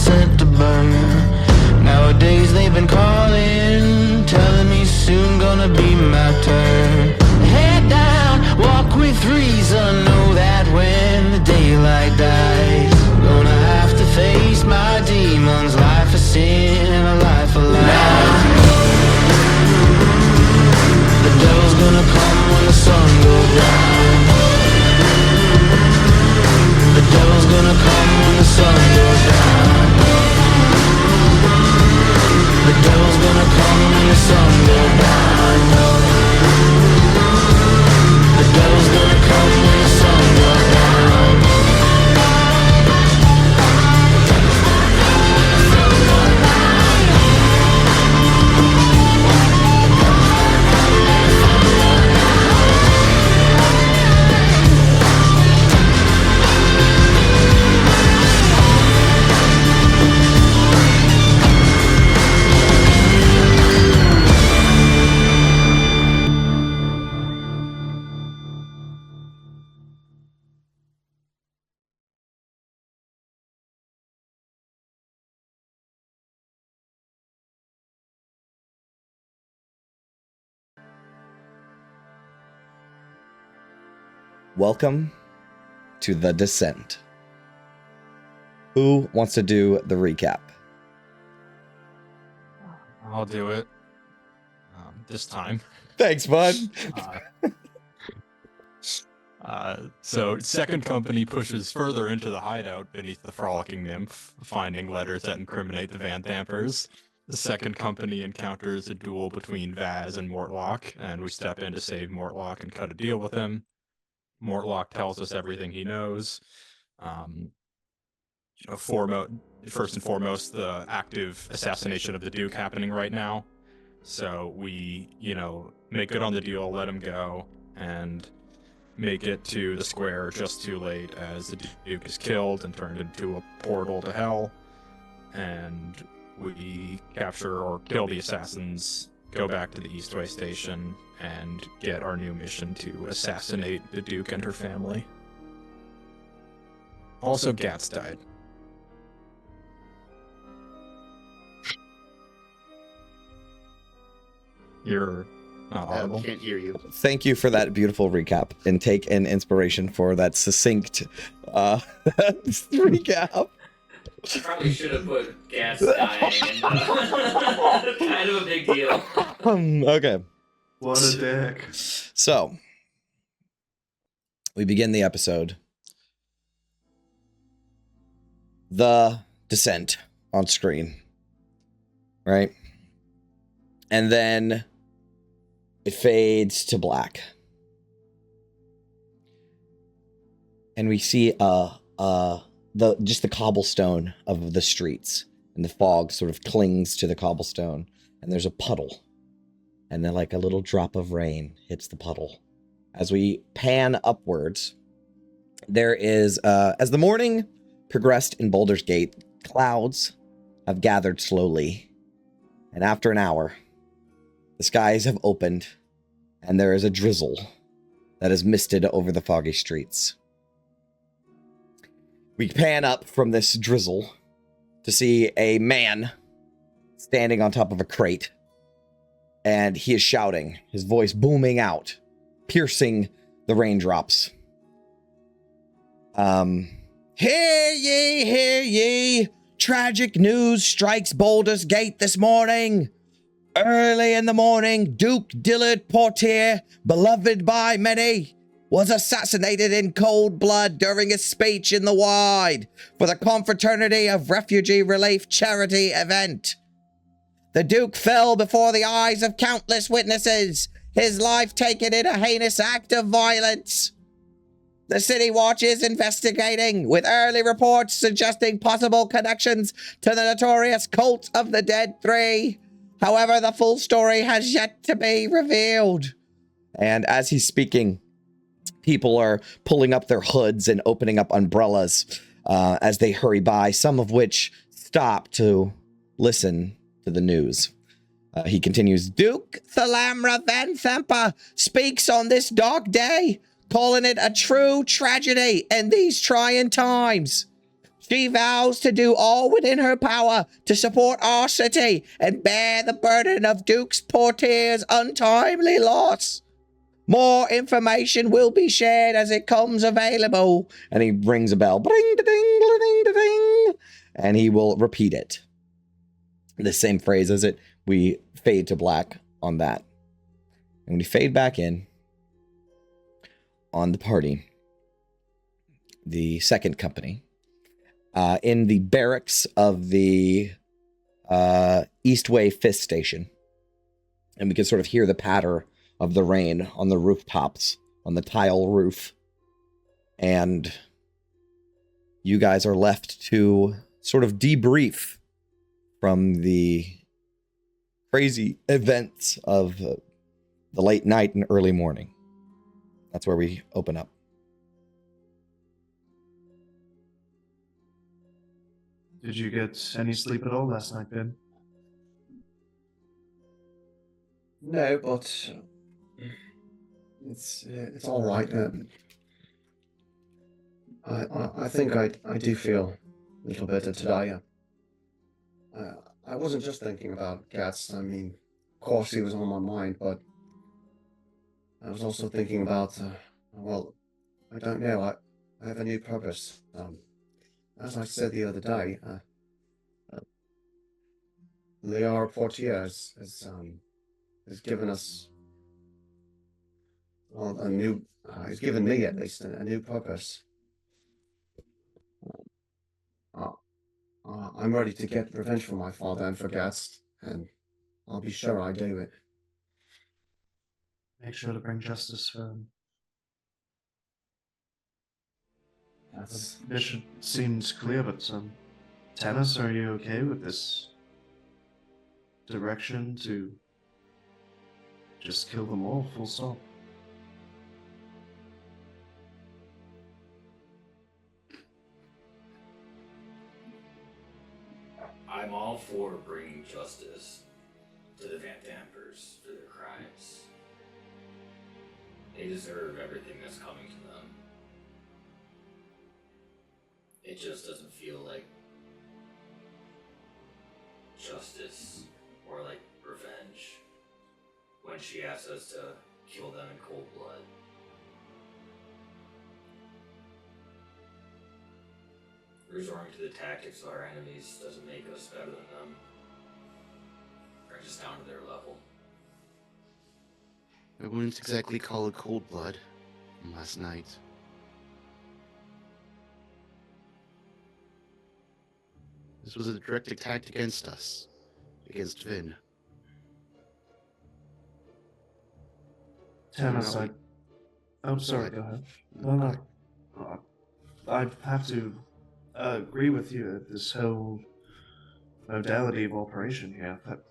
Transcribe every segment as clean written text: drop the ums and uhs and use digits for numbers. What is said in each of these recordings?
sent to burn. Nowadays they've been calling, telling me soon gonna be my turn. Head down, walk with reason, know that when the daylight dies, I'm gonna have to face my demons. Life of sin and a life of lies. The devil's gonna come when the sun goes down. The devil's gonna come when the sun goes down. The devil's gonna come when the sun goes down. The devil's gonna come when the sun goes down. Welcome to The Descent. Who wants to do the recap? I'll do it. This time. Thanks, bud. So, Second Company pushes further into the hideout beneath the Frolicking Nymph, finding letters that incriminate the Van Dampers. The Second Company encounters a duel between Vaz and Mortlock, and we step in to save Mortlock and cut a deal with him. Mortlock tells us everything he knows. First and foremost, the active assassination of the Duke happening right now. So we, make good on the deal, let him go, and make it to the square just too late as the Duke is killed and turned into a portal to hell. And we capture or kill the assassins, go back to the Eastway station, and get our new mission to assassinate the Duke and her family. Also, Gats died. You're not audible. Can't hear you. Thank you for that beautiful recap, and take an inspiration for that succinct recap. Probably should have put Gas dying in. Kind of a big deal. Okay. What a dick. So, we begin the episode. The Descent on screen. Right? And then it fades to black. And we see just the cobblestone of the streets, and the fog sort of clings to the cobblestone, and there's a puddle, and then like a little drop of rain hits the puddle. As we pan upwards, there is, as the morning progressed in Baldur's Gate, clouds have gathered slowly, and after an hour, the skies have opened, and there is a drizzle that has misted over the foggy streets. We pan up from this drizzle to see a man standing on top of a crate, and he is shouting, his voice booming out, piercing the raindrops. Hear ye, tragic news strikes Baldur's Gate this morning. Early in the morning, Duke Dillard Portier, beloved by many, was assassinated in cold blood during a speech in the Wide for the Confraternity of Refugee Relief charity event. The Duke fell before the eyes of countless witnesses, his life taken in a heinous act of violence. The City Watch is investigating, with early reports suggesting possible connections to the notorious Cult of the Dead Three. However, the full story has yet to be revealed. And as he's speaking, people are pulling up their hoods and opening up umbrellas as they hurry by, some of which stop to listen to the news. He continues, Duke Thalamra Van Thampa speaks on this dark day, calling it a true tragedy in these trying times. She vows to do all within her power to support our city and bear the burden of Duke's Portier's untimely loss. More information will be shared as it comes available. And he rings a bell. Bring, da, ding, da, ding, da, ding. And he will repeat it. The same phrase as it. We fade to black on that. And we fade back in on the party. The second company. In the barracks of the Eastway Fifth Station. And we can sort of hear the patter of the rain on the rooftops, on the tile roof. And you guys are left to sort of debrief from the crazy events of the late night and early morning. That's where we open up. Did you get any sleep at all last night, Ben? No, but it's all right. I think I do feel a little better today. I wasn't just thinking about cats. I mean, of course he was on my mind, but I was also thinking about well, I don't know. I have a new purpose. As I said the other day, Lear Portier has given us, well, a new. He's given me at least a new purpose. I'm ready to get revenge for my father and for Gast, and I'll be sure I do it. Make sure to bring justice for him. That's The mission seems clear, but Tannis, are you okay with this direction to just kill them all, full stop? I'm all for bringing justice to the Van Dampers for their crimes. They deserve everything that's coming to them. It just doesn't feel like justice or like revenge when she asks us to kill them in cold blood. Resorting to the tactics of our enemies doesn't make us better than them. Brings us down to their level. I wouldn't exactly call it cold blood from last night. This was a direct attack against us, against Vin. Tannis, I'm sorry, go ahead. No. I have to agree with you that this whole modality of operation here, but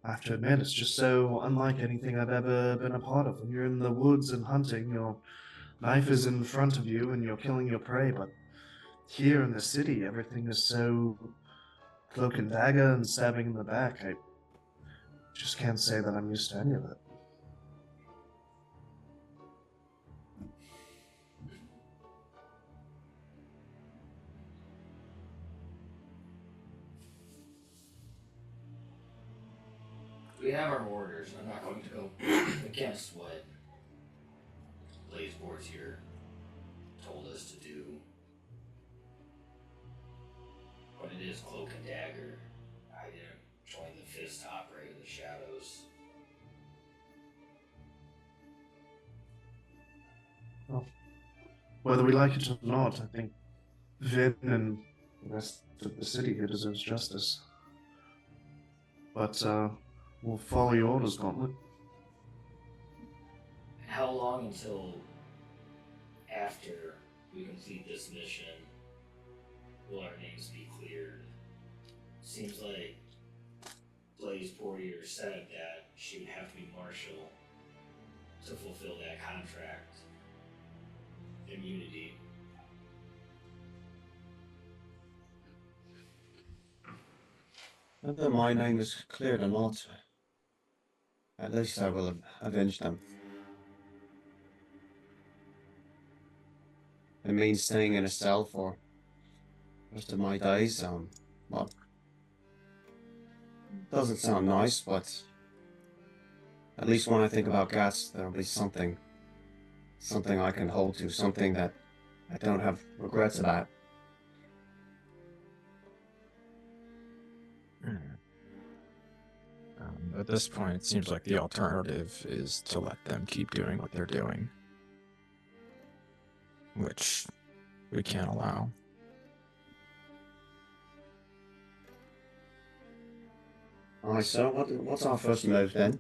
I have to admit, it's just so unlike anything I've ever been a part of. When you're in the woods and hunting, your knife is in front of you and you're killing your prey, but here in the city, everything is so cloak and dagger and stabbing in the back. I just can't say that I'm used to any of it. We have our orders, and I'm not going to go against what Blaze Boards here told us to do. But it is cloak and dagger. I didn't join the Fist to operate in the shadows. Well, whether we like it or not, I think Vin and the rest of the city here deserves justice. But, we'll follow your orders, Gauntlet. How long until after we complete this mission will our names be cleared? Seems like Blaze Portier said that she would have to be Marshal to fulfill that contract. Immunity. whether my name is cleared or not. At least I will avenge them. It means staying in a cell for rest of my days. Well, doesn't sound nice, but at least when I think about Gats, there'll be something I can hold to, something that I don't have regrets about. At this point, it seems like the alternative is to let them keep doing what they're doing, which we can't allow. Alright, so what's our first move then?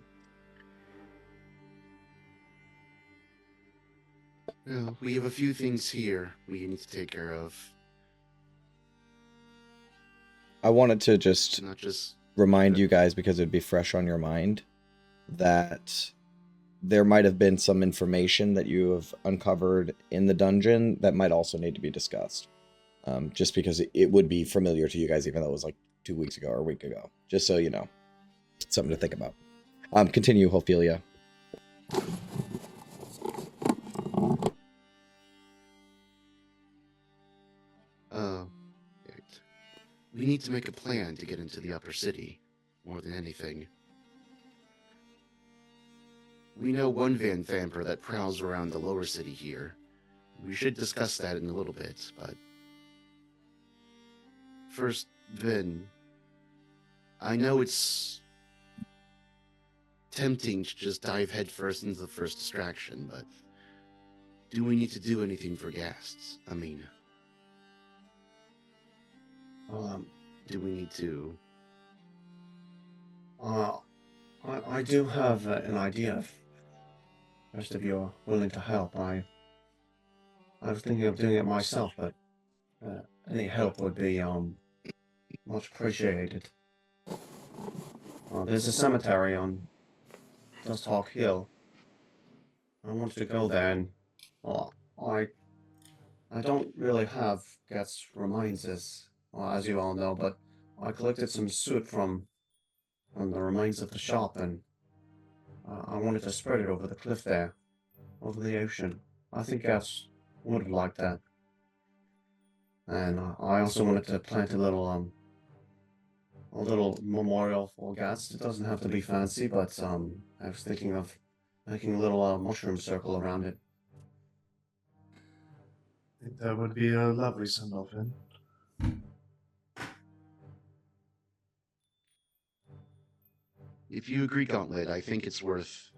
Well, we have a few things here we need to take care of. I wanted to just Not just remind you guys, because it'd be fresh on your mind, that there might have been some information that you have uncovered in the dungeon that might also need to be discussed. Just because it would be familiar to you guys, even though it was like 2 weeks ago or a week ago. Just so you know. Something to think about. Continue, Ophelia. We need to make a plan to get into the upper city, more than anything. We know one Van Vamper that prowls around the lower city here. We should discuss that in a little bit, but... First, Vin, I know it's tempting to just dive headfirst into the first distraction, but do we need to do anything for Ghasts? I mean, do we need to... I do have an idea if most of you are willing to help. I was thinking of doing it myself, but any help would be much appreciated. There's a cemetery on Dust Hawk Hill. I wanted to go there, and I don't really have Gats remains as you all know, but I collected some soot from the remains of the shop, and I wanted to spread it over the cliff there, over the ocean. I think Gats would have liked that. And I also wanted to plant a little memorial for Gats. It doesn't have to be fancy, but I was thinking of making a little mushroom circle around it. I think that would be a lovely send-off, Vin. If you agree, Gauntlet, I think it's worth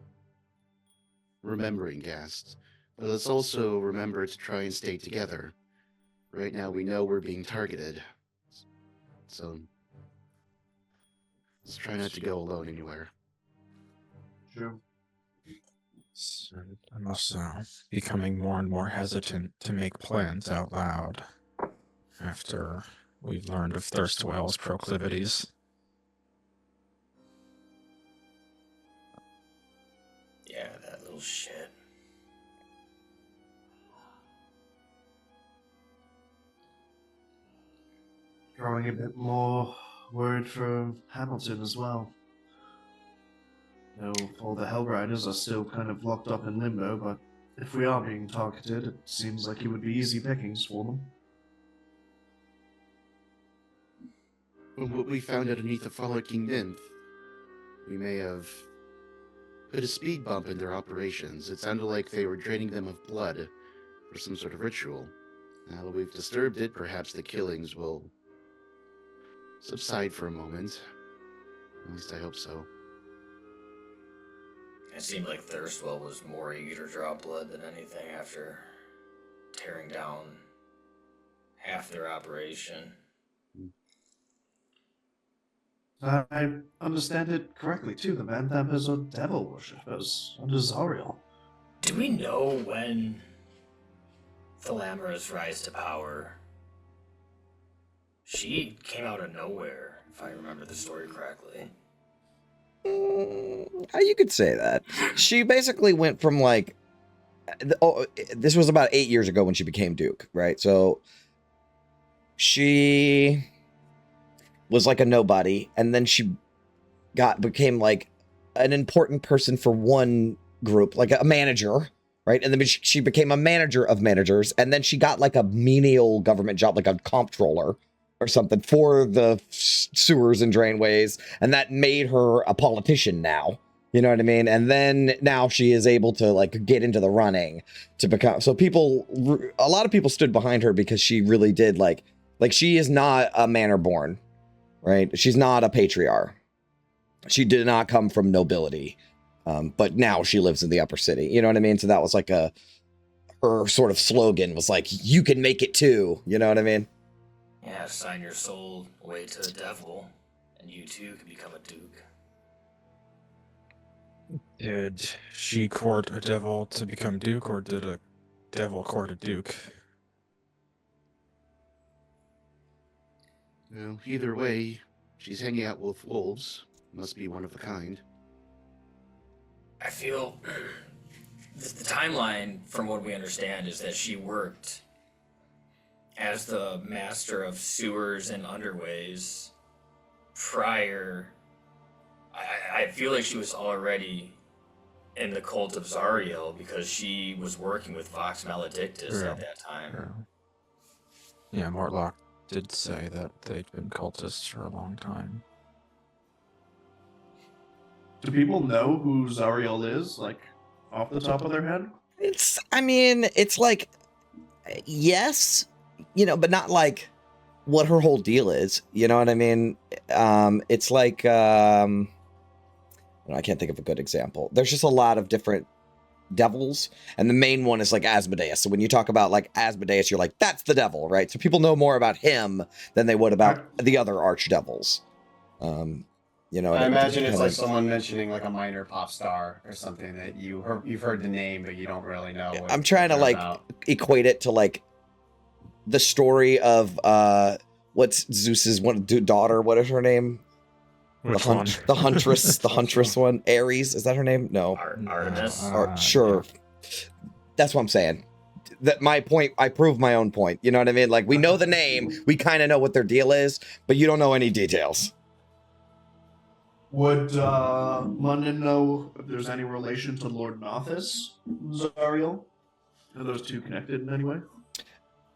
remembering Ghast. But let's also remember to try and stay together. Right now we know we're being targeted. So let's try not to go alone anywhere. True. I'm also becoming more and more hesitant to make plans out loud after we've learned of Thirstwell's proclivities. Yeah, that little shit. Growing a bit more worried for Hamilton as well. You know, all the Hellriders are still kind of locked up in limbo, but if we are being targeted, it seems like it would be easy pickings for them. From what we found underneath the Frolicking Nymph, we may have put a speed bump in their operations. It sounded like they were draining them of blood for some sort of ritual. Now that we've disturbed it, perhaps the killings will subside for a moment. At least I hope so. It seemed like Thirstwell was more eager to draw blood than anything after tearing down half their operation. I understand it correctly too. The Van Vampers are devil worshippers under Zariel. Do we know when Thalamara's rise to power? She came out of nowhere, if I remember the story correctly. You could say that. She basically went from like, this was about 8 years ago when she became Duke, right? So she was like a nobody, and then she became like an important person for one group, like a manager, right? And then she became a manager of managers, and then she got like a menial government job, like a comptroller or something for the sewers and drainways, and that made her a politician now. You know what I mean? And then now she is able to like get into the running to become. So a lot of people stood behind her because she really did like she is not a manor born, right? She's not a patriarch. She did not come from nobility, but now she lives in the upper city. You know what I mean? So that was like her sort of slogan was like, "You can make it too." You know what I mean? Yeah, sign your soul away to the devil, and you too can become a duke. Did she court a devil to become duke, or did a devil court a duke? Well, either way, she's hanging out with wolves. Must be one of a kind. I feel the timeline, from what we understand, is that she worked as the master of sewers and underways prior. I feel like she was already in the cult of Zariel because she was working with Vox Maledictus at that time. Yeah, Mortlock did say that they'd been cultists for a long time. Do people know who Zariel is, like, off the top of their head? It's like, yes, but not like what her whole deal is. You know what I mean? It's like, I can't think of a good example. There's just a lot of different devils, and the main one is like Asmodeus. So when you talk about like Asmodeus, you're like, that's the devil, right? So people know more about him than they would about the other archdevils. I imagine it's like someone mentioning like a minor pop star or something that you've heard the name, but you don't really know. I'm trying to like equate it to like the story of what's Zeus's daughter? What is her name? The huntress one. Ares, is that her name? No. Artemis. Sure. That's what I'm saying. That my point. I proved my own point. You know what I mean? Like we know the name, we kind of know what their deal is, but you don't know any details. Would London know if there's any relation to Lord Nothus, Zariel? Are those two connected in any way?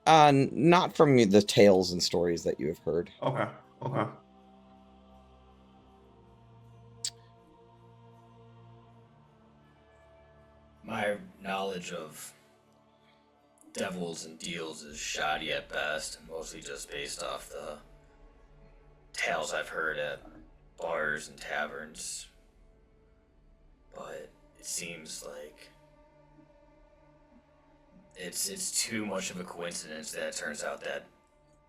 Not from the tales and stories that you have heard. Okay. My knowledge of devils and deals is shoddy at best, mostly just based off the tales I've heard at bars and taverns. But it seems like it's too much of a coincidence that it turns out that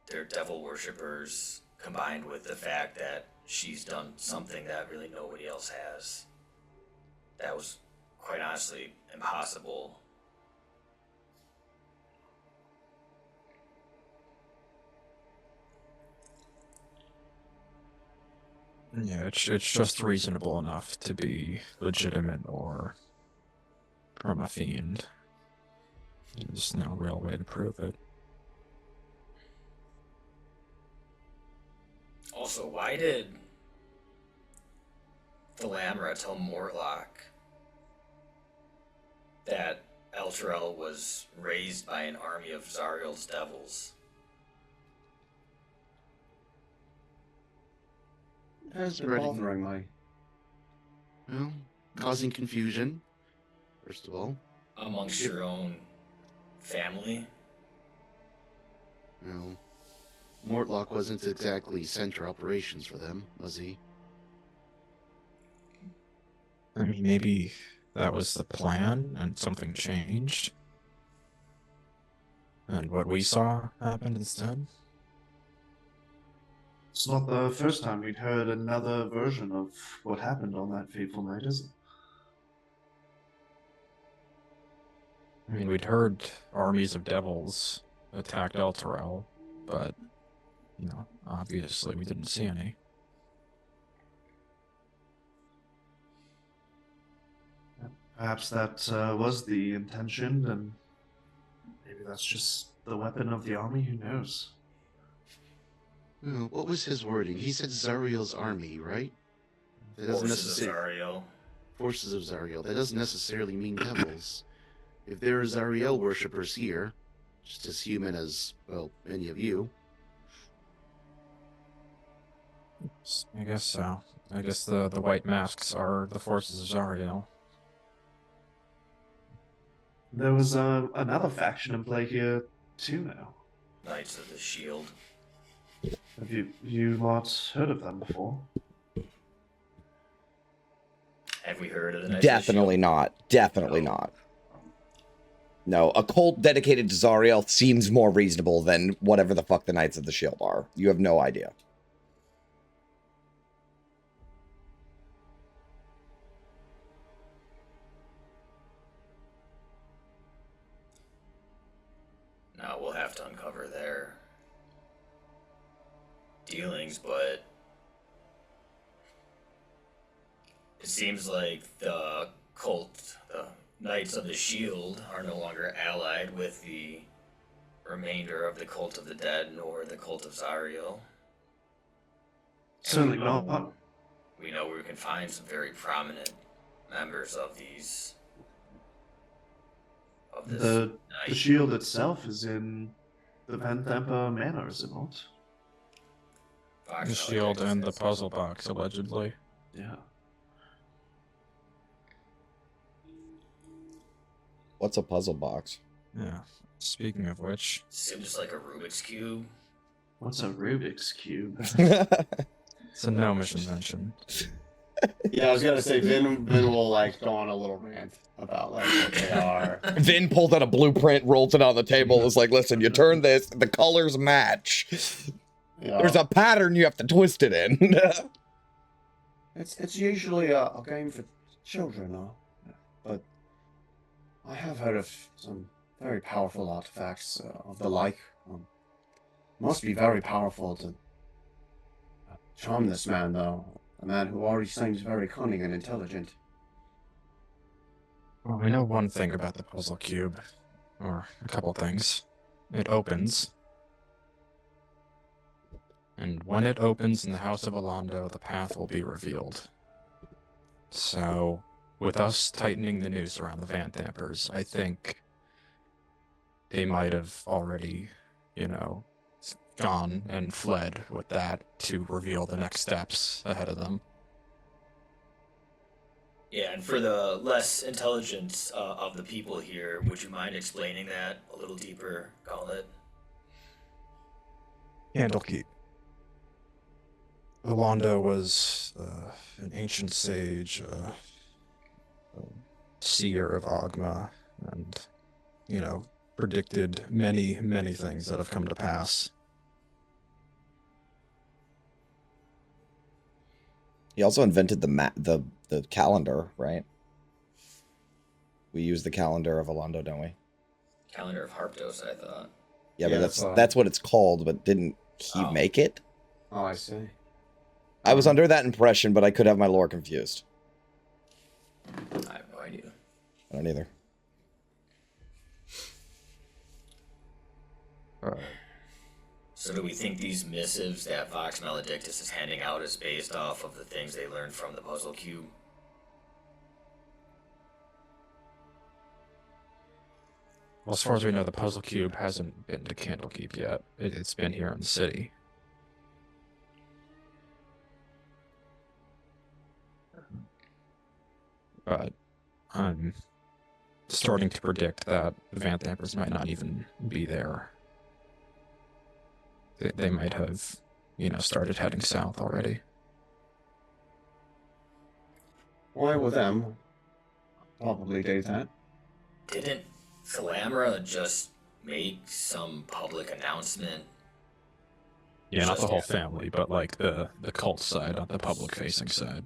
they're devil worshippers, combined with the fact that she's done something that really nobody else has. That was, quite honestly, impossible. Yeah, it's just reasonable enough to be legitimate or from a fiend. There's no real way to prove it. Also, why did Thalamra tell Mortlock that Elturel was raised by an army of Zariel's devils? That's bothering my... Well, causing confusion, first of all. Amongst your own family? No. Mortlock wasn't exactly center operations for them, was he? I mean, maybe that was the plan and something changed. And what we saw happened instead. It's not the first time we'd heard another version of what happened on that fateful night, is it? I mean, we'd heard armies of devils attacked Elturel, but, obviously we didn't see any. Perhaps that was the intention, and maybe that's just the weapon of the army, who knows? Oh, what was his wording? He said Zariel's army, right? That Forces of Zariel. Forces of Zariel. That doesn't necessarily mean devils. if there are Zariel worshippers here, just as human as, well, any of you, I guess so. I guess the white masks are the forces of Zariel. There was another faction in play here too now. Knights of the Shield. Have you lot heard of them before? Have we heard of the Knights Definitely of the Shield? not. Definitely not. No, a cult dedicated to Zariel seems more reasonable than whatever the fuck the Knights of the Shield are. You have no idea. Now we'll have to uncover their dealings, but it seems like the cult, the Knights of the Shield, are no longer allied with the remainder of the Cult of the Dead, nor the Cult of Zariel. Certainly not. We know we can find some very prominent members of these. Of this The knight. shield itself is in the Van Thampa Manor, is it not? The shield and the puzzle box, allegedly. Yeah. What's a puzzle box? Yeah. Speaking of which, Seems just like a Rubik's Cube. What's a Rubik's Cube? it's a gnomish invention. Yeah, I was gonna say Vin will like go on a little rant about like what they are. Vin pulls out a blueprint, rolls it on the table, is like, listen, you turn this, the colors match. You know, There's a pattern you have to twist it in. it's usually a game for children, but I have heard of some very powerful artifacts of the like. Must be very powerful to charm this man, though. A man who already seems very cunning and intelligent. Well, we know one thing about the puzzle cube, or a couple things. It opens. And when it opens in the House of Alondo, the path will be revealed. So, with us tightening the noose around the Van Thampers, I think they might have already, gone and fled with that to reveal the next steps ahead of them. Yeah, and for the less intelligence of the people here, would you mind explaining that a little deeper, Gauntlet? Candlekeep. Alondo was an ancient sage, a seer of Ogma, and, predicted many, many things that have come to pass. He also invented the calendar, right? We use the calendar of Alondo, don't we? Calendar of Harptos, I thought. Yeah, Yeah, but that's what it's called, but didn't he make it? Oh, I see. I was under that impression, but I could have my lore confused. I have no idea. I don't either. So do we think these missives that Vox Maledictus is handing out is based off of the things they learned from the puzzle cube? Well, as far as we know, the puzzle cube hasn't been to Candlekeep yet. It's been here in the city. But I'm starting to predict that the Van Thampers might not even be there. They might have, started heading south already. Why with them? Probably do that. Didn't Thalamra just make some public announcement? Yeah, not the whole family, but like the cult side, not the public facing side.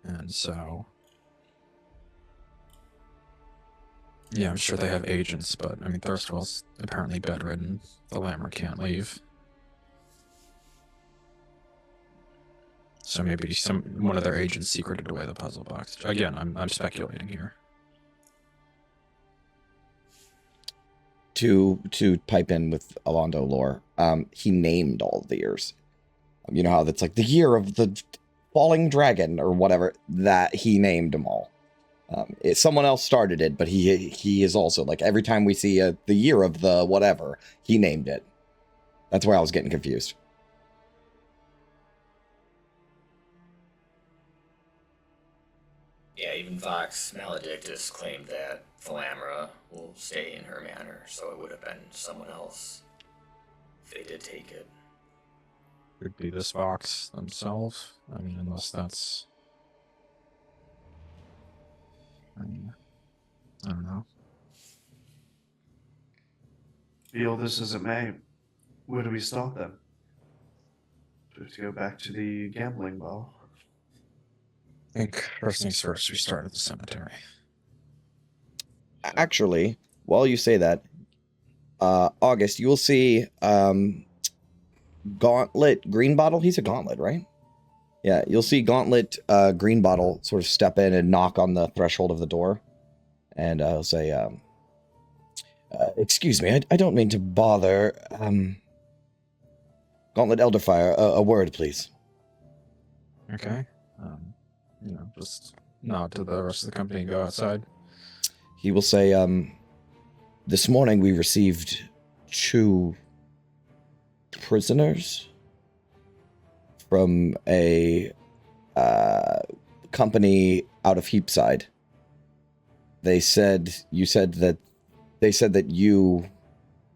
And so, yeah, I'm sure they have agents, but I mean, Thirstwell's apparently bedridden. The Lammer can't leave. So maybe one of their agents secreted away the puzzle box. Again, I'm speculating here. To pipe in with Alondo lore, he named all of the years. You know how that's like the year of the falling dragon or whatever, that he named them all. Someone else started it, but he is also, like, every time we see the year of the whatever, he named it. That's where I was getting confused. Yeah, even Vox Maledictus claimed that Thalamra will stay in her manor, so it would have been someone else if they did take it. Could be this Vox themselves. I mean, unless that's... I don't know. Feel this as it may, where do we start then? Do we have to go back to the gambling bar? I think first things first, we start at the cemetery. Actually, while you say that, August, you will see Gauntlet Greenbottle. He's a Gauntlet, right? Yeah, you'll see Gauntlet Greenbottle sort of step in and knock on the threshold of the door. And he'll say, excuse me, I don't mean to bother. Gauntlet Elderfire, a word, please. Okay. Just nod to the rest of the company and go outside. He will say, this morning we received 2 prisoners from a company out of Heapside. They said that you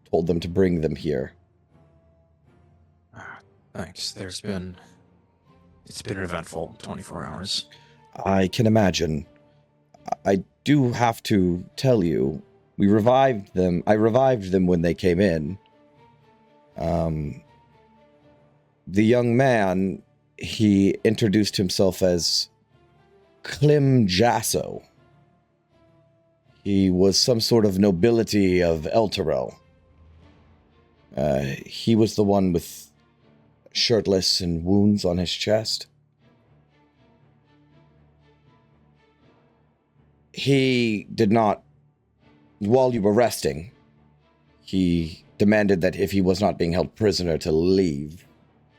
told them to bring them here. Thanks. It's been an eventful 24 hours. I can imagine. I do have to tell you, I revived them when they came in. The young man, he introduced himself as Klim Jasso. He was some sort of nobility of Elturel. He was the one with shirtless and wounds on his chest. He did not, while you were resting, he demanded that if he was not being held prisoner to leave,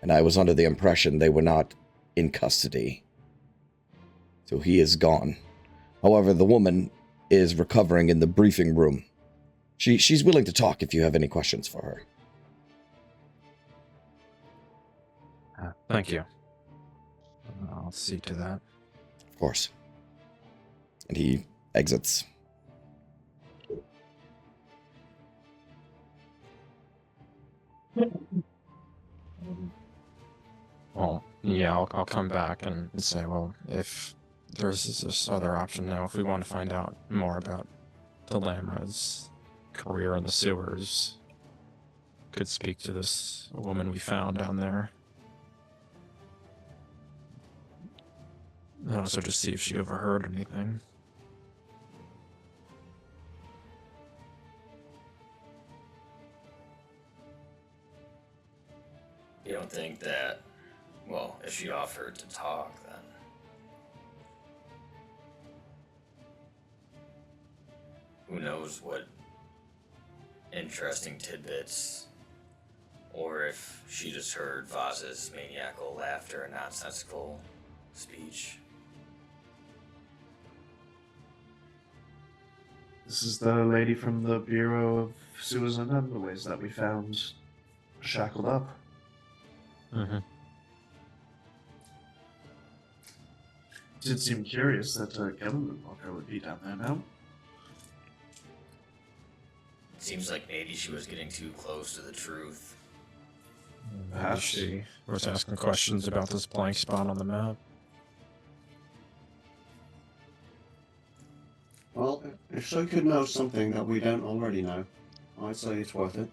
and I was under the impression they were not in custody. So he is gone. However, the woman is recovering in the briefing room. She's willing to talk if you have any questions for her. Thank you. I'll see to that. Of course. And he exits. Well, yeah, I'll come back and say, well, if there's this other option now, if we want to find out more about Thalamra's career in the sewers, could speak to this woman we found down there. And also just see if she overheard anything. You don't think that, well, if she offered to talk, then who knows what interesting tidbits, or if she just heard Vaz's maniacal laughter and nonsensical speech. This is the lady from the Bureau of Sewers and Underways that we found shackled up. Mm-hmm. Did seem curious that a government worker would be down there now. Seems like maybe she was getting too close to the truth. Maybe she was asking questions about this blank spot on the map. Well, if she could know something that we don't already know, I'd say it's worth it.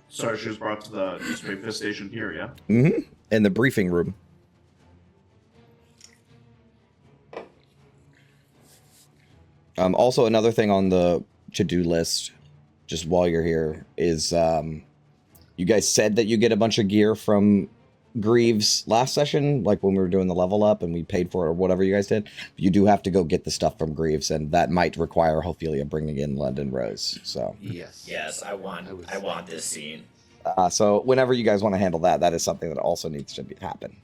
Sorry, she was brought to the newspaper station here, yeah? Mm-hmm. In the briefing room. Also, another thing on the to-do list, just while you're here, is you guys said that you get a bunch of gear from Greaves last session, like when we were doing the level up and we paid for it or whatever you guys did. You do have to go get the stuff from Greaves, and that might require Ophelia bringing in London Rose. So Yes. Yes, I want this scene. So whenever you guys want to handle that, that is something that also needs to happen.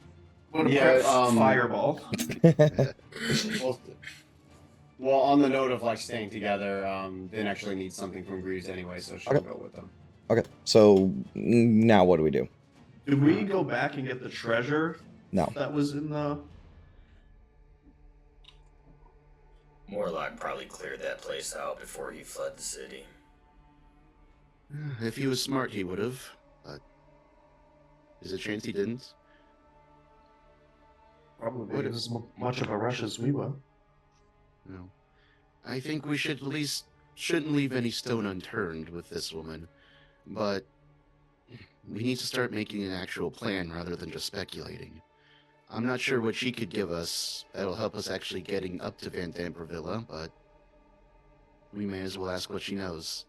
What a Yeah, quick fireball. Well, on the note of like staying together, Vin actually needs something from Greaves anyway, so she'll go with them. Okay, so now what do we do? Did we go back and get the treasure No. that was in the... Morlock probably cleared that place out before he fled the city. If he was smart, he would have. But there's a chance he didn't. Probably as much of a rush as we were. No. I think we should at least shouldn't leave any stone unturned with this woman. But we need to start making an actual plan rather than just speculating. I'm not sure what she could give us that'll help us actually getting up to Van Damper Villa, but we may as well ask what she knows.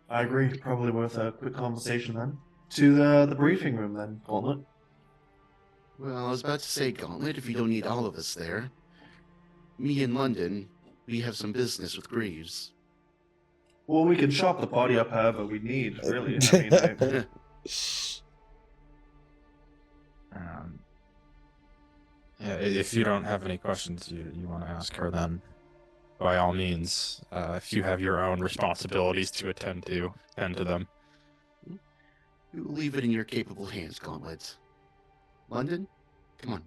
I agree. Probably worth a quick conversation then. To the briefing room then, Gauntlet. Well, I was about to say, Gauntlet, if you don't need all of us there. Me in London, we have some business with Greaves. Well, we can chop the party up however we need, really. I mean, Yeah, if you don't have any questions you want to ask her, then by all means, if you have your own responsibilities to attend to them. We'll leave it in your capable hands, Gauntlet. London, come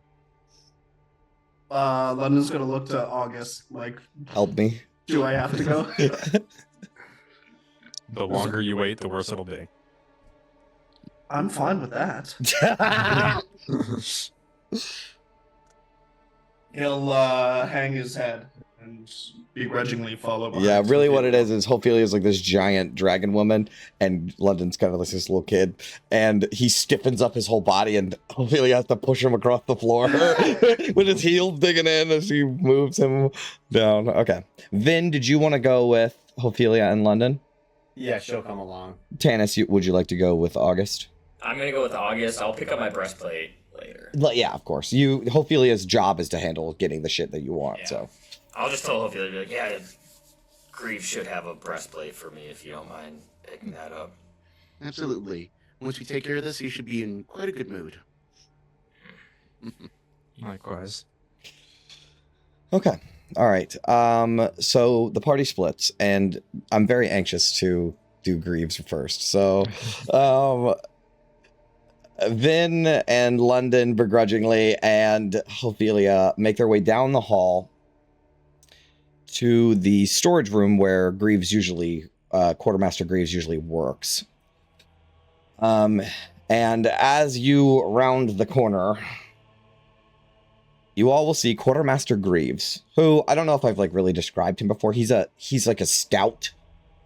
on. London's gonna look to August, like, Help me. do I have to go? The longer you wait, the worse it'll be. I'm fine with that. He'll hang his head and begrudgingly follow behind. Yeah, really what it Sophia. is Ophelia's like this giant dragon woman, and London's kind of like this little kid, and he stiffens up his whole body, and Ophelia has to push him across the floor with his heels digging in as she moves him down. Okay. Vin, did you want to go with Ophelia and London? Yeah, she'll come along. Tanis, would you like to go with August? I'm gonna go with August. I'll pick up my breastplate later. Yeah, of course. Ophelia's job is to handle getting the shit that you want, Yeah. so. I'll just tell Ophelia, be like, yeah, Greaves should have a breastplate for me if you don't mind picking that up. Absolutely. Once we take care of this, you should be in quite a good mood. Likewise. Okay. All right. So the party splits, and I'm very anxious to do Greaves first. So, Vin and London begrudgingly and Ophelia make their way down the hall to the storage room where Quartermaster Greaves usually works. And as you round the corner, you all will see Quartermaster Greaves, who I don't know if I've like really described him before. He's like a stout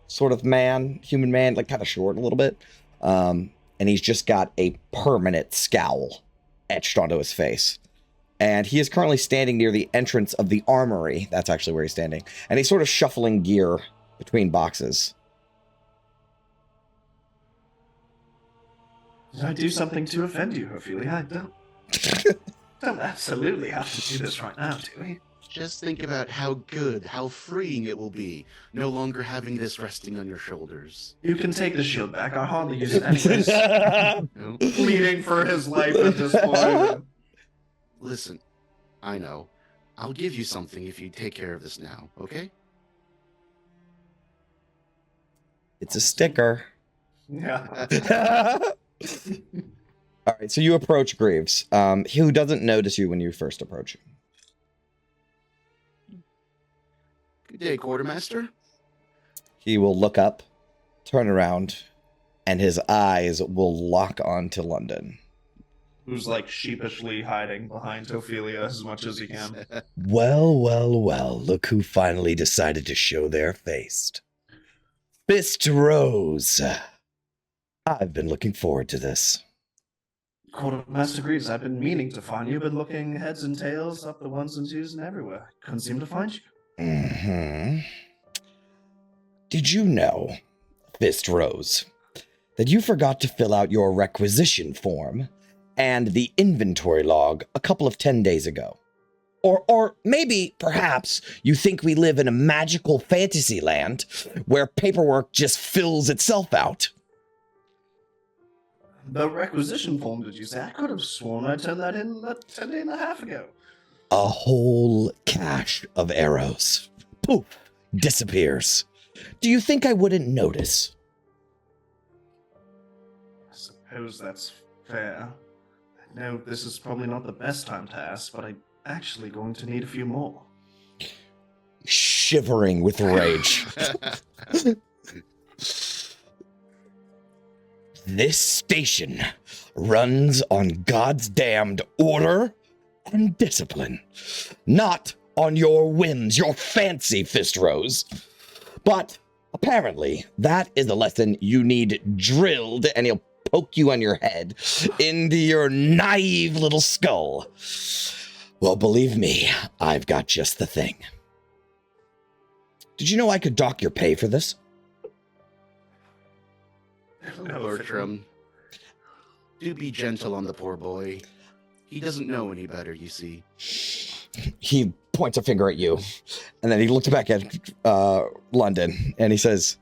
sort of man, human man, like kind of short a little bit. And he's just got a permanent scowl etched onto his face. And he is currently standing near the entrance of the armory. That's actually where he's standing. And he's sort of shuffling gear between boxes. Did I do something to offend you, Ophelia? I don't absolutely have to do this right now, do we? Just think about how good, how freeing it will be, no longer having this resting on your shoulders. You can take the shield back. I hardly use it anyways. No? Pleading for his life at this point. Listen, I know. I'll give you something if you take care of this now, okay? It's a sticker. Yeah. All right, so you approach Greaves, who doesn't notice you when you first approach him. Good day, Quartermaster. He will look up, turn around, and his eyes will lock onto London. Who's like sheepishly hiding behind Ophelia as much as he can. Well, well, well, look who finally decided to show their face. Fist Rose. I've been looking forward to this. Quartermaster Greaves, I've been meaning to find you. Been looking heads and tails, up the ones and twos and everywhere. Couldn't seem to find you. Mm-hmm. Did you know, Fist Rose, that you forgot to fill out your requisition form and the inventory log a couple of 10 days ago? Or maybe, perhaps, you think we live in a magical fantasy land where paperwork just fills itself out. The requisition form, did you say? I could have sworn I turned that in a day and a half ago. A whole cache of arrows. Poof, disappears. Do you think I wouldn't notice? I suppose that's fair. I know this is probably not the best time to ask, but I'm actually going to need a few more. Shivering with rage. This station runs on God's damned order and discipline, not on your whims, your fancy, Fist Rose. But apparently, that is a lesson you need drilled, and he'll poke you on your head into your naive little skull. Well, believe me, I've got just the thing. Did you know I could dock your pay for this? Bertram, do be gentle on the poor boy. He doesn't know any better, you see. He points a finger at you, and then he looks back at London, and he says,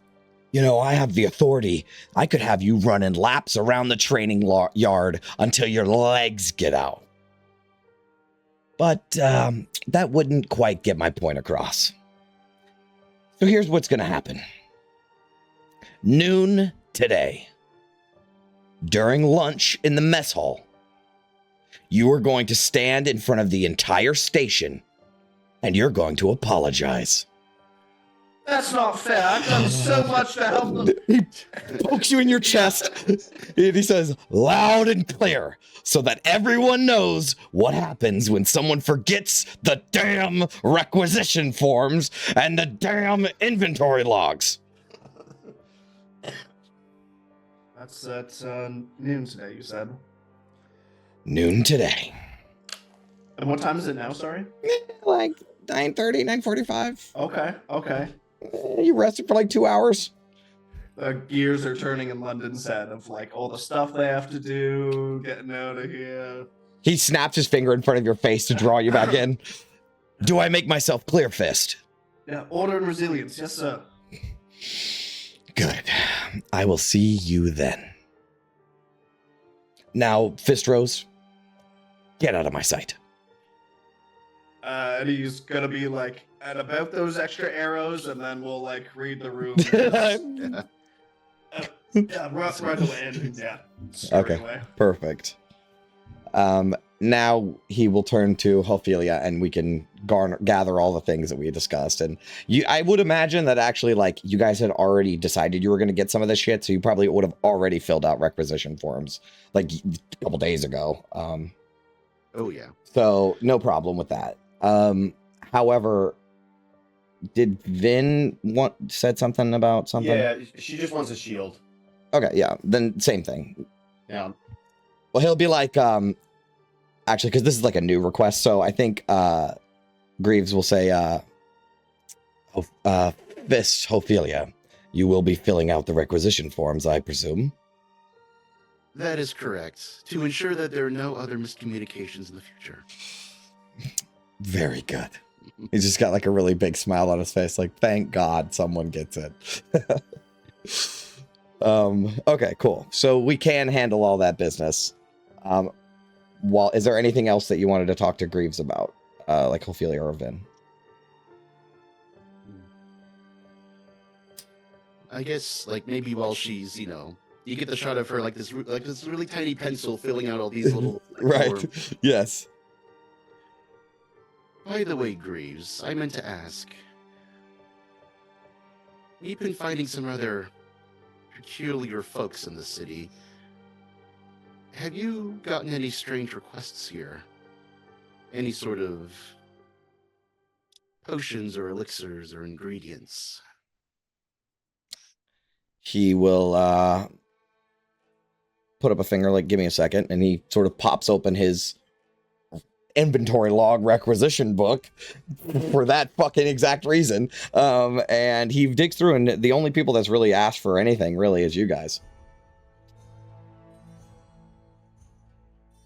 you know, I have the authority. I could have you running laps around the training yard until your legs get out. But that wouldn't quite get my point across. So here's what's going to happen. Noon today, during lunch in the mess hall, you are going to stand in front of the entire station, and you're going to apologize. That's not fair. I've done so much to help them. He pokes you in your chest, and he says, loud and clear, so that everyone knows what happens when someone forgets the damn requisition forms and the damn inventory logs. That's at noon today, you said. Noon today. And what time is it now, sorry? Like 9:30, 9:45. Okay. You rested for like 2 hours. The gears are turning in London's head of like all the stuff they have to do, getting out of here. He snaps his finger in front of your face to draw you back in. Do I make myself clear, Fist? Yeah, order and resilience, yes sir. Good. I will see you then. Now, Fist Rose, get out of my sight. And he's gonna be like, and about those extra arrows, and then we'll like read the room. Right away. And, yeah. Okay. Away. Perfect. Now he will turn to Ophelia, and we can gather all the things that we discussed. And I would imagine that actually, like, you guys had already decided you were going to get some of this shit, so you probably would have already filled out requisition forms like a couple days ago. Oh yeah. So no problem with that. However, did Vin said something about something? Yeah, she just wants a shield. Okay, yeah, then same thing. Yeah. Well, he'll be like, actually, because this is like a new request, so I think Greaves will say, Fist Ophelia, you will be filling out the requisition forms, I presume. That is correct. To ensure that there are no other miscommunications in the future. Very good. He's just got like a really big smile on his face, like, thank God someone gets it. Okay, cool. So we can handle all that business. Is there anything else that you wanted to talk to Greaves about? Like Ophelia or Vin? I guess, like, maybe while she's, you get the shot of her like this really tiny pencil filling out all these little Right. forms. Yes. By the way, Greaves, I meant to ask. We've been finding some rather peculiar folks in the city. Have you gotten any strange requests here? Any sort of potions or elixirs or ingredients? He will put up a finger, like, give me a second, and he sort of pops open his inventory log requisition book for that fucking exact reason. And he digs through, and the only people that's really asked for anything really is you guys.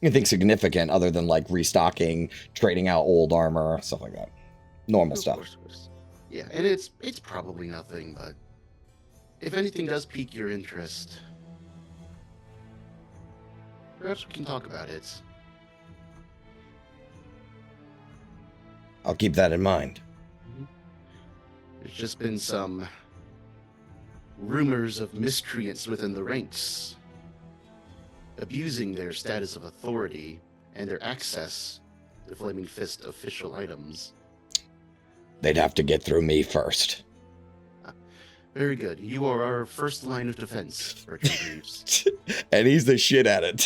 Anything significant other than like restocking, trading out old armor, stuff like that. Normal stuff. Of course. Yeah, and it's probably nothing, but if anything does pique your interest, perhaps we can talk about it. I'll keep that in mind. There's just been some rumors of miscreants within the ranks abusing their status of authority and their access to Flaming Fist official items. They'd have to get through me first. Very good. You are our first line of defense, Richard Reeves. And he's the shit at it.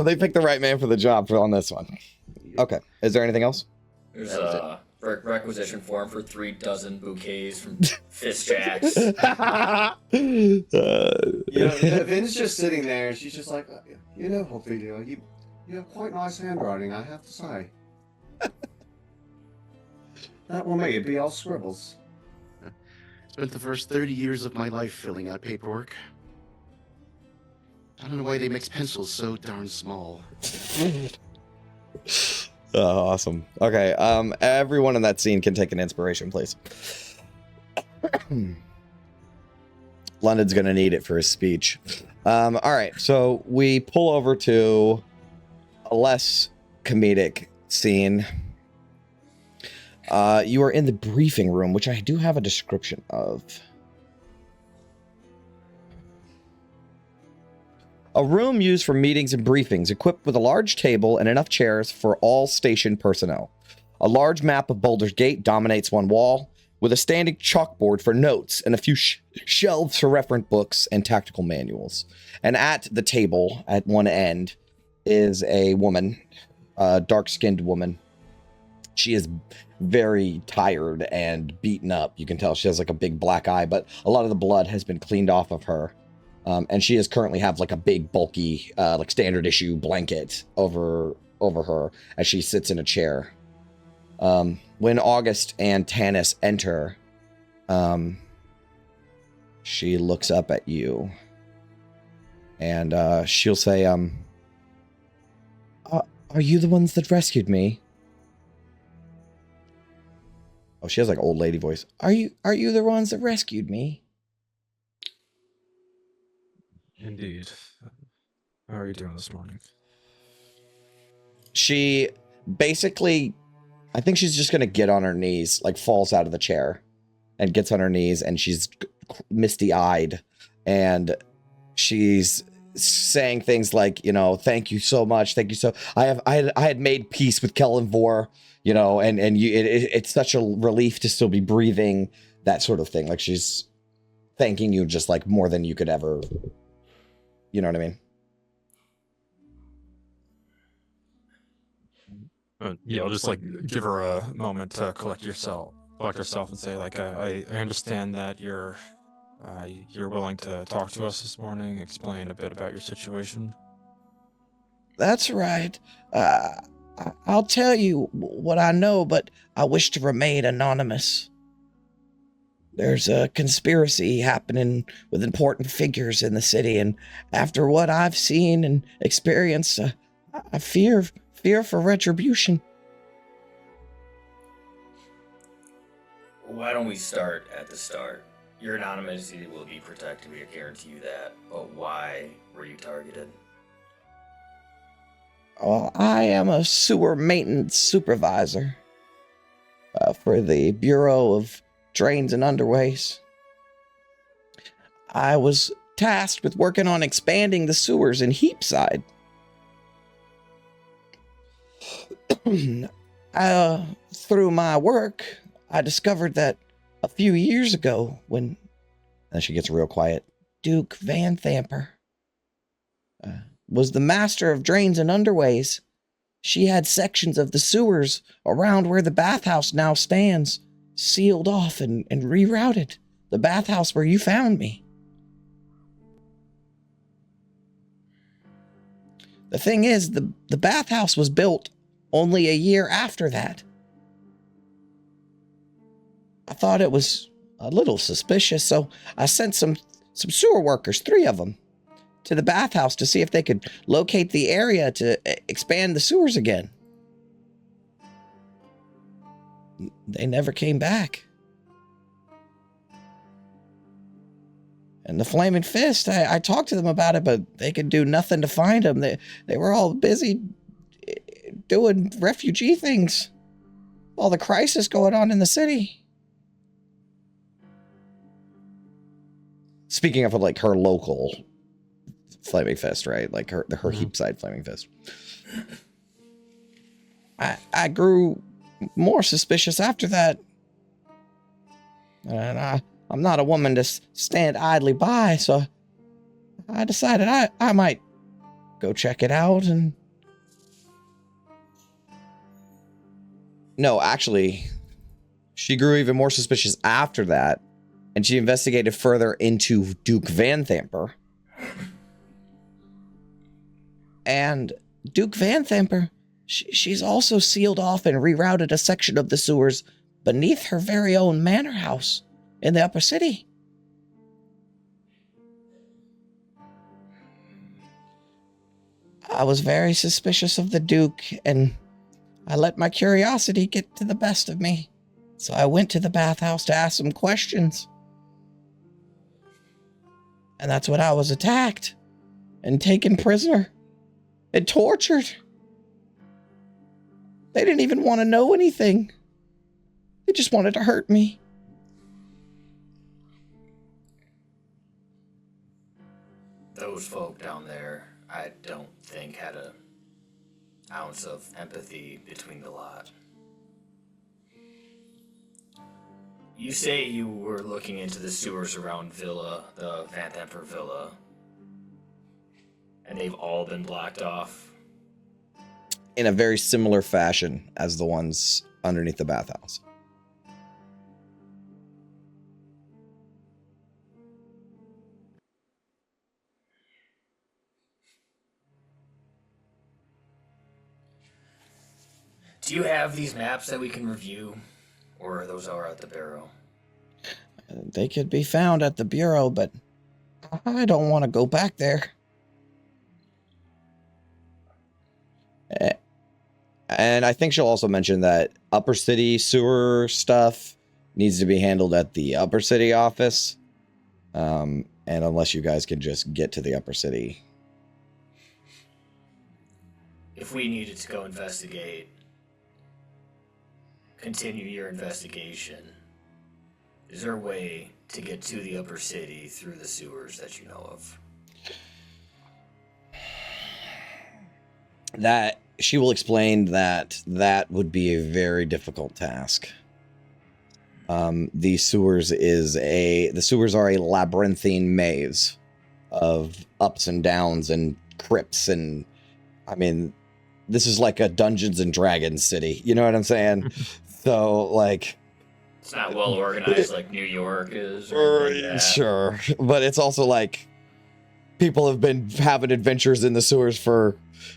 They picked the right man for the job on this one. Okay. Is there anything else? There's a requisition form for 36 bouquets from Fist Jacks. Vin's just sitting there. She's just like, Ophelia, you have quite nice handwriting, I have to say. That will make it be all scribbles. Spent the first 30 years of my life filling out paperwork. I don't know why they make pencils so darn small. Oh, awesome. Okay, everyone in that scene can take an inspiration, please. London's gonna need it for his speech. All right, so we pull over to a less comedic scene. You are in the briefing room, which I do have a description of. A room used for meetings and briefings, equipped with a large table and enough chairs for all station personnel. A large map of Baldur's Gate dominates one wall, with a standing chalkboard for notes and a few shelves for reference books and tactical manuals. And at the table, at one end, is a woman, a dark-skinned woman. She is very tired and beaten up. You can tell she has like a big black eye, but a lot of the blood has been cleaned off of her. And she is currently have like a big bulky, like standard issue blanket over her as she sits in a chair. When August and Tanis enter, she looks up at you and she'll say, are you the ones that rescued me? Oh, she has like old lady voice. Are you the ones that rescued me? Indeed. How are you doing this morning? She basically, I think she's just going to get on her knees, like falls out of the chair and gets on her knees, and she's misty-eyed and she's saying things like, thank you so much. Thank you so, I had made peace with Kellenvor, and you, it's such a relief to still be breathing, that sort of thing. Like she's thanking you just like more than you could ever, you know what I mean? Yeah, I'll just like give her a moment to collect herself and say like, I understand that you're willing to talk to us this morning, explain a bit about your situation. That's right. I'll tell you what I know, but I wish to remain anonymous. There's a conspiracy happening with important figures in the city, and after what I've seen and experienced, I fear for retribution. Why don't we start at the start? Your anonymity will be protected, we guarantee you that. But why were you targeted? Well, I am a sewer maintenance supervisor for the Bureau of Drains and Underways. I was tasked with working on expanding the sewers in Heapside. Through my work, I discovered that a few years ago when, and she gets real quiet, Duke Van Thamper was the master of drains and underways. She had sections of the sewers around where the bathhouse now stands sealed off and rerouted. The bathhouse where you found me. The thing is, the bathhouse was built only a year after that. I thought it was a little suspicious, so I sent some sewer workers, 3 of them, to the bathhouse to see if they could locate the area to expand the sewers again. They never came back. And the Flaming Fist, I talked to them about it, but they could do nothing to find them. They were all busy doing refugee things. All the crisis going on in the city. Speaking of like her local Flaming Fist, right? Like her Heapside Flaming Fist. I grew more suspicious after that. And I'm not a woman to stand idly by, so I decided I might go check it out. And no, actually, she grew even more suspicious after that, and she investigated further into Duke Van Thamper. And Duke Van Thamper, she's also sealed off and rerouted a section of the sewers beneath her very own manor house in the upper city. I was very suspicious of the Duke, and I let my curiosity get to the best of me. So I went to the bathhouse to ask some questions. And that's when I was attacked and taken prisoner and tortured. They didn't even want to know anything. They just wanted to hurt me. Those folk down there, I don't think had an ounce of empathy between the lot. You say you were looking into the sewers around Villa, the Van Thamper Villa, and they've all been blocked off? In a very similar fashion as the ones underneath the bathhouse. Do you have these maps that we can review? Or those are at the Bureau? They could be found at the Bureau, but I don't want to go back there. And I think she'll also mention that Upper City sewer stuff needs to be handled at the Upper City office. And unless you guys can just get to the Upper City. If we needed to go investigate, continue your investigation, is there a way to get to the Upper City through the sewers that you know of? That she will explain that would be a very difficult task. The sewers are a labyrinthine maze of ups and downs and crypts, and I mean, this is like a Dungeons and Dragons city. You know what I'm saying? So like, it's not well organized like New York is. Or sure, but it's also like people have been having adventures in the sewers for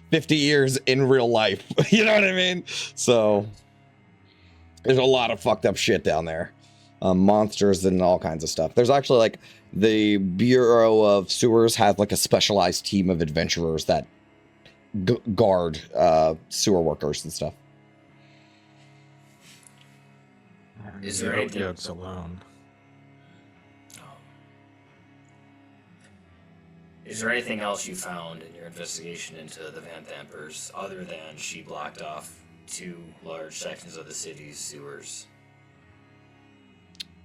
50 years in real life. You know what I mean? So there's a lot of fucked up shit down there. Monsters and all kinds of stuff. There's actually like the Bureau of Sewers has like a specialized team of adventurers that guard sewer workers and stuff. Is there anything Yokes alone? Is there anything else you found in your investigation into the Van Thampers other than she blocked off 2 large sections of the city's sewers?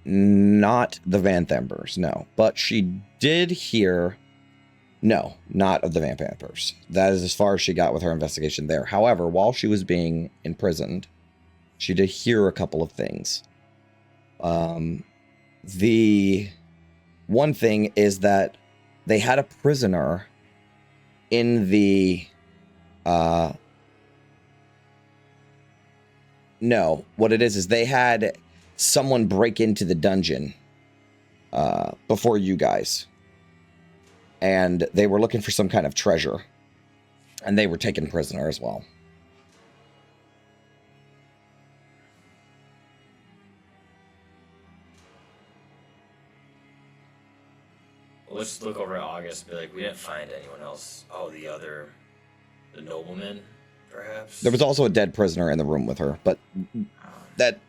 Not the Van Thampers, no. But she did hear... No, not of the Van Thampers. That is as far as she got with her investigation there. However, while she was being imprisoned, she did hear a couple of things. The one thing is that they had a prisoner in the... No, what it is they had someone break into the dungeon before you guys. And they were looking for some kind of treasure. And they were taken prisoner as well. Well, let's look over at August and be like, we didn't find anyone else. Oh, the nobleman, perhaps? There was also a dead prisoner in the room with her, but that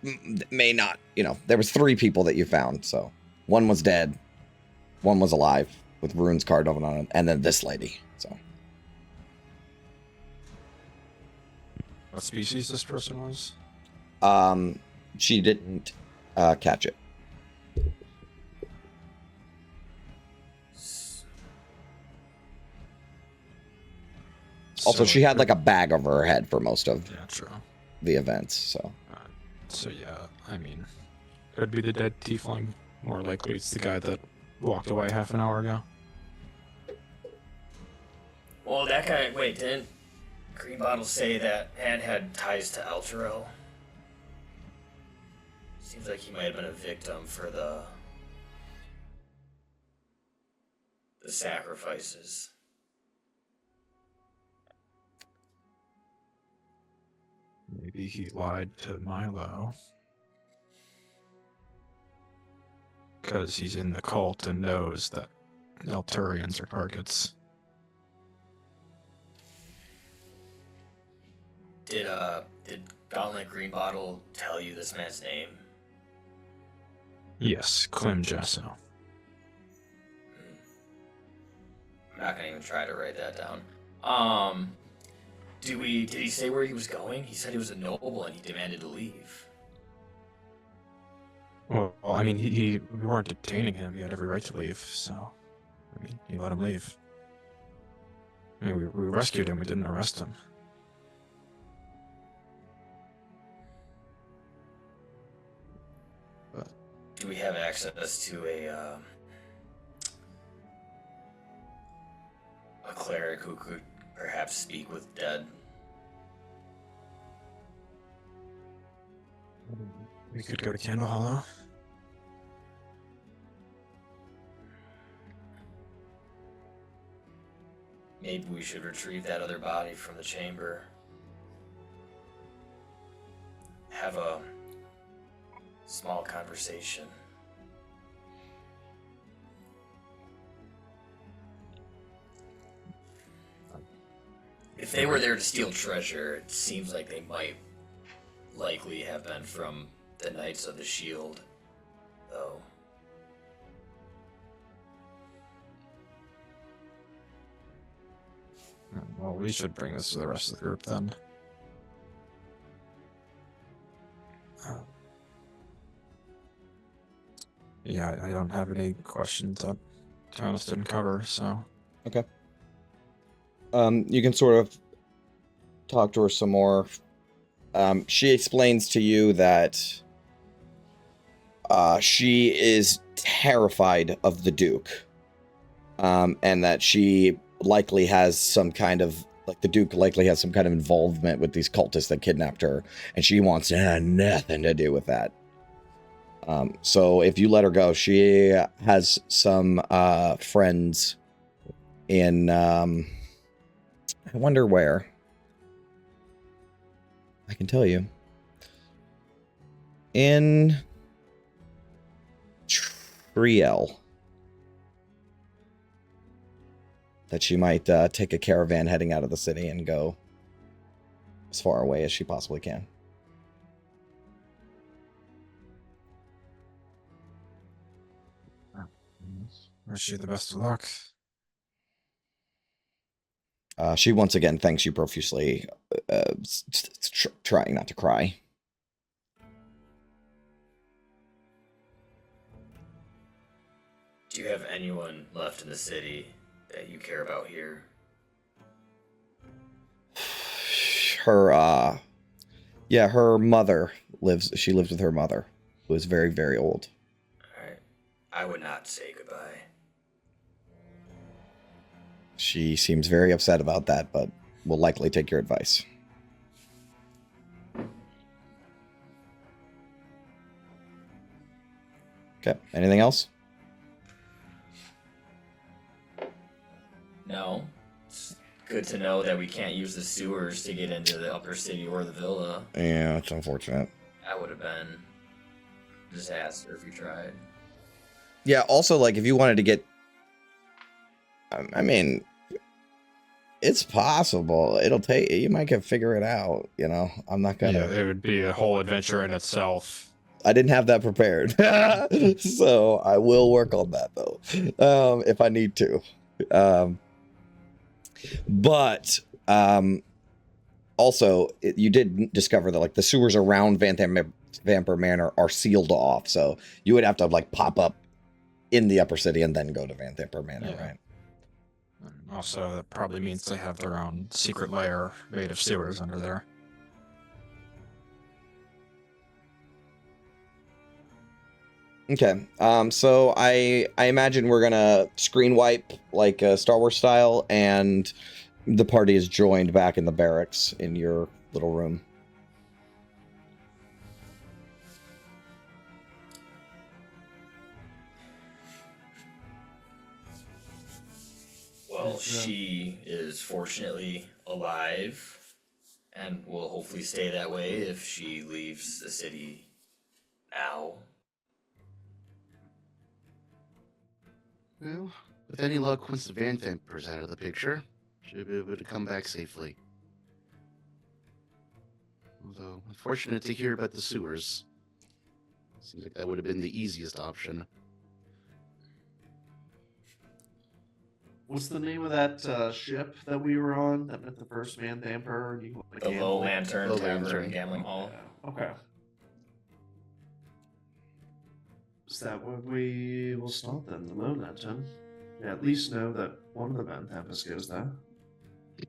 may not, there was 3 people that you found, so one was dead, one was alive with runes carved on it, and then this lady, so. What species this person was? She didn't catch it. Also, she had like a bag over her head for most of the events, so. So yeah, I mean, could be the dead tiefling. More likely it's the guy that walked away half an hour ago. Well, that guy, wait, didn't Greenbottle say that man had ties to Elturel? Seems like he might have been a victim for the sacrifices. Maybe he lied to Milo. Because he's in the cult and knows that Elturians are targets. Did Gauntlet Greenbottle tell you this man's name? Yes, Clem Jesso. I'm not gonna even try to write that down. Did he say where he was going? He said he was a noble and he demanded to leave. Well, I mean, we weren't detaining him. He had every right to leave, so, I mean, he let him leave. I mean, we rescued him, we didn't arrest him. But Do we have access to a cleric who could perhaps speak with dead? we could go to Candle Hollow. Maybe we should retrieve that other body from the chamber. Have a small conversation. If they were there to steal treasure, it seems like they might likely have been from the Knights of the Shield, though. Well, we should bring this to the rest of the group then. Yeah, I don't have any questions that Thomas didn't cover, so. Okay. You can sort of talk to her some more. She explains to you that she is terrified of the Duke, and that she likely has some kind of, like, the Duke likely has some kind of involvement with these cultists that kidnapped her, and she wants nothing to do with that. So if you let her go, she has some friends in, I wonder where. I can tell you. In Triel. That she might take a caravan heading out of the city and go as far away as she possibly can. Wish you the best of luck. She once again thanks you profusely, trying not to cry. Do you have anyone left in the city that you care about here? Her mother lives with her mother, who is very, very old. Alright. I would not say goodbye. She seems very upset about that, but will likely take your advice. Okay, anything else? No. It's good to know that we can't use the sewers to get into the upper city or the villa. Yeah, it's unfortunate. That would have been a disaster if we tried. Yeah, also, like, if you wanted to get I mean, it's possible. It'll take. You might can figure it out. You know, I'm not gonna. Yeah, it would be a whole adventure in itself. I didn't have that prepared, so I will work on that though, if I need to. But also, you did discover that like the sewers around Vampire Manor are sealed off, so you would have to like pop up in the upper city and then go to Vampire Manor, Yeah. right? Also, that probably means they have their own secret lair made of sewers under there. Okay. So I imagine we're gonna screen wipe like Star Wars style, and the party is joined back in the barracks in your little room. Well, she is fortunately alive and will hopefully stay that way if she leaves the city now. Well, with any luck, once the Van Vampire's out of the picture, she'll be able to come back safely. Although, unfortunate to hear about the sewers. Seems like that would have been the easiest option. What's the name of that ship that we were on that met the first man Vampire? And you The Low Lantern Low Tavern Lantern. and Gambling Hall. Yeah. Okay. Is that where we will start then? The Low Lantern. Yeah, at least know that one of the Van Vampires goes there. You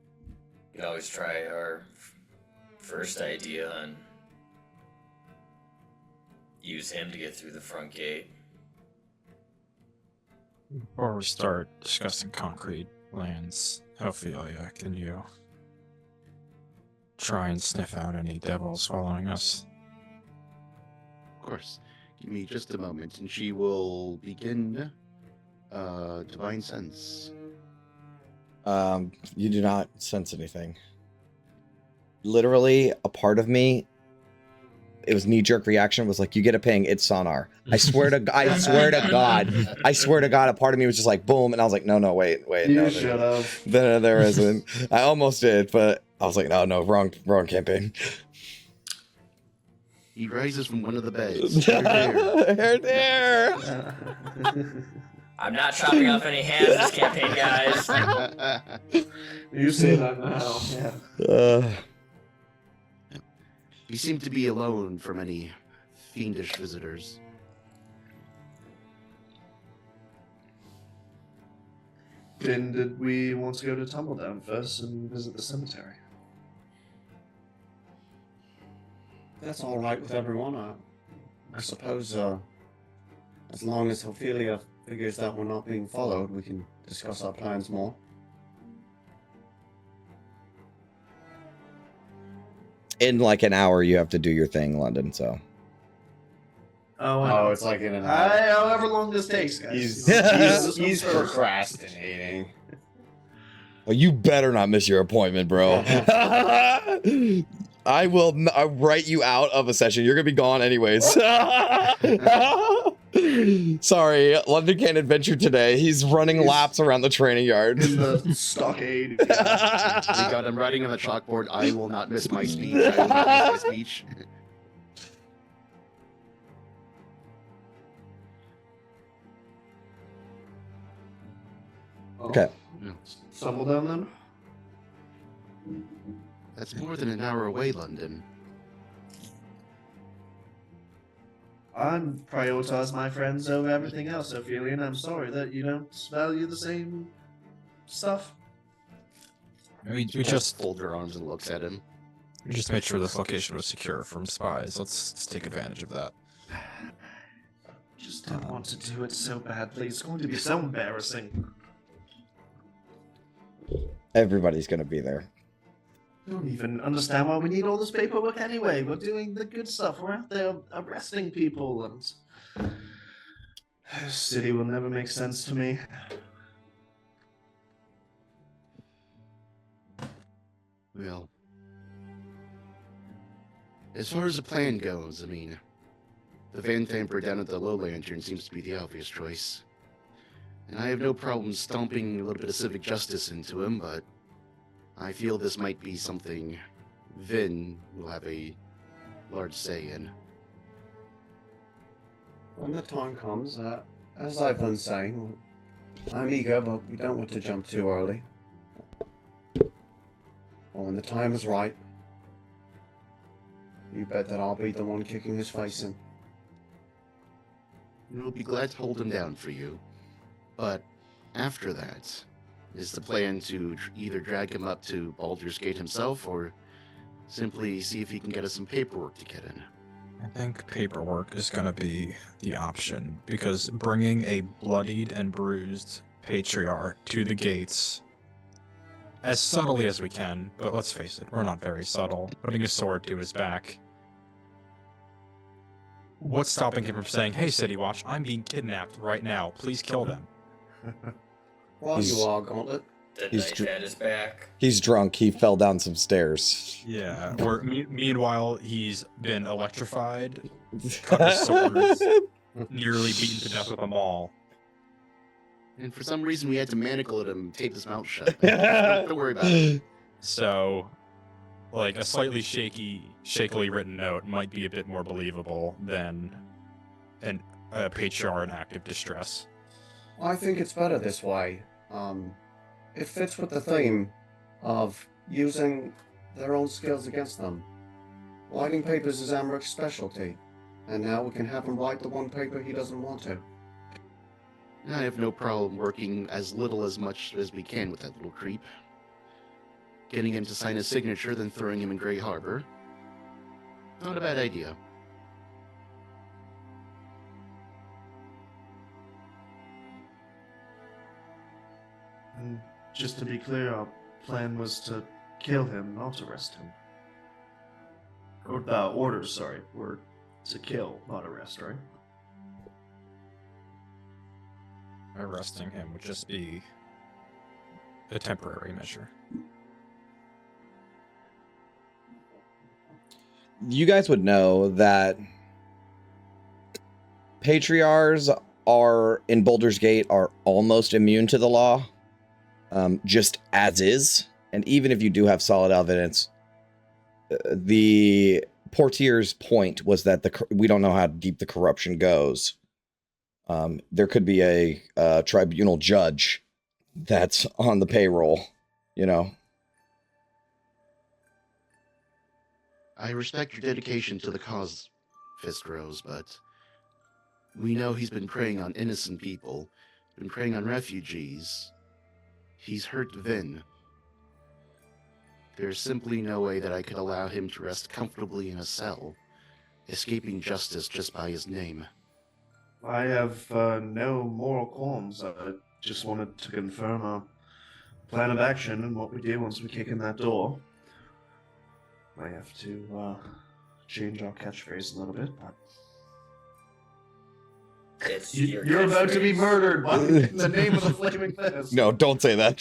could always try our first idea and use him to get through the front gate. Or we start discussing concrete plans. Ophelia, can you try and sniff out any devils following us? Of course. Give me just a moment, and she will begin divine sense. You do not sense anything. Literally, a part of me, it was knee-jerk reaction, was like, you get a ping, it's sonar. I swear to God, a part of me was just like, boom, and I was like, no, wait, You no, should have. there isn't. I almost did, but I was like, no, wrong campaign. He rises from one of the beds. Here, there. I'm not chopping off any hands this campaign, guys. You say that now. Yeah. You seem to be alone from any fiendish visitors. Then did we want to go to Tumbledown first and visit the cemetery? That's all right with everyone. I suppose as long as Ophelia figures that we're not being followed, we can discuss our plans more. In like an hour, you have to do your thing, London, so. Oh, it's like in an hour. however long this takes, guys. He's procrastinating. Well, you better not miss your appointment, bro. I'll write you out of a session. You're gonna be gone anyways. Sorry, London can't adventure today. He's running laps around the training yard. In the stockade. My God, I'm writing on the chalkboard, I will not miss my speech. I will not miss my speech. Okay. Tumbledown then? That's more than an hour away, London. I prioritize my friends over everything else, Ophelia, and I'm sorry that you don't value the same stuff. We just folds her arms and looks at him. We just made sure this location was secure from spies. Let's take advantage of that. Just don't want to do it so badly. It's going to be so embarrassing. Everybody's gonna be there. I don't even understand why we need all this paperwork anyway. We're doing the good stuff. We're out there arresting people, and this city will never make sense to me. Well, as far as the plan goes, I mean, the Van Vampire down at the Low Lantern seems to be the obvious choice. And I have no problem stomping a little bit of civic justice into him, but I feel this might be something Vin will have a large say in. When the time comes, as I've been saying, I'm eager, but we don't want to jump too early. Well, when the time is right, you bet that I'll be the one kicking his face in. We will be glad to hold him down for you. But after that, is the plan to either drag him up to Baldur's Gate himself, or simply see if he can get us some paperwork to get in? I think paperwork is going to be the option, because bringing a bloodied and bruised patriarch to the gates, as subtly as we can, but let's face it, we're not very subtle, putting a sword to his back, what's stopping him from saying, "Hey, City Watch, I'm being kidnapped right now, please kill them"? While you are, Gauntlet. The He's knife dr- at his back. He's drunk. He fell down some stairs. Yeah, or meanwhile, he's been electrified, cut his swords, nearly beaten to death with a maul. And for some reason, we had to manacle him and tape his mouth shut. Don't worry about it. So, like, a slightly shakily written note might be a bit more believable than a patriarch in active distress. I think it's better this way. It fits with the theme of using their own skills against them. Writing papers is Amrich's specialty, and now we can have him write the one paper he doesn't want to. I have no problem working as little as much as we can with that little creep. Getting him to sign his signature, then throwing him in Grey Harbor. Not a bad idea. And just to be clear, our plan was to kill him, not arrest him. Or orders, sorry, were to kill, not arrest, right? Arresting him would just be a temporary measure. You guys would know that patriarchs are in Baldur's Gate are almost immune to the law, just as is. And even if you do have solid evidence, the portier's point was that we don't know how deep the corruption goes. There could be a tribunal judge that's on the payroll, you know. I respect your dedication to the cause, Fistrose, but we know he's been preying on innocent people, been preying on refugees. He's hurt Vin. There's simply no way that I could allow him to rest comfortably in a cell, escaping justice just by his name. I have no moral qualms. I just wanted to confirm our plan of action and what we do once we kick in that door. I have to change our catchphrase a little bit, but It's your you're about to be catchphrase. murdered by the name of the flaming fist. No, don't say that.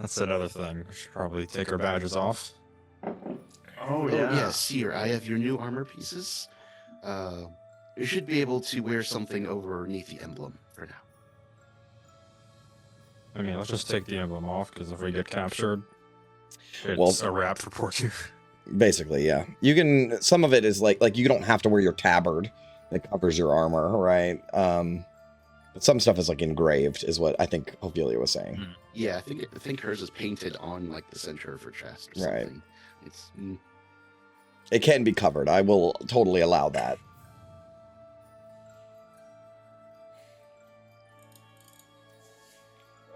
That's another thing. We should probably take our badges off. Oh yeah. Yes, here, I have your new armor pieces. You should be able to wear something underneath the emblem for now. I mean, let's just take the emblem off, because if we get captured, it's Well- a wrap for Portu. Basically, yeah. You can. Some of it is like you don't have to wear your tabard that covers your armor, right? But some stuff is like engraved, is what I think Ophelia was saying. Yeah, I think hers is painted on like the center of her chest or Right. something. It's It can be covered. I will totally allow that.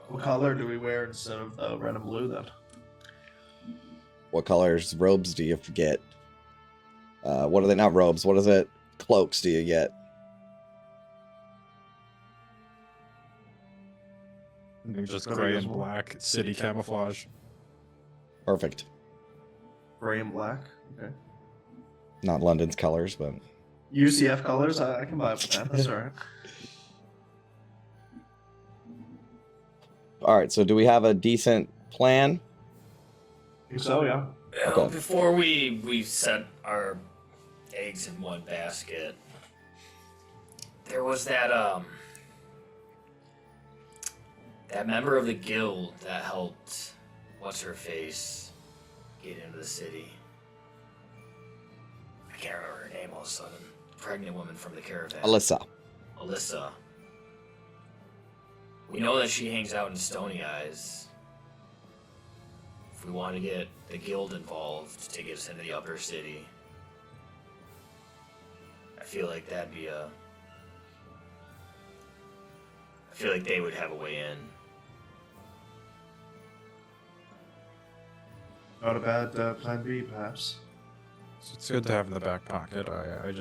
What color do we wear instead of the red and blue then? What colors robes do you get? What are they? Not robes. What is it? Cloaks do you get? I think just Whatever gray you and guys want. black city camouflage. Perfect. Gray and black. Okay. Not London's colors, but UCF colors. I can buy with that. That's alright. all right. So, do we have a decent plan? Think so, yeah. Well, Okay. before we set our eggs in one basket, There was that member of the guild that helped what's her face get into the city. I can't remember her name all of a sudden. Pregnant woman from the caravan. Alyssa. We know that she hangs out in Stony Eyes. If we want to get the guild involved to get us into the upper city, I feel like that'd be I feel like they would have a way in. Not a bad plan B, perhaps. So it's good to have in the back pocket. I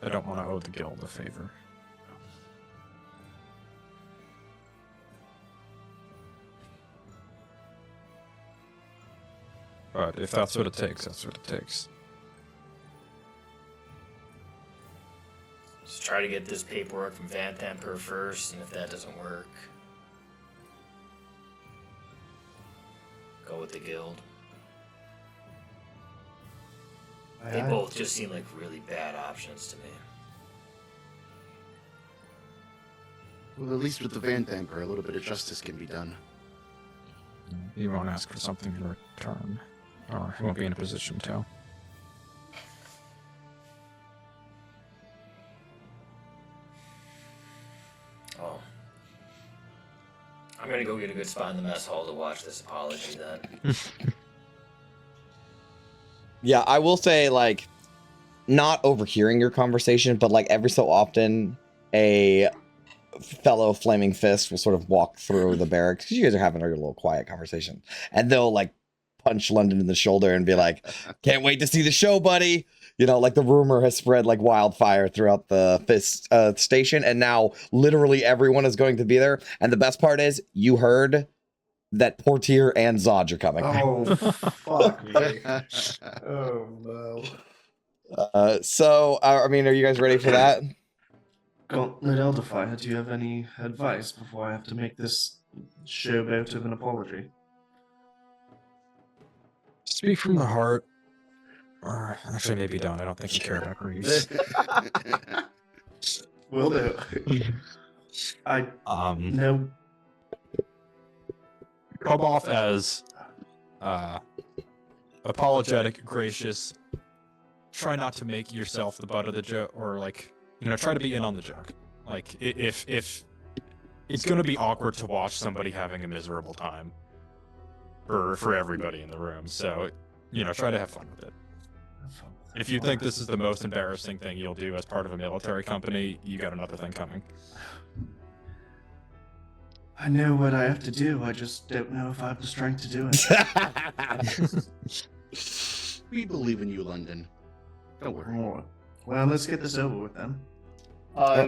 don't want to owe the guild a favor. But if that's what it takes, that's what it takes. Just try to get this paperwork from Van Thamper first, and if that doesn't work, go with the guild. They both just seem like really bad options to me. Well, at least with the Van Thamper, a little bit of justice can be done. You won't ask for something in return, or you won't be in a position to. Oh. I'm gonna go get a good spot in the mess hall to watch this apology then. Yeah, I will say, like, not overhearing your conversation, but like every so often, a fellow Flaming Fist will sort of walk through the barracks, because you guys are having a little quiet conversation, and they'll like punch London in the shoulder and be like, "Can't wait to see the show, buddy." You know, like the rumor has spread like wildfire throughout the Fist station, and now literally everyone is going to be there. And the best part is, you heard that Portier and Zodge are coming. Oh, fuck me. Oh, no. So, I mean, are you guys ready for that? Gauntlet Elderfire, do you have any advice before I have to make this showboat of an apology? Speak from the heart. Or actually, maybe don't. I don't think you care about Greaves. Will do. No. Come off as apologetic, gracious. Try not to make yourself the butt of the joke, or like, you know, try to be in on the joke. Like, if it's gonna be awkward to watch somebody having a miserable time for everybody in the room, so you know, try to have fun with it. If you think this is the most embarrassing thing you'll do as part of a military company, you got another thing coming. I know what I have to do, I just don't know if I have the strength to do it. We believe in you, London. Don't worry. Well, let's get this over with then.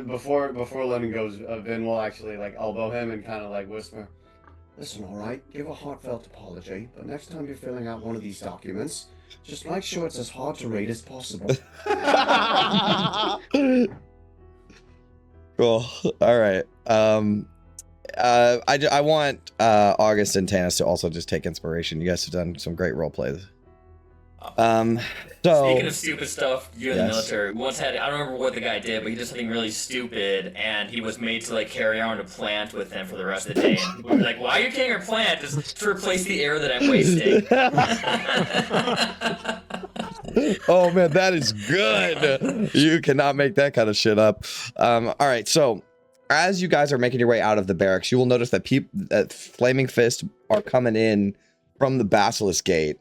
Before Lennon goes, Vin will actually like elbow him and kind of like whisper, "Listen, all right, give a heartfelt apology, but next time you're filling out one of these documents, just make sure it's as hard to read as possible." Cool. All right. I want August and Tanis to also just take inspiration. You guys have done some great role plays. So Speaking of stupid stuff, you're in the Yes. military. We once had, I don't remember what the guy did, but he did something really stupid, and he was made to like carry around a plant with him for the rest of the day. And people were like, "Why are you carrying a plant? Just to replace the air that I'm wasting." Oh man, that is good. You cannot make that kind of shit up. All right, so as you guys are making your way out of the barracks, you will notice that Flaming Fist are coming in from the Basilisk Gate.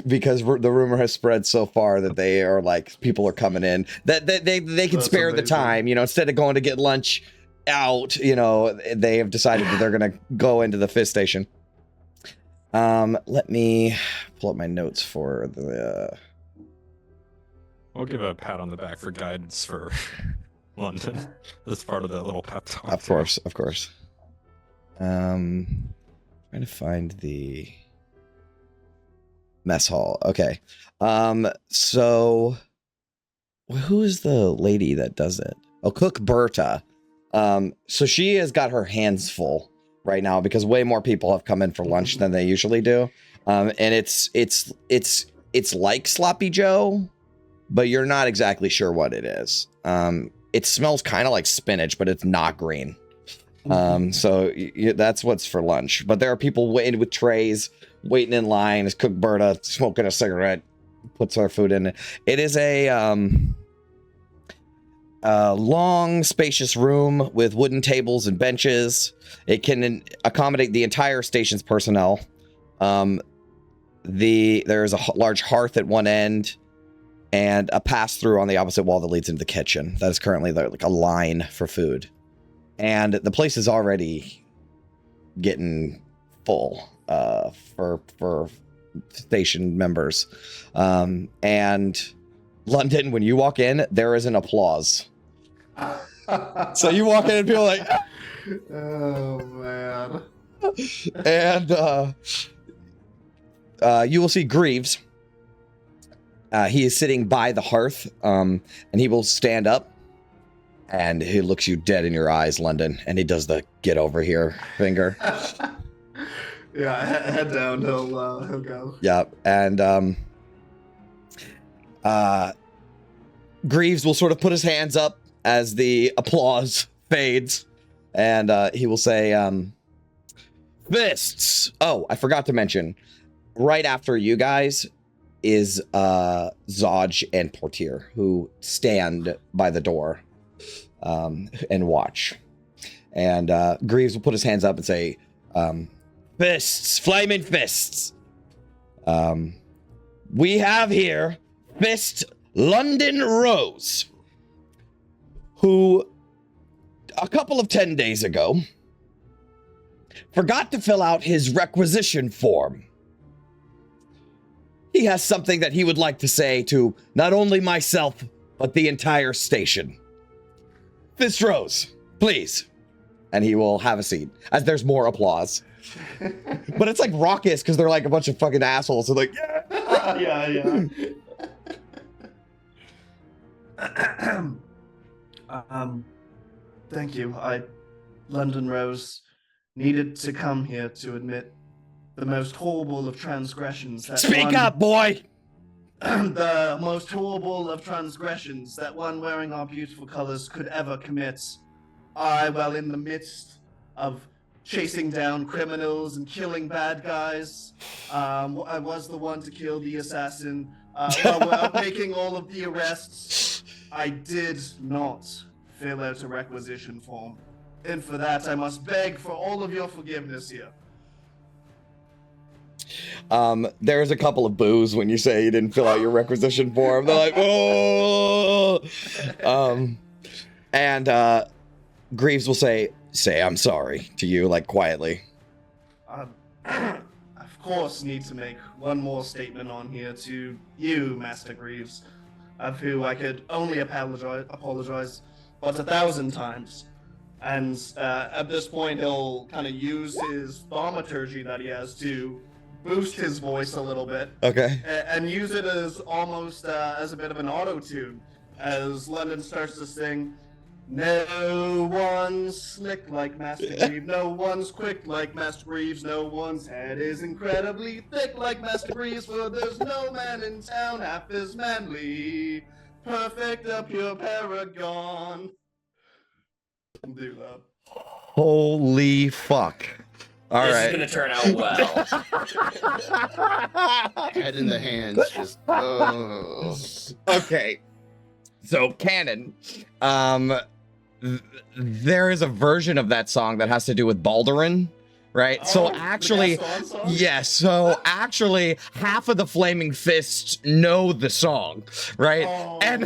Because the rumor has spread so far that they are like, people are coming in that they can That's spare the amazing. time, you know, instead of going to get lunch out, you know, they have decided that they're gonna go into the Fist station. Let me pull up my notes for the We'll give a pat on the back for guidance for London. That's part of the little pep talk. of course. Trying to find the mess hall. Okay. So who is the lady that does it? Oh, Cook Berta. So she has got her hands full right now because way more people have come in for lunch than they usually do. And it's like Sloppy Joe, but you're not exactly sure what it is. it smells kind of like spinach, but it's not green. So that's what's for lunch. But there are people waiting with trays, waiting in line. As Cook Berta smoking a cigarette, puts our food in it. It is a long, spacious room with wooden tables and benches. It can accommodate the entire station's personnel. There's a large hearth at one end and a pass-through on the opposite wall that leads into the kitchen. That is currently like a line for food. And the place is already getting full for station members. And London, when you walk in, there is an applause. So you walk in and people are like, Oh man. and you will see Greaves. He is sitting by the hearth, and he will stand up, and he looks you dead in your eyes, London, and he does the get over here finger. Yeah, head down, he'll go. Yeah, and Greaves will sort of put his hands up as the applause fades, and he will say, fists! Oh, I forgot to mention, right after you guys is Zodge and Portier, who stand by the door and watch. And Greaves will put his hands up and say, fists, flaming fists. We have here Fist London Rose, who a couple of 10 days ago forgot to fill out his requisition form. He has something that he would like to say to not only myself, but the entire station. Fist Rose, please. And he will have a seat, as there's more applause. But it's like raucous, because they're like a bunch of fucking assholes. So like, Yeah. Thank you. London Rose, needed to come here to admit the most horrible of transgressions. Speak up, boy! The most horrible of transgressions that one wearing our beautiful colors could ever commit. Well, in the midst of chasing down criminals and killing bad guys, I was the one to kill the assassin. While making all of the arrests, I did not fill out a requisition form. And for that, I must beg for all of your forgiveness here. There's a couple of boos when you say you didn't fill out your requisition form. They're like, whoa! And Greaves will say I'm sorry to you, like, quietly. Of course, need to make one more statement on here to you, Master Greaves, of who I could only apologize but 1,000 times. And at this point, he'll kind of use his thaumaturgy that he has to boost his voice a little bit. Okay. And use it as almost as a bit of an auto-tune as London starts to sing, no one's slick like Master Greaves, no one's quick like Master Greaves, no one's head is incredibly thick like Master Greaves, for there's no man in town half as manly, perfect a pure paragon. Do that. Holy fuck. All This right. is gonna turn out well. Head in the hands, just oh. Okay. So, canon. There is a version of that song that has to do with Baldurin, right? So actually, yes. So actually, half of the Flaming Fists know the song, right? Oh. And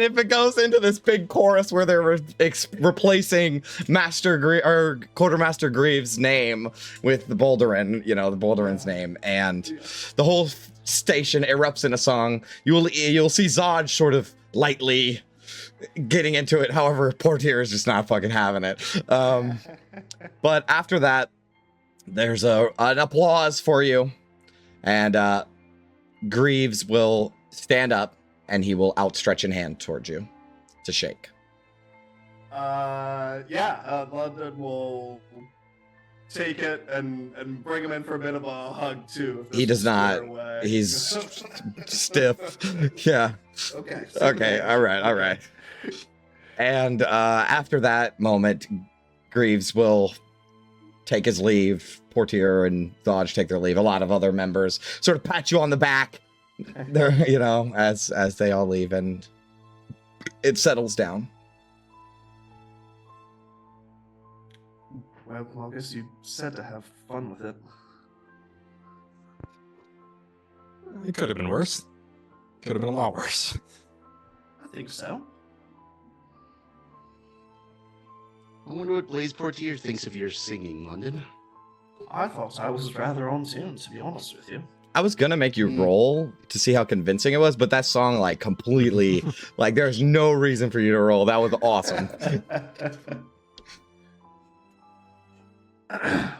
if it goes into this big chorus where they're replacing Quartermaster Greaves' name with the Baldurin, the Baldurin's name, and the whole station erupts in a song. You'll see Zod sort of lightly getting into it. However, Portier is just not fucking having it. But after that, there's an applause for you, and Greaves will stand up and he will outstretch a hand towards you to shake. London will take it and bring him in for a bit of a hug too. He does not. He's stiff. Yeah. Okay. Okay. All right. And after that moment, Greaves will take his leave. Portier and Dodge take their leave. A lot of other members sort of pat you on the back. They're, you know, as they all leave, and it settles down. Well, I guess you said to have fun with it. It could have been worse. Could have been a lot worse. I think so. I wonder what Blaze Portier thinks of your singing, London. I thought I was rather on tune, to be honest with you. I was gonna make you roll to see how convincing it was, but that song, like, completely, like, there's no reason for you to roll. That was awesome.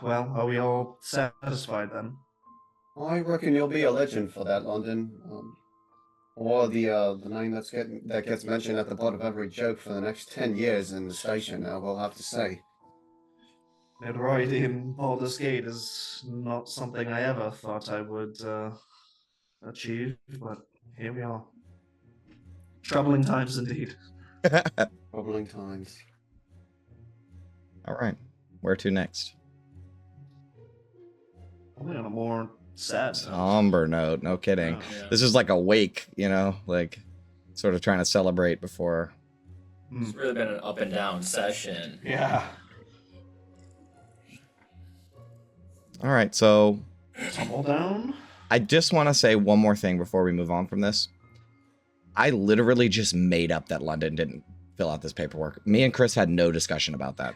Well, are we all satisfied then? I reckon you'll be a legend for that, London. Or the name that gets mentioned at the butt of every joke for the next 10 years in the station. We'll have to say. Notoriety in Baldur's Gate is not something I ever thought I would achieve, but here we are. Troubling times indeed. Troubling times. All right, where to next? Only on a more sad note. Somber note, no kidding. Oh, yeah. This is like a wake, you know, like sort of trying to celebrate before. It's really been an up and down session. Yeah. All right, so Tumble down. I just want to say one more thing before we move on from this. I literally just made up that London didn't fill out this paperwork. Me and Chris had no discussion about that.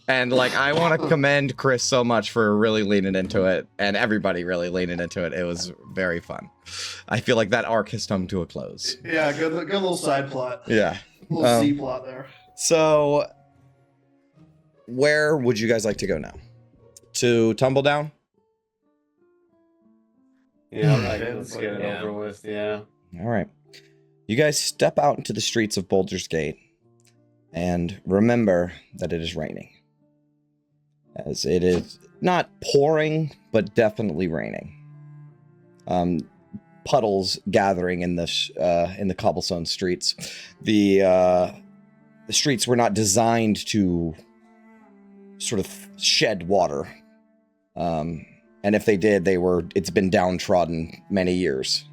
And like, I want to commend Chris so much for really leaning into it, and everybody really leaning into it. It was very fun. I feel like that arc has come to a close. Yeah, good little side plot. Yeah. Little C plot there. So, where would you guys like to go now? To Tumbledown? Yeah, Okay, let's get it yeah. over with. Yeah. All right. You guys step out into the streets of Baldur's Gate and remember that it is raining. As it is not pouring, but definitely raining. Puddles gathering in the cobblestone streets. The streets were not designed to sort of shed water. And if they did, it's been downtrodden many years.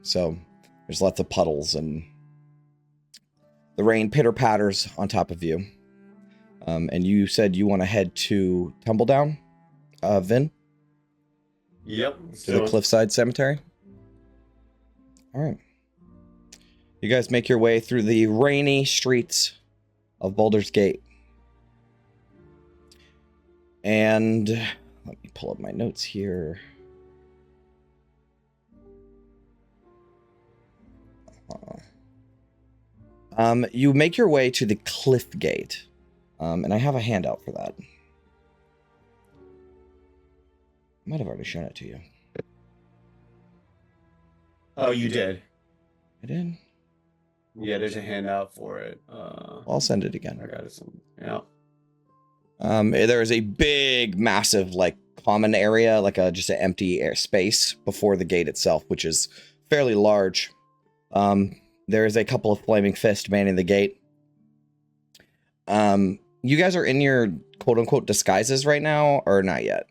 So there's lots of puddles, and the rain pitter-patters on top of you. And you said you want to head to Tumbledown, Vin? Yep. To the Cliffside Cemetery? All right. You guys make your way through the rainy streets of Baldur's Gate. And let me pull up my notes here. You make your way to the Cliff Gate. And I have a handout for that. I might have already shown it to you. Oh, you did. I did? Yeah, there's a handout for it. I'll send it again. I got it. Yeah. There is a big, massive, like, common area, like just an empty air space before the gate itself, which is fairly large. There is a couple of flaming fists manning the gate. You guys are in your quote-unquote disguises right now, or not yet?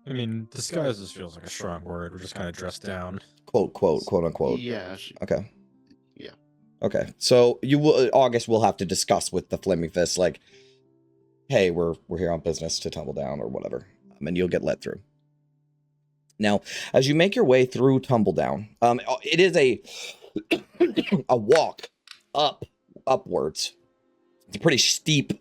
I mean, disguises feels like a strong word. We're just kind of dressed down. Quote-unquote. Yeah. Okay. Yeah. Okay. So August will have to discuss with the Flaming Fist, like, hey, we're here on business to tumble down or whatever. And you'll get let through. Now, as you make your way through Tumbledown, it is a walk upwards. It's a pretty steep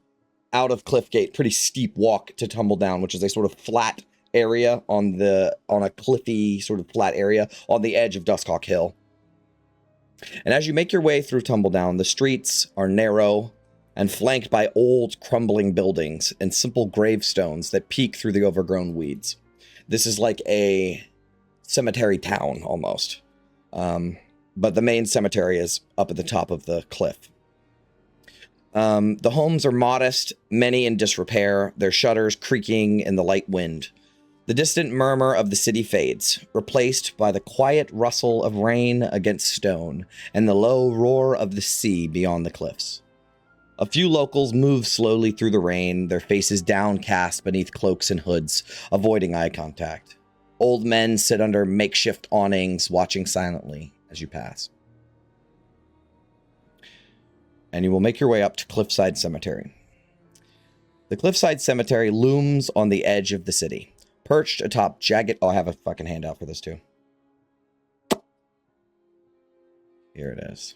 out of Cliffgate, pretty steep walk to Tumbledown, which is a sort of flat area on a cliffy sort of flat area on the edge of Duskhawk Hill. And as you make your way through Tumbledown, the streets are narrow and flanked by old crumbling buildings and simple gravestones that peek through the overgrown weeds. This is like a cemetery town almost. But the main cemetery is up at the top of the cliff. The homes are modest, many in disrepair, their shutters creaking in the light wind. The distant murmur of the city fades, replaced by the quiet rustle of rain against stone and the low roar of the sea beyond the cliffs. A few locals move slowly through the rain, their faces downcast beneath cloaks and hoods, avoiding eye contact. Old men sit under makeshift awnings, watching silently as you pass. And you will make your way up to Cliffside Cemetery. The Cliffside Cemetery looms on the edge of the city, perched atop jagged... Oh, I have a fucking handout for this too. Here it is.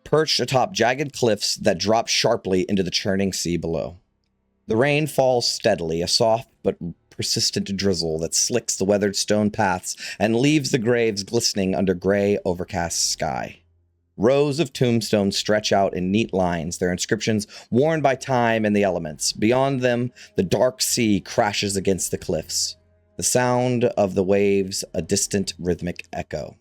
Perched atop jagged cliffs that drop sharply into the churning sea below. The rain falls steadily, a soft but persistent drizzle that slicks the weathered stone paths and leaves the graves glistening under gray, overcast sky. Rows of tombstones stretch out in neat lines, their inscriptions worn by time and the elements. Beyond them, the dark sea crashes against the cliffs, the sound of the waves a distant rhythmic echo.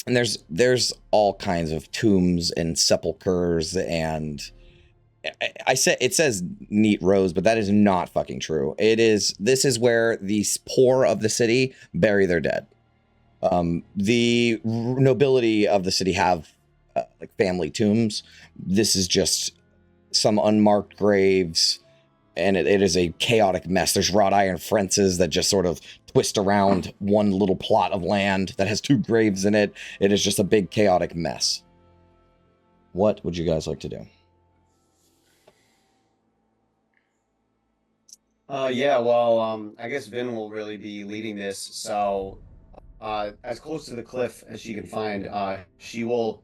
And there's all kinds of tombs and sepulchers, and it says neat rows, but that is not fucking true. This is where the poor of the city bury their dead. The nobility of the city have like family tombs. This is just some unmarked graves, and it is a chaotic mess. There's wrought iron fences that just sort of twist around one little plot of land that has 2 graves in it. It is just a big chaotic mess. What would you guys like to do? Yeah, well, I guess Vin will really be leading this. So, as close to the cliff as she can find, she will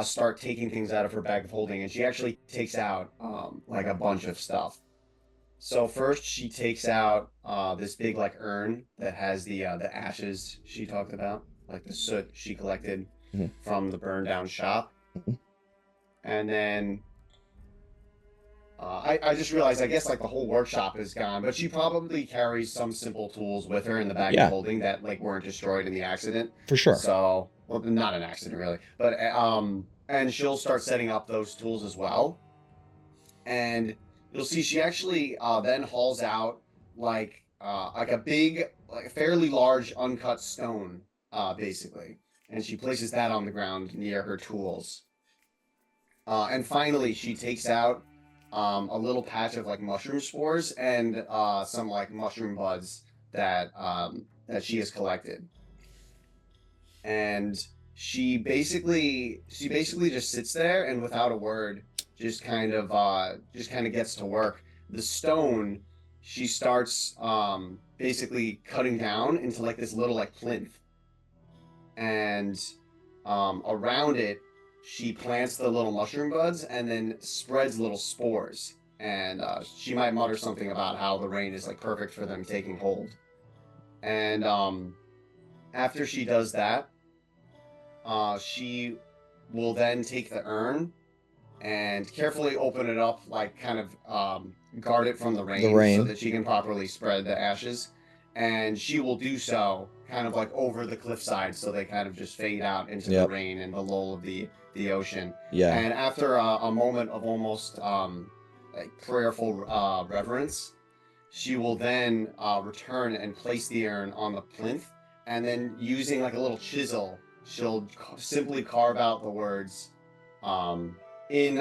start taking things out of her bag of holding, and she actually takes out like a bunch of stuff. So first, she takes out this big like urn that has the ashes she talked about, like the soot she collected from the burned down shop, and then. I just realized, I guess, like, the whole workshop is gone, but she probably carries some simple tools with her in the bag of holding that, like, weren't destroyed in the accident. For sure. So, well, not an accident, really. But, and she'll start setting up those tools as well. And you'll see she actually then hauls out, like a big, like, fairly large uncut stone, basically. And she places that on the ground near her tools. And finally, she takes out a little patch of like mushroom spores and some like mushroom buds that she has collected, and she basically just sits there and without a word just kind of gets to work. The stone she starts basically cutting down into like this little like plinth, and around it she plants the little mushroom buds and then spreads little spores. And she might mutter something about how the rain is like perfect for them taking hold. And after she does that, she will then take the urn and carefully open it up, like kind of guard it from the rain so that she can properly spread the ashes. And she will do so kind of like over the cliffside, so they kind of just fade out into the rain and the lull of the ocean. Yeah. And after a moment of almost like prayerful reverence, she will then return and place the urn on the plinth, and then using like a little chisel, she'll simply carve out the words in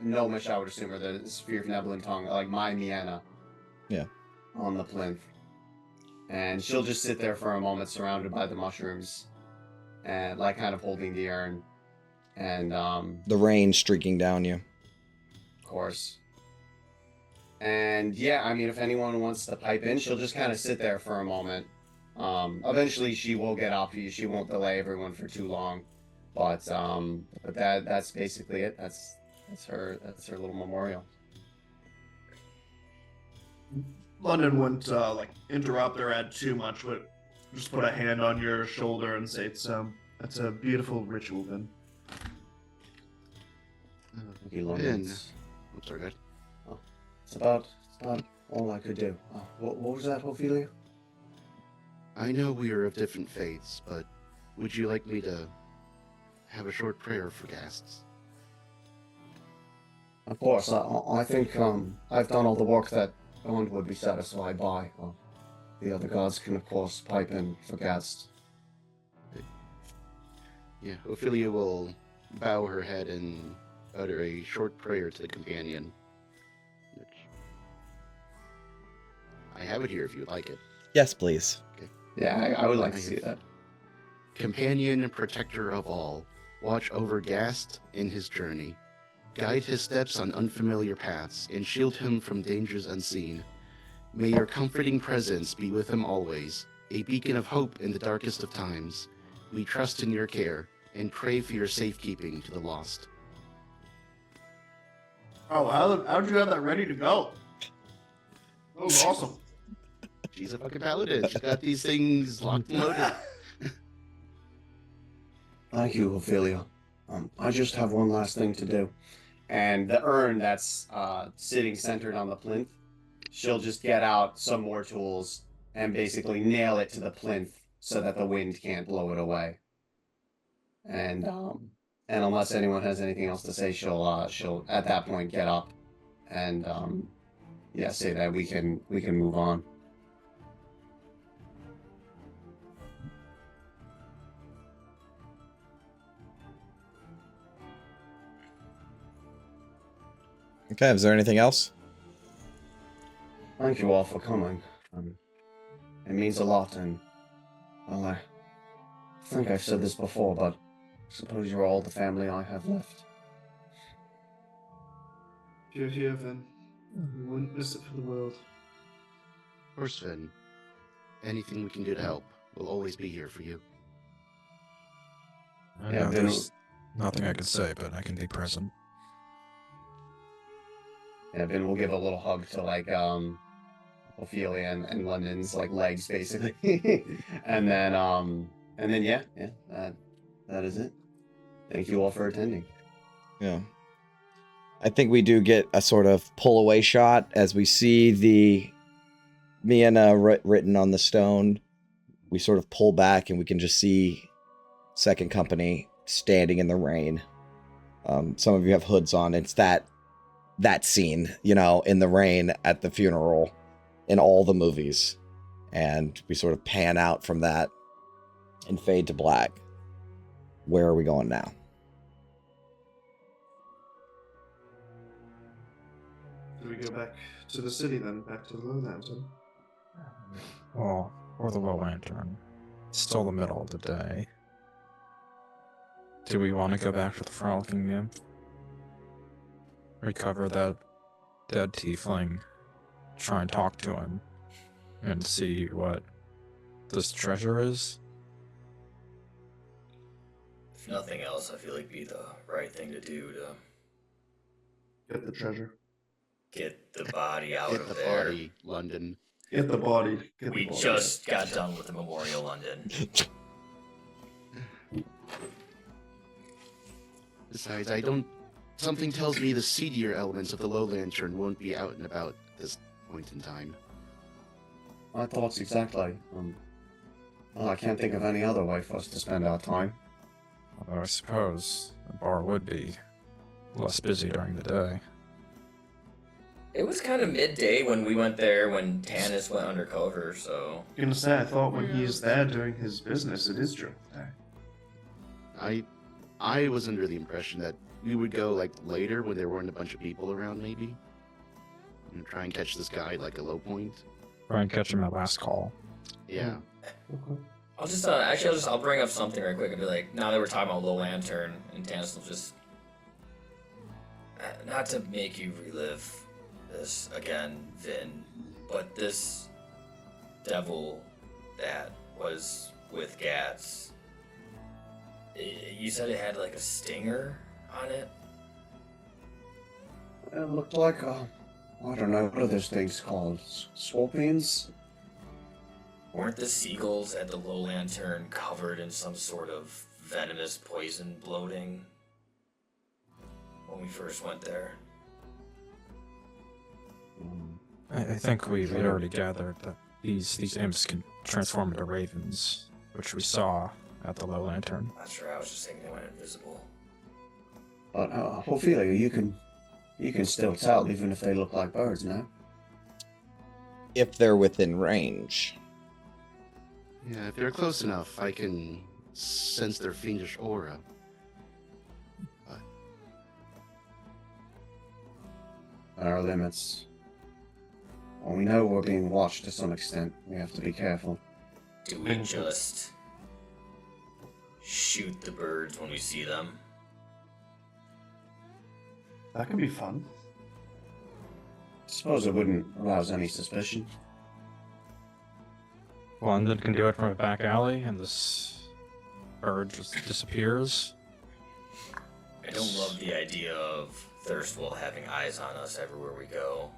Gnomish, I would assume, or the Sphere of Neblin tongue, like my Miena. Yeah. On the plinth. And she'll just sit there for a moment surrounded by the mushrooms and like kind of holding the urn. And the rain streaking down you. Of course. And yeah, I mean, if anyone wants to pipe in, she'll just kind of sit there for a moment. Eventually she will get up. She won't delay everyone for too long. But that's basically it. That's her little memorial. London wouldn't like interrupt or add too much, but just put a hand on your shoulder and say that's a beautiful ritual, then. I'm sorry, guys. Oh, it's about all I could do. What was that, Ophelia? I know we are of different faiths, but would you like me to have a short prayer for Gasts? Of course, I think I've done all the work that Bond would be satisfied by. The other gods can, of course, pipe in for Gast. Yeah, Ophelia will bow her head and utter a short prayer to the companion. Which I have it here if you'd like it. Yes, please. Yeah, I would like to see that. Companion and protector of all, watch over Gast in his journey. Guide his steps on unfamiliar paths, and shield him from dangers unseen. May your comforting presence be with him always, a beacon of hope in the darkest of times. We trust in your care, and pray for your safekeeping to the lost. Oh, how'd you have that ready to go? That was awesome. She's a fucking paladin. She's got these things locked and loaded. Thank you, Ophelia. I just have one last thing to do. And the urn that's sitting centered on the plinth, she'll just get out some more tools and basically nail it to the plinth so that the wind can't blow it away. And unless anyone has anything else to say, she'll at that point get up and say that we can move on. Okay, is there anything else? Thank you all for coming. It means a lot, and well, I think I've said this before, but I suppose you're all the family I have left. If you're here, then we wouldn't miss it for the world. Of course, Finn. Anything we can do to help, we'll always be here for you. I Yeah, know Vin- there's nothing I can say, but I can be present. Yeah, Ben will give a little hug to Ophelia and London's legs basically, and then that is it. Thank you all for attending. Yeah. I think we do get a sort of pull away shot as we see the Miana written on the stone. We sort of pull back and we can just see Second Company standing in the rain. Some of you have hoods on. It's that scene, in the rain at the funeral in all the movies. And we sort of pan out from that and fade to black. Where are we going now? Do we go back to the city then? Back to the lowlands? Huh? Well, or the Low Lantern. It's still the middle of the day. Do we want to go back to the Frolicking Nymph? Recover that dead tiefling, try and talk to him, and see what this treasure is? If nothing else, I feel like it'd be the right thing to do to Get the treasure. get the body out Get of the there. body, London. Get the body. We just got done with the Memorial London. Besides, something tells me the seedier elements of the Low Lantern won't be out and about at this point in time. My thoughts exactly. Well, I can't think of any other way for us to spend our time. Although I suppose the bar would be less busy during the day. It was kind of midday when we went there when Tanis went undercover, so... I'm gonna say, I thought when he's there doing his business, it is during the day. I was under the impression that we would go later when there weren't a bunch of people around, maybe. And try and catch this guy at a low point. Try and catch him at last call. Yeah. Okay. I'll bring up something right quick and be like, now that we're talking about Low Lantern, and Tanis will just... Not to make you relive this again, Vin, but this devil that was with Gats, you said it had a stinger on it? It looked like, I don't know, what are those things called? Scorpions? Weren't the seagulls at the Low Lantern covered in some sort of venomous poison bloating when we first went there? I think we had already gathered that these imps can transform into ravens, which we saw at the low lantern. Not sure. I was just thinking they went invisible. But Ophelia, you can still tell even if they look like birds, no? If they're within range. Yeah, if they're close enough, I can sense their fiendish aura. At our limits. Well, we know we're being watched to some extent. We have to be careful. Do we just shoot the birds when we see them? That could be fun. Suppose it wouldn't arouse any suspicion. London can do it from a back alley, and this bird just disappears. I don't love the idea of Thirstwell having eyes on us everywhere we go.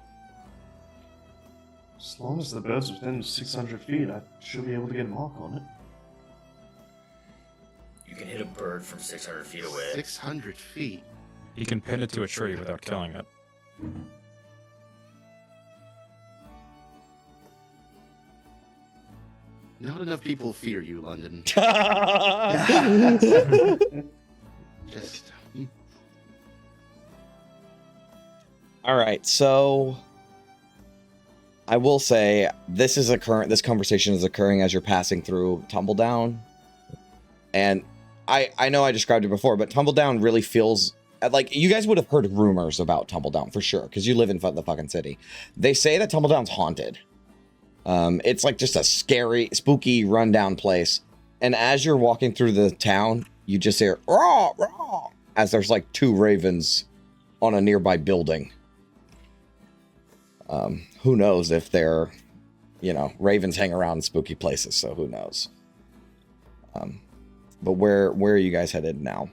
As long as the bird's within 600 feet, I should be able to get a mark on it. You can hit a bird from 600 feet away. 600 feet. He can pin it to a tree without killing it. Not enough people fear you, London. Just. All right, so I will say this conversation is occurring as you're passing through Tumbledown. And I know I described it before, but Tumbledown really feels like you guys would have heard rumors about Tumbledown for sure, because you live in the fucking city. They say that Tumbledown's haunted. It's like just a scary, spooky, rundown place. And as you're walking through the town, you just hear raw, raw, as there's like 2 ravens on a nearby building. Who knows if they're, ravens hang around in spooky places, so who knows. But where are you guys headed now?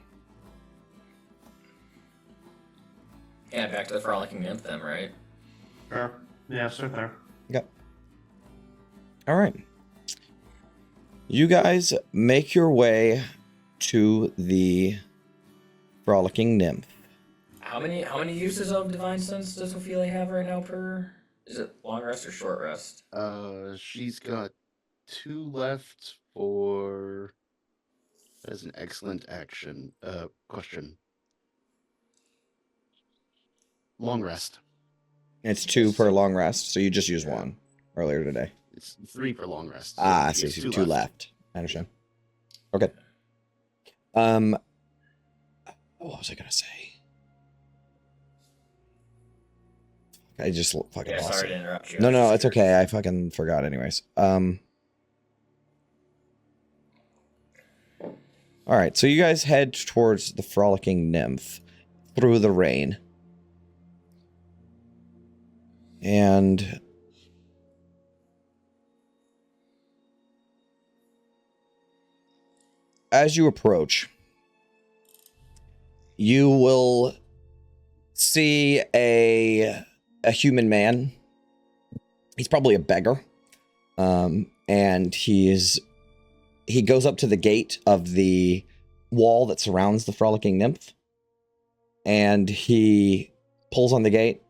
Yeah, back to the Frolicking Nymph then, right? Sure. Yeah, start there. Yep. All right. You guys make your way to the Frolicking Nymph. How many uses of Divine Sense does Ophelia have right now per? Is it long rest or short rest? She's got 2 left for. That is an excellent question. Long rest. It's 2 per long rest, so you just used 1 earlier today. It's 3 for long rest. I she see. has 2 left. I understand. Okay. What was I gonna say? I just fucking Yeah, lost sorry it. to interrupt you. No, it's okay. I fucking forgot anyways. All right, so you guys head towards the Frolicking Nymph through the rain. And as you approach, you will see a human man. He's probably a beggar. And he goes up to the gate of the wall that surrounds the Frolicking Nymph. And he pulls on the gate,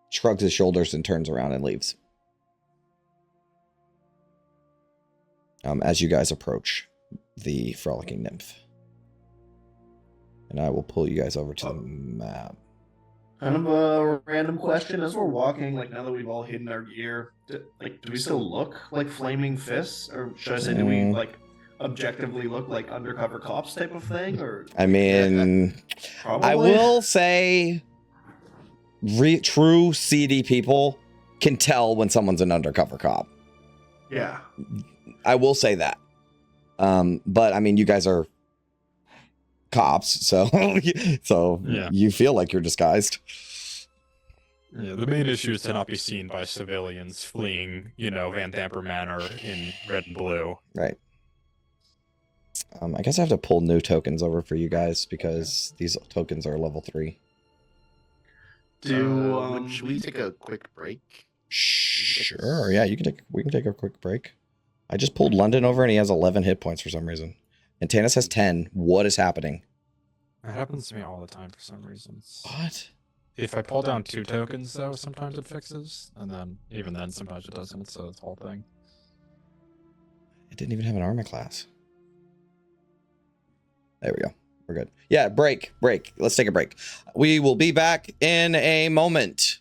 shrugs his shoulders, and turns around and leaves. As you guys approach the Frolicking Nymph. And I will pull you guys over to the map. Kind of a random question. As we're walking, like now that we've all hidden our gear, do we still look like flaming fists? Or should I say, do we objectively look like undercover cops type of thing? Or I mean, probably? I will say true CD people can tell when someone's an undercover cop. Yeah. I will say that. But I mean, you guys are cops, so Yeah. You feel like you're disguised. Yeah, the main issue is to not be seen by civilians fleeing, Van Damper Manor in red and blue. Right. I guess I have to pull new tokens over for you guys because these tokens are level 3. Should we take a quick break? Sure. Yeah, we can take a quick break. I just pulled London over and he has 11 hit points for some reason. And Tanis has 10. What is happening? That happens to me all the time for some reasons. What? If I pull down 2 tokens, though, sometimes it fixes. And then, even then, sometimes it doesn't. So it's the whole thing. It didn't even have an armor class. There we go. We're good. Yeah, break. Let's take a break. We will be back in a moment.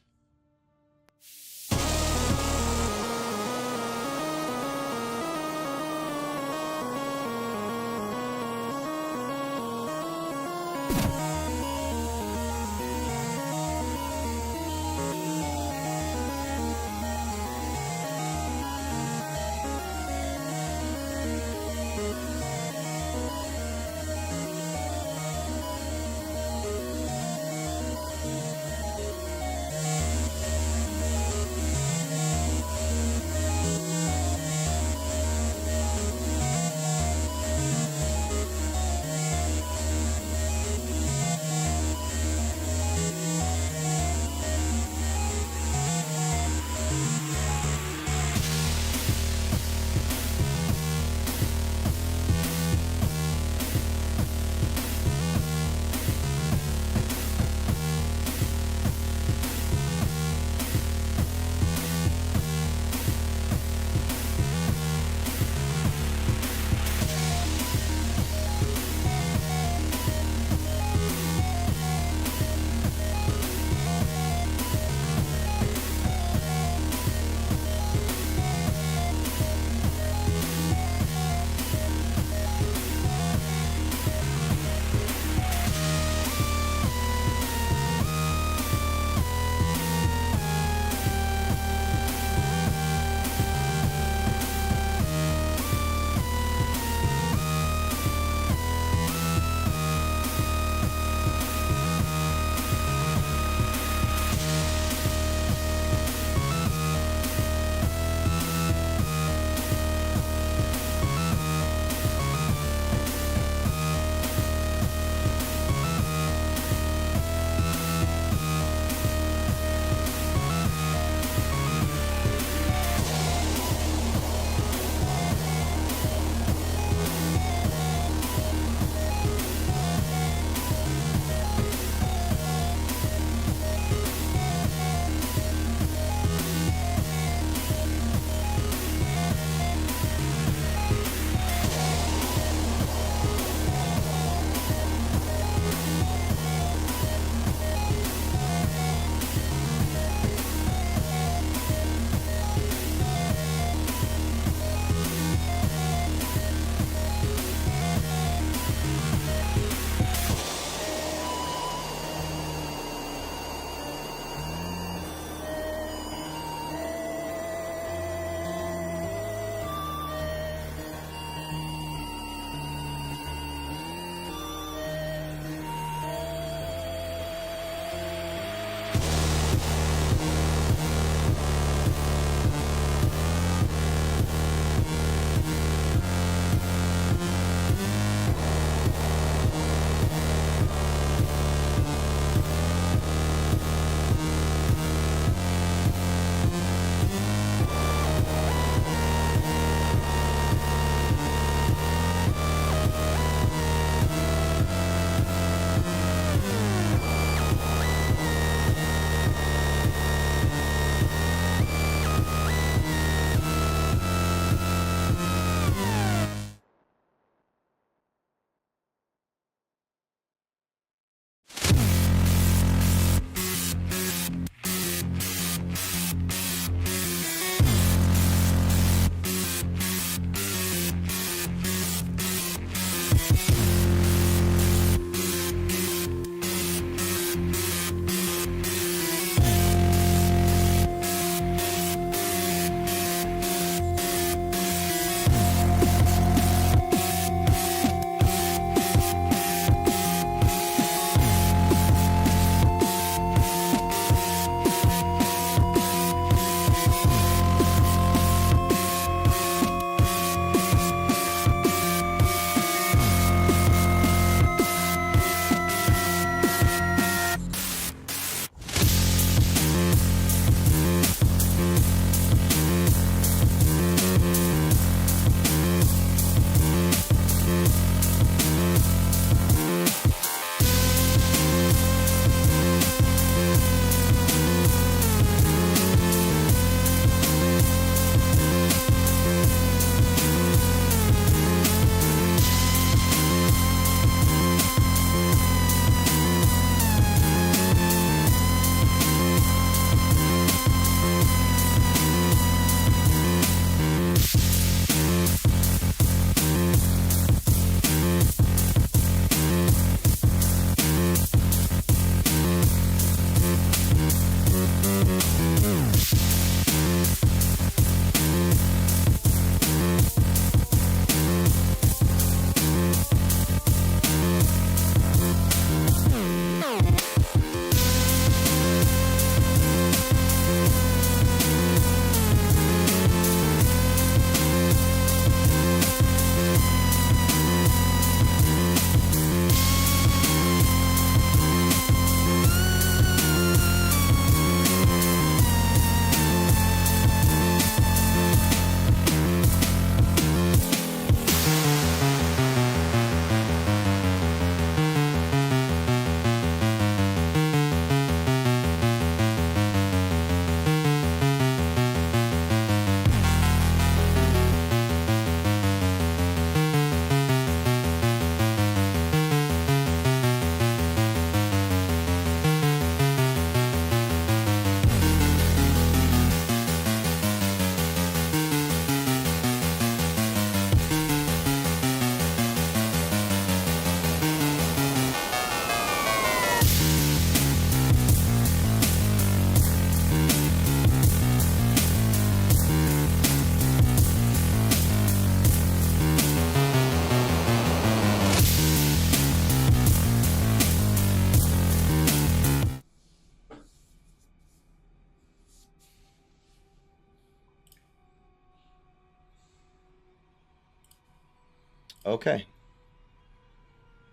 Okay.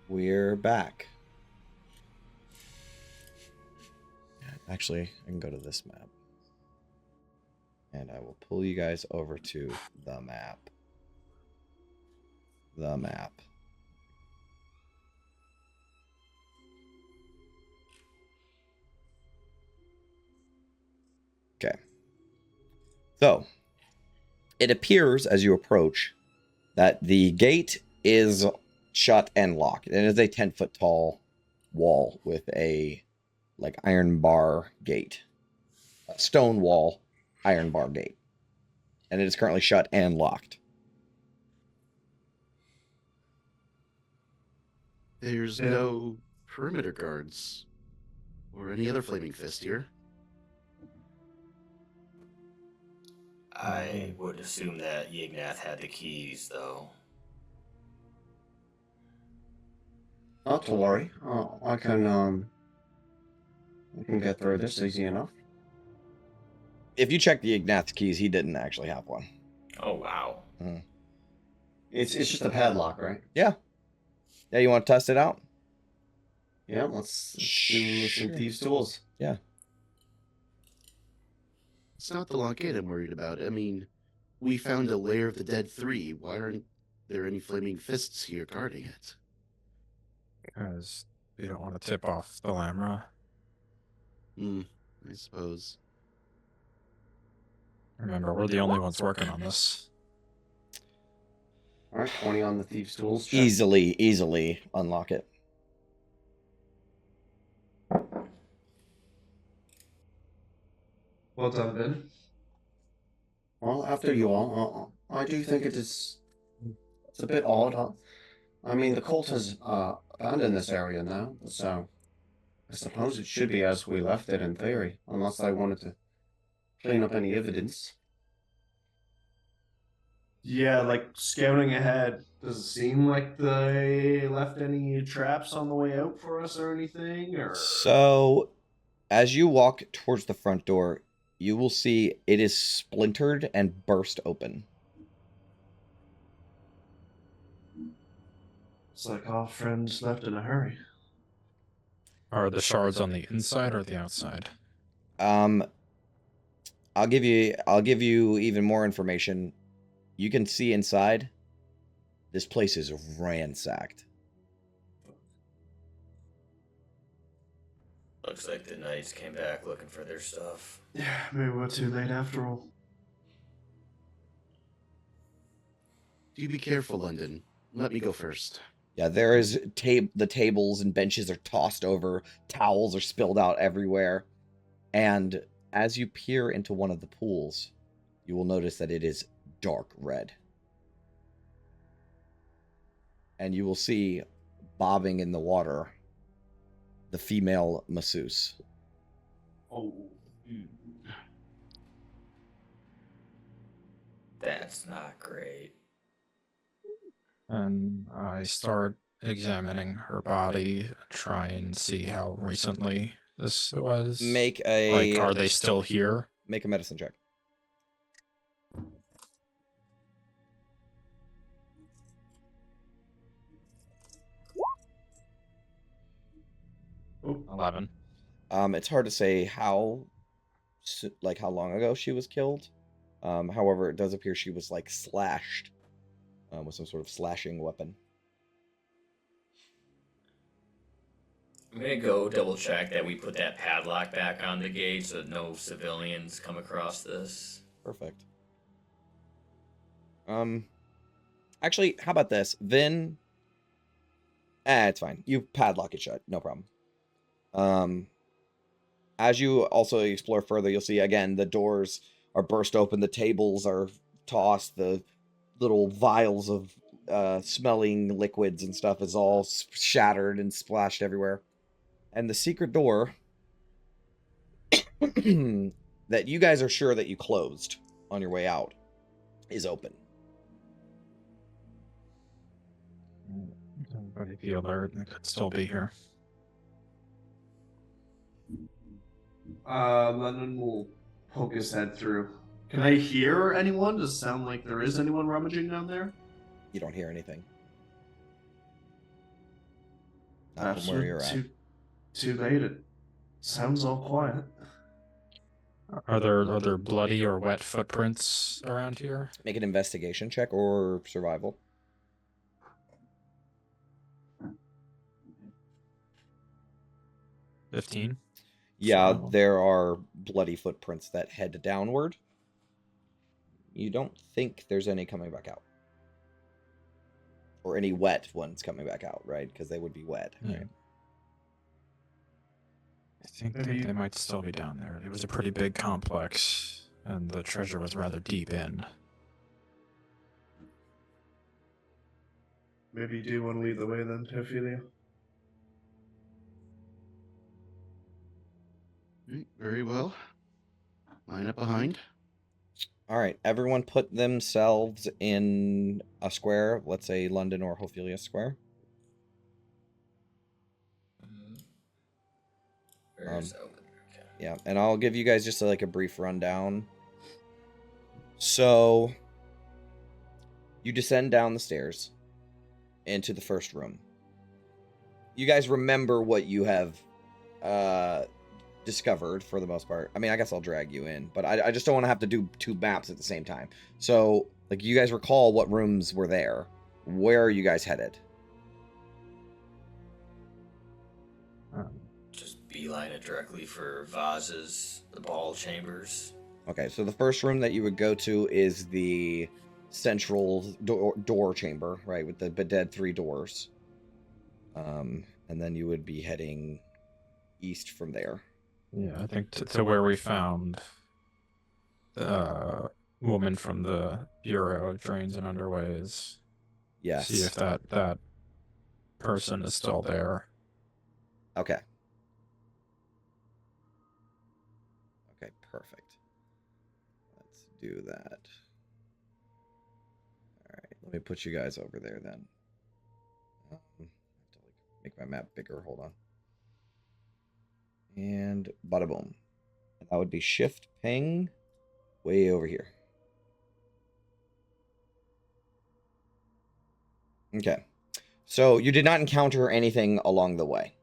We're back. Actually, I can go to this map. And I will pull you guys over to the map. The map. Okay. So, it appears as you approach that the gate is shut and locked. It is a 10-foot tall wall with a iron bar gate. A stone wall, iron bar gate. And it is currently shut and locked. There's Yeah. no perimeter guards or any other flaming fist here. I would assume that Yignath had the keys, though. Not to worry. I can get through this easy enough. If you check the Ignath's keys, he didn't actually have one. Oh, wow. It's just a padlock, right? Yeah. Yeah, you want to test it out? Yeah, let's do some thieves' tools. Yeah. It's not the lockgate I'm worried about. I mean, we found a lair of the dead three. Why aren't there any flaming fists here guarding it? Because you don't want to tip off the Lamra. I suppose. Remember, we're the only ones working on this. All right, 20 on the thieves' tools. Check. Easily unlock it. Well done, Ben. Well, after you all, I do think it's a bit odd. Huh? I mean, the cult has abandoned this area now, so I suppose it should be as we left it in theory, unless I wanted to clean up any evidence. Yeah, like scouting ahead, does it seem like they left any traps on the way out for us or anything? Or So, as you walk towards the front door, you will see it is splintered and burst open. it's like our friends left in a hurry. Are the shards on the inside or the outside? I'll give you even more information. You can see inside. This place is ransacked. Looks like the knights came back looking for their stuff. Yeah, maybe we're too late after all. Do be careful, London. Let me go first. Yeah, there is the tables and benches are tossed over, towels are spilled out everywhere. And as you peer into one of the pools, you will notice that it is dark red. And you will see bobbing in the water the female masseuse. Oh. That's not great. And I start examining her body, try and see how recently this was. Make a Like, are they still here? Make a medicine check. Oh. 11. It's hard to say how long ago she was killed. However, it does appear she was slashed with some sort of slashing weapon. I'm gonna go double check that we put that padlock back on the gate so that no civilians come across this. Perfect. Actually, how about this? Vin. It's fine. You padlock it shut. No problem. As you also explore further, you'll see again the doors are burst open, the tables are tossed, the little vials of smelling liquids and stuff is all shattered and splashed everywhere. And the secret door that you guys are sure that you closed on your way out is open. Everybody be alert. It could still be here. Lennon will poke his head through. Can I hear anyone? Does it sound like there is anyone rummaging down there? You don't hear anything. from where you're at. Too late. It sounds all quiet. Are there bloody or wet footprints around here? Make an investigation check or survival. 15. Yeah, Survival. there are bloody footprints that head downward. You don't think there's any coming back out. Or any wet ones coming back out, right? Because they would be wet, Yeah. right? I think they might still be down there. It was a pretty big complex, and the treasure was rather deep in. Maybe you do want to lead the way then, Ophelia? Very well. Line up behind. All right, everyone put themselves in a square, let's say London or Ophelia Square. Where's open? Okay. Yeah, and I'll give you guys just like a brief rundown. So, you descend down the stairs into the first room. You guys remember what you have discovered for the most part. I mean, I guess I'll drag you in, but I just don't want to have to do two maps at the same time. So, like, you guys recall what rooms were there. Where are you guys headed? Just beeline it directly for vases, the ball chambers. Okay, so the first room that you would go to is the central door chamber, right, with the dead 3 doors. And then you would be heading east from there. Yeah, I think to where we found the woman from the Bureau of Drains and Underways. Yes. See if that person is still there. Okay. Okay, perfect. Let's do that. All right, let me put you guys over there then. I have to make my map bigger. Hold on. And bada boom. That would be shift ping way over here. Okay. So you did not encounter anything along the way.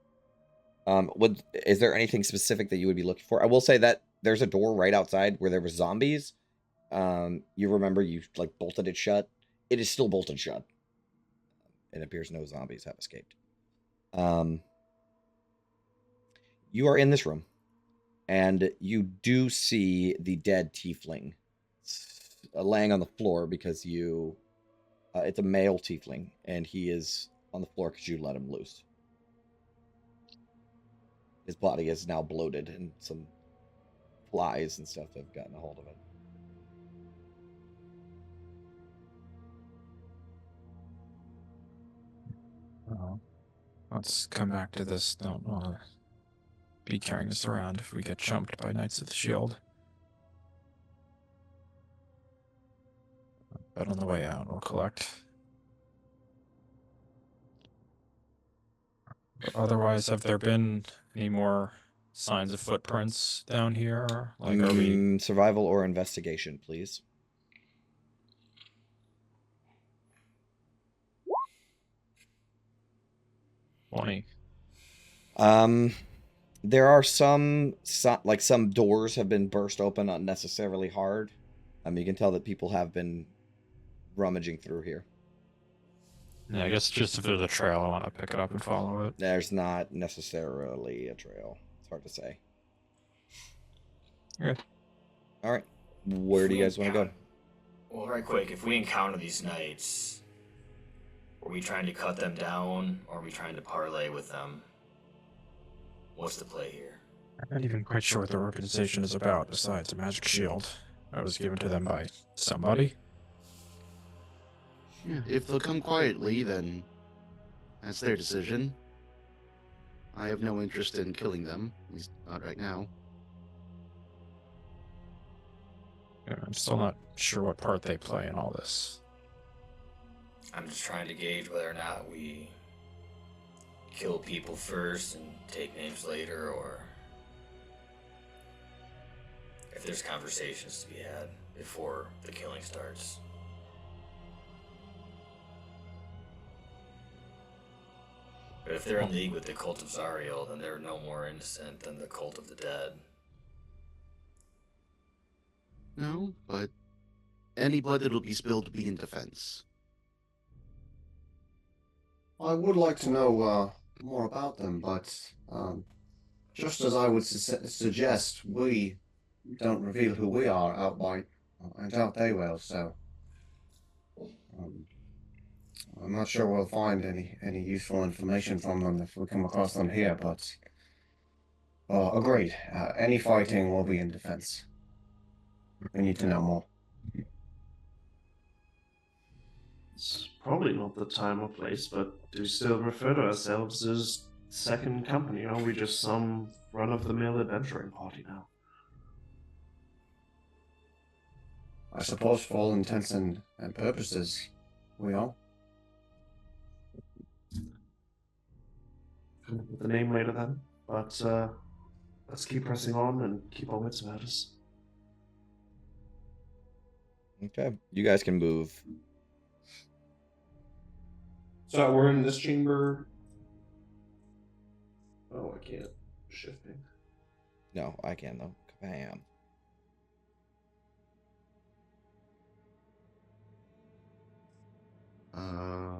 Is there anything specific that you would be looking for? I will say that there's a door right outside where there were zombies. You remember you like bolted it shut. It is still bolted shut. It appears no zombies have escaped. You are in this room, and you do see the dead tiefling laying on the floor because you... it's a male tiefling, and he is on the floor because you let him loose. His body is now bloated, and some flies and stuff have gotten a hold of it. Let's come back to this. Don't want to be carrying this around if we get jumped by Knights of the Shield. But on the way out, we'll collect. But otherwise, have there been any more signs of footprints down here? Like, are we... Survival or investigation, please. There are some doors have been burst open unnecessarily hard. You can tell that people have been rummaging through here. Yeah, I guess just if there's a trail, I want to pick it up and follow it. There's not necessarily a trail. It's hard to say. Okay. All right. Where do you guys want to go? Well, right quick, if we encounter these knights, are we trying to cut them down, or are we trying to parlay with them? What's the play here? I'm not even quite sure what their organization is about, besides a magic shield that was given to them by somebody. Yeah, if they'll come quietly, then that's their decision. I have no interest in killing them, at least not right now. Yeah, I'm still not sure what part they play in all this. I'm just trying to gauge whether or not we kill people first and take names later, or if there's conversations to be had before the killing starts. But if they're in league with the cult of Zariel, then they're no more innocent than the cult of the dead. No, but any blood that'll be spilled will be in defense. I would like to know more about them, but just as I would suggest, we don't reveal who we are outright. I doubt they will, so I'm not sure we'll find any useful information from them if we come across them here, but agreed. Any fighting will be in defense. We need to know more. It's probably not the time or place, but do still refer to ourselves as second company. Are we just some run-of-the-mill adventuring party now? I suppose for all intents and purposes, we are. Come up with the name later then, but let's keep pressing on and keep our wits about us. Okay, you guys can move. So we're in this chamber. Oh, I can't shift me. No, I can though. Bam.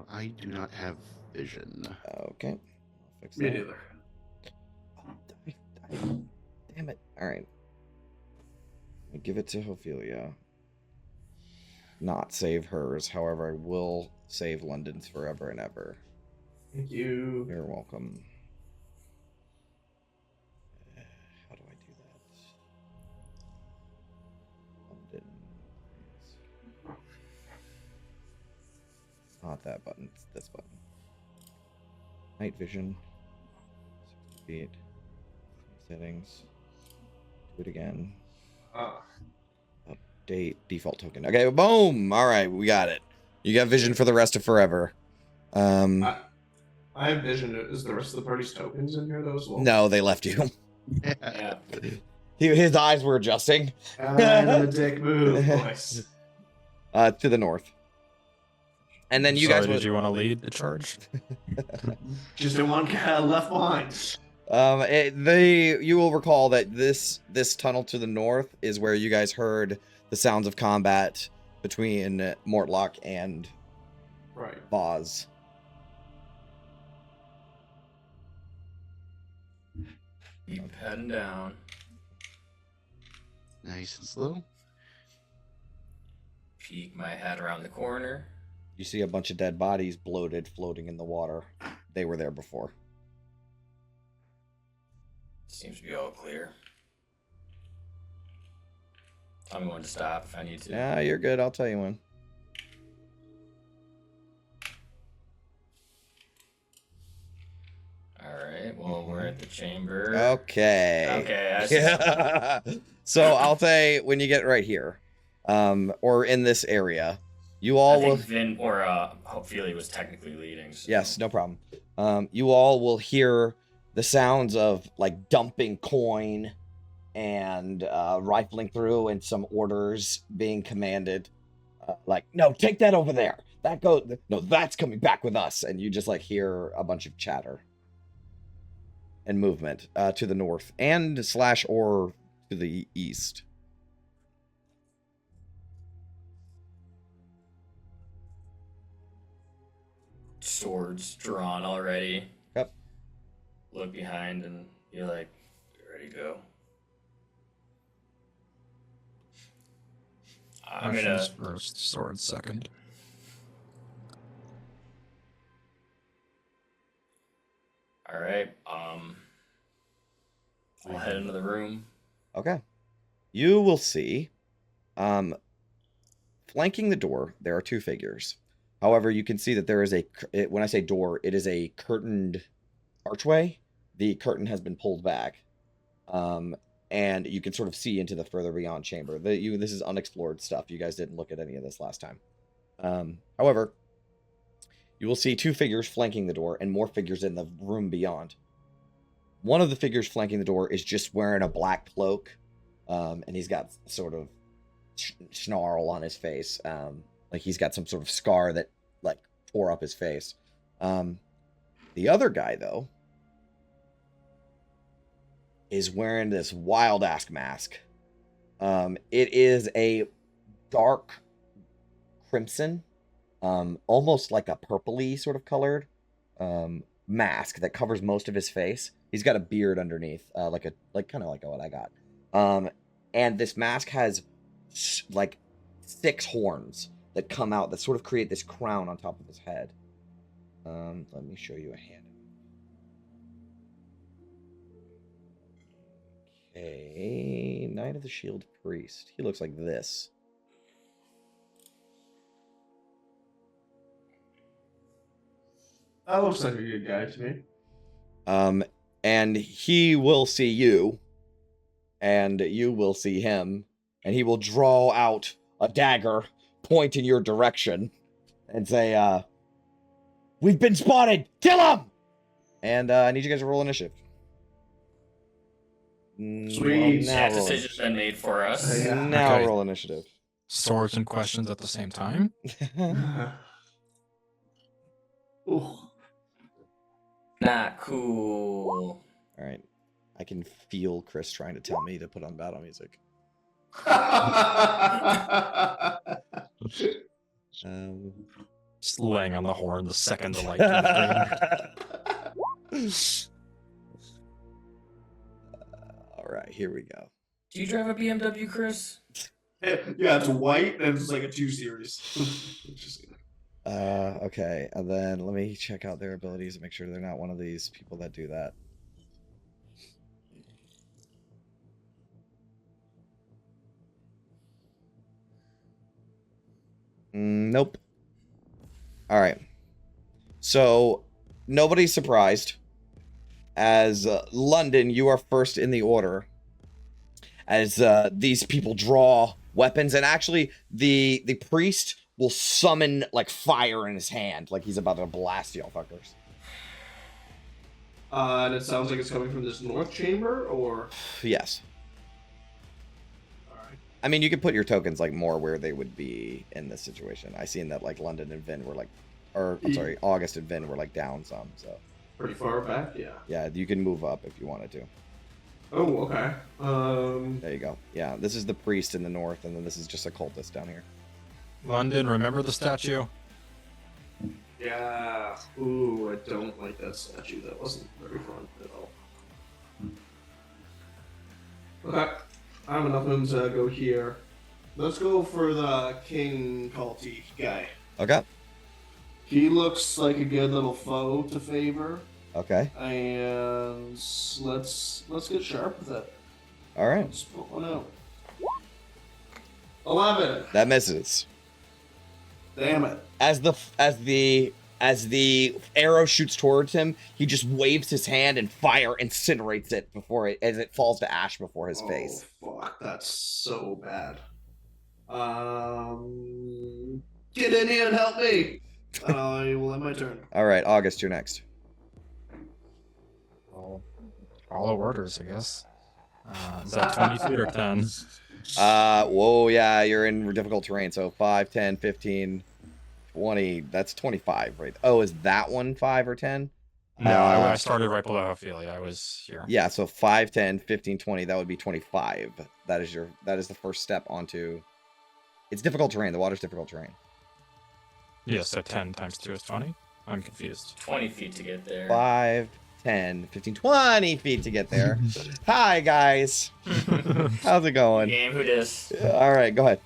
I do not have vision. Okay, I'll fix Me that. neither. Oh, damn it! All right, let me give it to Ophelia. Not save hers. However, I will save London's forever and ever. Thank you. You're welcome. How do I do that? London. It's not that button. It's this button. Night vision. 60 feet. Settings. Do it again. Update default token. Okay, boom. All right, we got it. You got vision for the rest of forever. I have vision. Is the rest of the party's tokens in here though as well? No, they left you. Yeah. His eyes were adjusting. And the dick move, boys. To the north. And then you guys did you want to lead the charge? Just didn't want to get left behind. You will recall that this tunnel to the north is where you guys heard the sounds of combat between Mortlock and Right. Voz. Keep heading down. Nice and slow. Peek my head around the corner. You see a bunch of dead bodies bloated floating in the water. They were there before. Seems to be all clear. Tell me when to stop if I need to. Yeah, you're good. I'll tell you when. Alright, well, we're at the chamber. Okay. Okay, I see. So I'll say when you get right here, or in this area, you all I will. think Vin or Ophelia was technically leading. So. Yes, no problem. You all will hear the sounds of like dumping coin and rifling through and some orders being commanded. Like, no, take that over there. That goes. No, that's coming back with us. And you just like hear a bunch of chatter and movement to the north and / or to the east. Swords drawn already. Yep. Look behind and you're like, ready to go. I'm gonna. Actions first, sword second. All right. I'll head into the room. Okay. You will see, flanking the door, there are two figures. However, you can see that there is when I say door, it is a curtained archway. The curtain has been pulled back. And you can sort of see into the further beyond chamber. This is unexplored stuff. You guys didn't look at any of this last time. However, you will see two figures flanking the door and more figures in the room beyond. One of the figures flanking the door is just wearing a black cloak, and he's got sort of snarl on his face. Like he's got some sort of scar that like tore up his face. The other guy, though, is wearing this wild ass mask. It is a dark crimson, almost like a purpley sort of colored mask that covers most of his face. He's got a beard underneath, like kind of like what I got. And this mask has like 6 horns that come out that sort of create this crown on top of his head. Let me show you a hand. Okay, Knight of the Shield Priest. He looks like this. That looks like a good guy to me. And he will see you, and you will see him, and he will draw out a dagger, point in your direction, and say, "We've been spotted! Kill him!" And I need you guys to roll initiative. Sweet. That decision's been made for us. Now Okay. roll initiative. Swords and questions at the same time. Ooh. Not cool. All right. I can feel Chris trying to tell me to put on battle music. Just laying on the horn the second the light comes green. All right, here we go. Do you drive a BMW, Chris? Yeah, it's white and it's like a 2 Series. Okay, and then let me check out their abilities and make sure they're not one of these people that do that. Nope. All right. So, nobody's surprised. As London, you are first in the order. As these people draw weapons, and actually, the priest will summon like fire in his hand, like he's about to blast y'all fuckers. And it sounds like it's coming from this north chamber, or? Yes. Alright. I mean, you could put your tokens like more where they would be in this situation. I seen that like London and Vin were like, or I'm sorry, August and Vin were like down some. So. Pretty far back, yeah. Yeah, you can move up if you wanted to. Oh, okay. There you go. Yeah, this is the priest in the north, and then this is just a cultist down here. London, remember the statue? Yeah. Ooh, I don't like that statue. That wasn't very fun at all. Okay. I have enough room to go here. Let's go for the King Culty guy. Okay. He looks like a good little foe to favor. Okay. And let's get sharp with it. All right. Let's put one out. 11. That misses. Damn it. As the arrow shoots towards him, he just waves his hand and fire incinerates it as it falls to ash before his face. Oh, fuck. That's so bad. Get in here and help me. I will end my turn. All right, August, you're next. Well, follow orders, I guess. Is that 20 feet or 10? Whoa, yeah, you're in difficult terrain. So 5, 10, 15, 20. That's 25, right? Oh, is that one 5 or 10? No, I started right below Ophelia. I was here. Yeah, so 5, 10, 15, 20. That would be 25. That is the first step onto. It's difficult terrain. The water's difficult terrain. Yeah, so 10 times 2 is 20? I'm confused. 20 feet to get there. 5, 10, 15, 20 feet to get there. Hi, guys. How's it going? Game, who dis? All right, go ahead.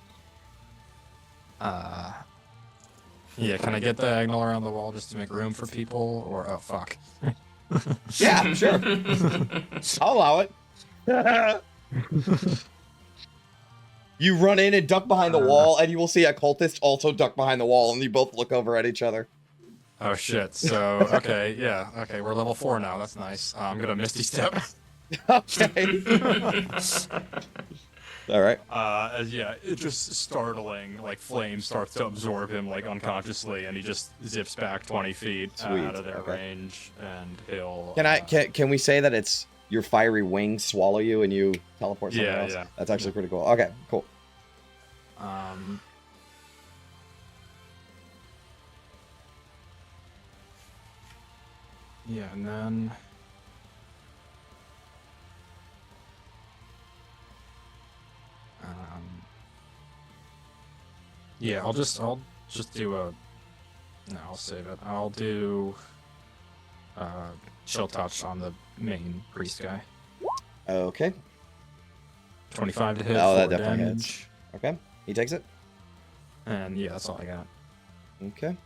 Yeah, can I get diagonal around the wall just to make room for people? Or, oh, fuck. Yeah, sure. I'll allow it. You run in and duck behind the wall, and you will see a cultist also duck behind the wall, and you both look over at each other. Oh, shit. So, okay, yeah. Okay, we're level 4 now. That's nice. I'm gonna Misty Step. Okay. All right. Yeah, it's just startling. Like, flame starts to absorb him, like, unconsciously, and he just zips back 20 feet Sweet, out of their okay. range, and he'll... Can we say that it's your fiery wings swallow you and you teleport somewhere else? Yeah. That's actually pretty cool. Okay, cool. Yeah, and then yeah, I'll just do a no, I'll save it. I'll do chill touch on the main priest guy. Okay. 25 to hit, Oh, that 4 definitely damage. hits. Okay. He takes it. And yeah, that's all I got. Okay.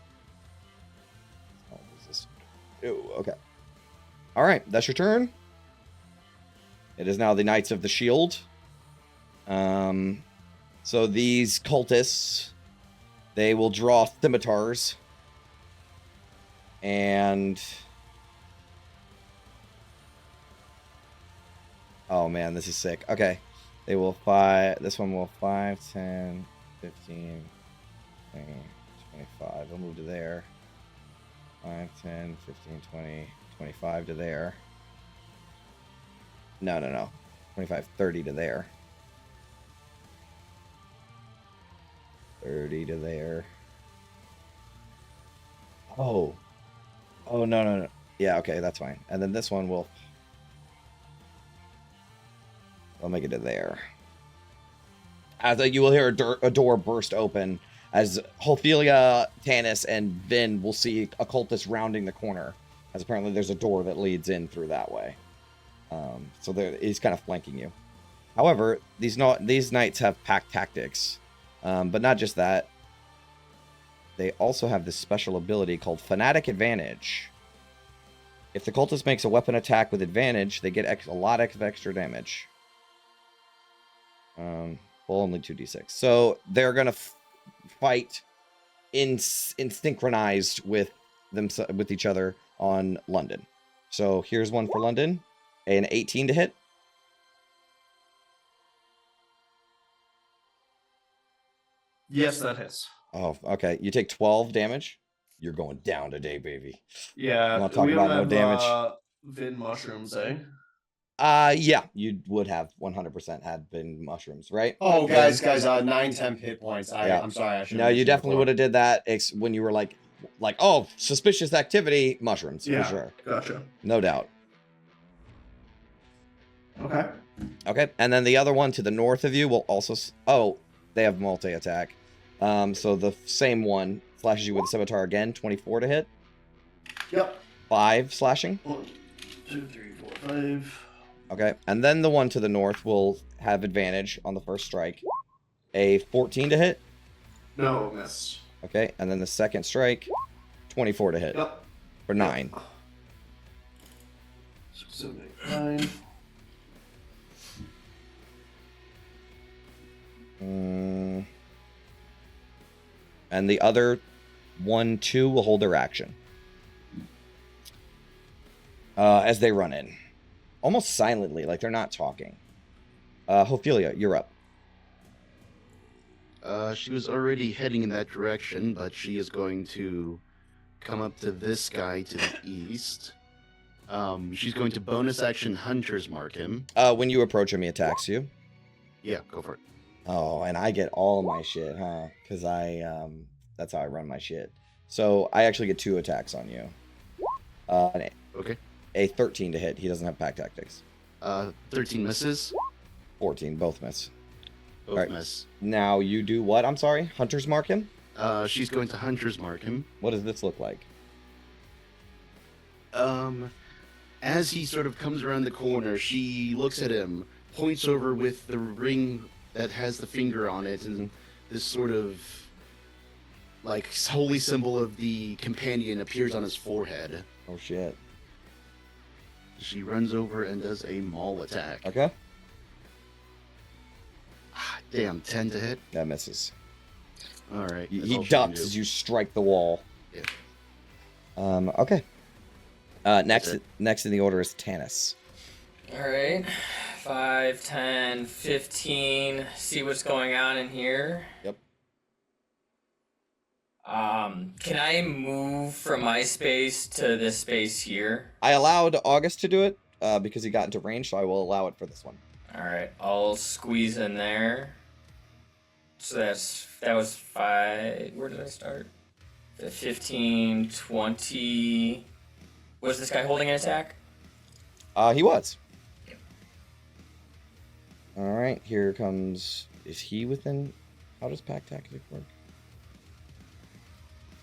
Oh, is this? Oh, okay. All right, that's your turn. It is now the Knights of the Shield. So these cultists, they will draw scimitars. And oh man, this is sick. Okay. They will this one will 5, 10, 15, 20, 25. I'll move to there. 5, 10, 15, 20, 25 to there. No. 25, 30 to there. 30 to there. Oh, no. Yeah, okay, that's fine. And then this one will... I'll make it to there. As you will hear a door burst open as Ophelia, Tanis, and Vin will see a cultist rounding the corner. As apparently there's a door that leads in through that way. So he's kind of flanking you. However, these knights have pack tactics. But not just that. They also have this special ability called Fanatic Advantage. If the cultist makes a weapon attack with advantage, they get a lot of extra damage. Well, only 2d6. So they're going to fight in synchronized with each other on London. So here's one for London. An 18 to hit. Yes, that hits. Oh, okay. You take 12 damage. You're going down today, baby. Yeah, I'm not talking about no damage. Vin mushrooms, eh? Yeah, you would have 100% had been mushrooms, right? Oh, guys, 9 temp hit points. Yeah. I'm sorry, I should. No, you definitely would have did that when you were like, oh, suspicious activity, mushrooms, Yeah, for sure. Gotcha. No doubt. Okay. Okay, and then the other one to the north of you will also... Oh, they have multi-attack. So the same one slashes you with a scimitar again, 24 to hit. Yep. 5 slashing. 1, 2, 3, 4, 5. Okay, and then the one to the north will have advantage on the first strike. A 14 to hit. No, miss. Okay, and then the second strike, 24 to hit. Yep. For 9. 6, 7, 8, 9. And the other 1, 2 will hold their action. As they run in. Almost silently, like they're not talking. Ophelia, you're up. She was already heading in that direction, but she is going to come up to this guy to the east. She's going to bonus action Hunter's Mark him. When you approach him, he attacks you. Yeah, go for it. Oh, and I get all of my shit, huh? Because that's how I run my shit. So I actually get 2 attacks on you. Okay. A 13 to hit. He doesn't have pack tactics. 13 misses. 14, both miss. Both Alright. miss. Now you do what? I'm sorry? Hunter's mark him? She's going to Hunter's Mark him. What does this look like? As he sort of comes around the corner, she looks at him, points over with the ring that has the finger on it, and this sort of like holy symbol of the companion appears on his forehead. Oh shit. She runs over and does a maul attack. Okay. Damn, 10 to hit. That misses. All right. He ducks as you strike the wall. Yeah. Okay. Next That's in the order is Tanis. Alright. 5, 10, 15. See what's going on in here. Yep. Can I move from my space to this space here? I allowed August to do it because he got into range, so I will allow it for this one. Alright, I'll squeeze in there. So that was 5. Where did I start? 15, 20. Was this guy holding an attack? He was. All right, here comes. Is he within? How does pack tactic work?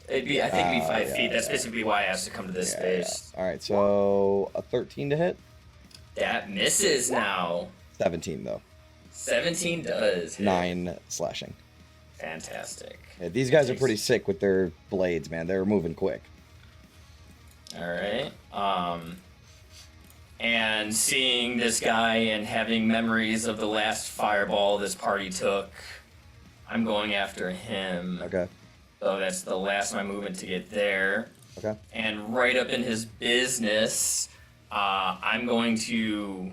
I think it'd be 5 yeah, feet. That's basically why I asked to come to this space. All right, so a 13 to hit. That misses now. 17 though. 17 does hit. 9 slashing. Fantastic. Yeah, these guys are pretty sick with their blades, man. They're moving quick. All right. And seeing this guy and having memories of the last fireball this party took, I'm going after him. Okay. So that's the last of my movement to get there. Okay. And right up in his business, I'm going to,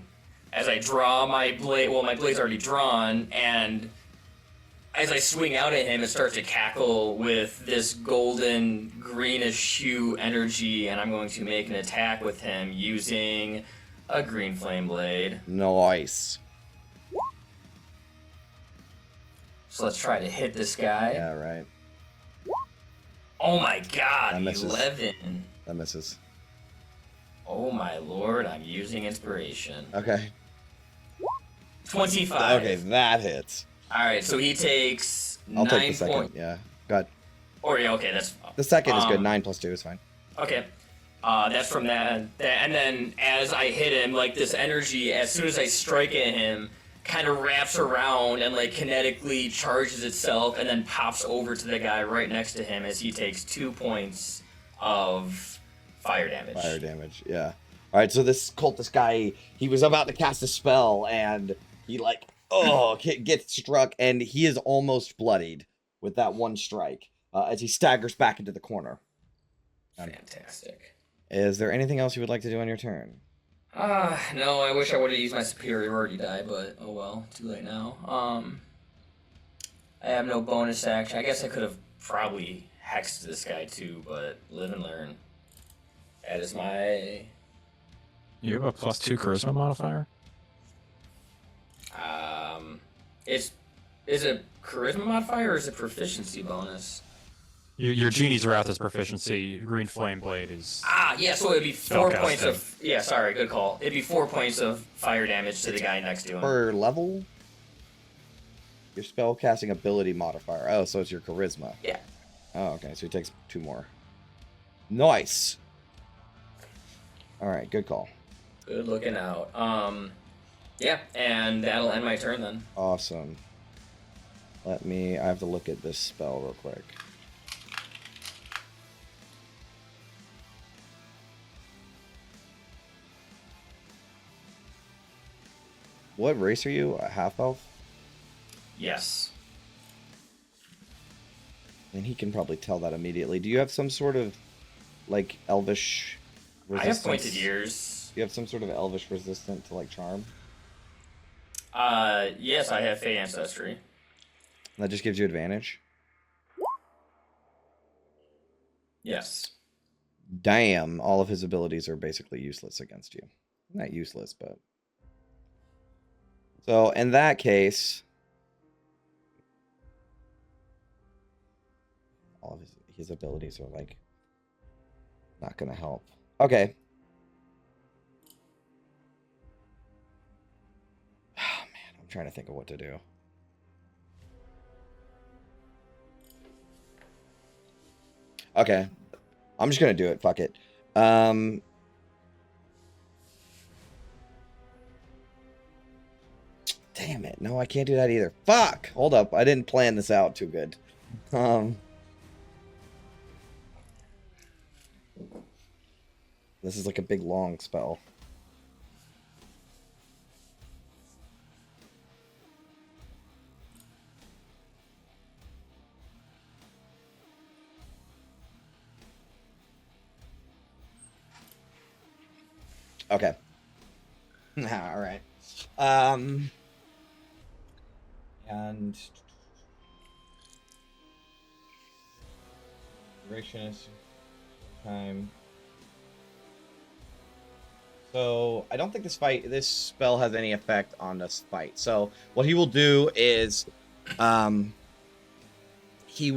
as I draw my blade, well, my blade's already drawn, and as I swing out at him, it starts to cackle with this golden greenish hue energy, and I'm going to make an attack with him using a green flame blade. Nice. So let's try to hit this guy. Yeah, right. Oh my god, That misses. 11. That misses. Oh my lord, I'm using inspiration. Okay. 25. Okay, that hits. Alright, so he takes I'll 9 take the second. points. Yeah. Go ahead. Or yeah, okay, that's The second is good. 9 plus 2 is fine. okay. That's from that, and then as I hit him, like this energy, as soon as I strike at him, kind of wraps around and like kinetically charges itself, and then pops over to the guy right next to him as he takes 2 points of fire damage. Fire damage, yeah. Alright, so this cultist guy, he was about to cast a spell, and he like, gets struck, and he is almost bloodied with that one strike as he staggers back into the corner. Fantastic. Is there anything else you would like to do on your turn? No, I wish I would have used my superiority die, but oh well, too late now. I have no bonus action. I guess I could have probably hexed this guy too, but live and learn. That is my... You have a +2 charisma modifier? Is it charisma modifier or is it proficiency bonus? Your Genie's Wrath is proficiency. Green Flame Blade is... Yeah, so it'd be 4 Spellcasting. points of... Yeah, sorry, good call. It'd be 4 points of fire damage to the guy next to him. Per level? Your spellcasting ability modifier. Oh, so it's your charisma. Yeah. Oh, okay, so he takes 2 more. Nice! Alright, good call. Good looking out. Yeah, and that'll end my turn then. Awesome. I have to look at this spell real quick. What race are you? A half elf? Yes. And he can probably tell that immediately. Do you have some sort of, like, elvish resistance? I have pointed ears. Do you have some sort of elvish resistant to, like, charm? Yes, I have Fey Ancestry. That just gives you advantage? Yes. Damn, all of his abilities are basically useless against you. Not useless, but... So, in that case... all of his abilities are, like... not gonna help. Okay. Oh, man, I'm trying to think of what to do. Okay. I'm just gonna do it. Fuck it. Damn it. No, I can't do that either. Fuck! Hold up. I didn't plan this out too good. This is like a big long spell. Okay. All right. And duration is time. So I don't think this spell has any effect on this fight. So what he will do is, he's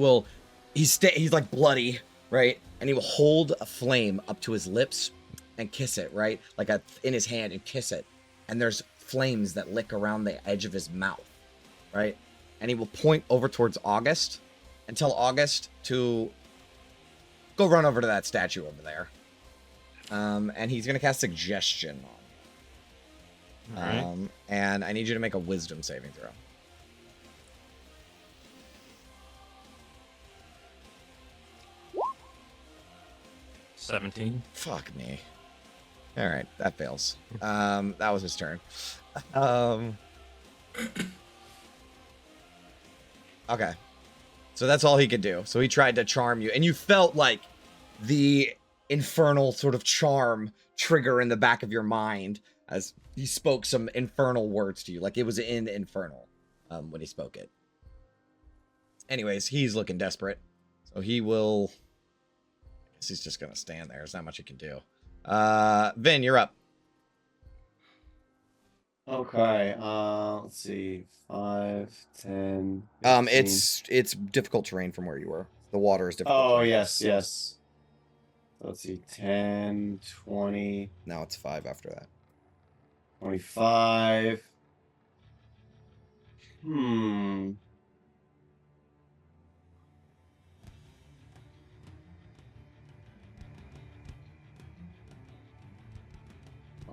like bloody, right? And he will hold a flame up to his lips and kiss it, right? Like in his hand and kiss it. And there's flames that lick around the edge of his mouth, right? And he will point over towards August and tell August to go run over to that statue over there. And he's going to cast Suggestion on you. All right. And I need you to make a wisdom saving throw. $17. Fuck me. All right, that fails. That was his turn. Okay. So that's all he could do. So he tried to charm you, and you felt like the infernal sort of charm trigger in the back of your mind as he spoke some infernal words to you. Like it was in infernal when he spoke it. Anyways, he's looking desperate. So he will... I guess he's just going to stand there. There's not much he can do. Vin, you're up. Okay, let's see. 5, 10. 15. It's difficult terrain from where you were. The water is difficult. Oh, terrain. yes. Let's see. 10, 20, Now it's 5 after that. 25.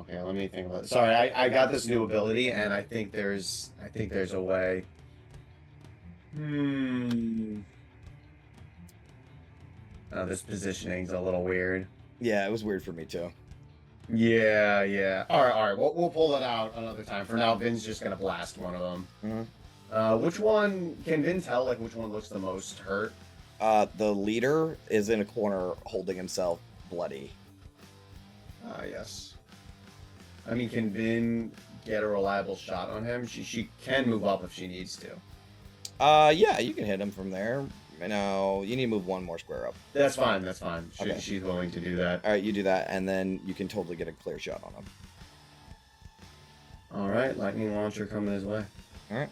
Okay, let me think about it. Sorry, I got this new ability, and I think there's a way. Oh, this positioning's a little weird. Yeah, it was weird for me too. Yeah. All right. We'll pull it out another time. For now, Vin's just gonna blast one of them. Which one can Vin tell? Like which one looks the most hurt? The leader is in a corner holding himself bloody. Yes. I mean, can Vin get a reliable shot on him? She can move up if she needs to. Yeah, you can hit him from there. No, you need to move one more square up. That's fine. Okay. She's willing to do that. All right, you do that, and then you can totally get a clear shot on him. All right, lightning launcher coming his way. All right.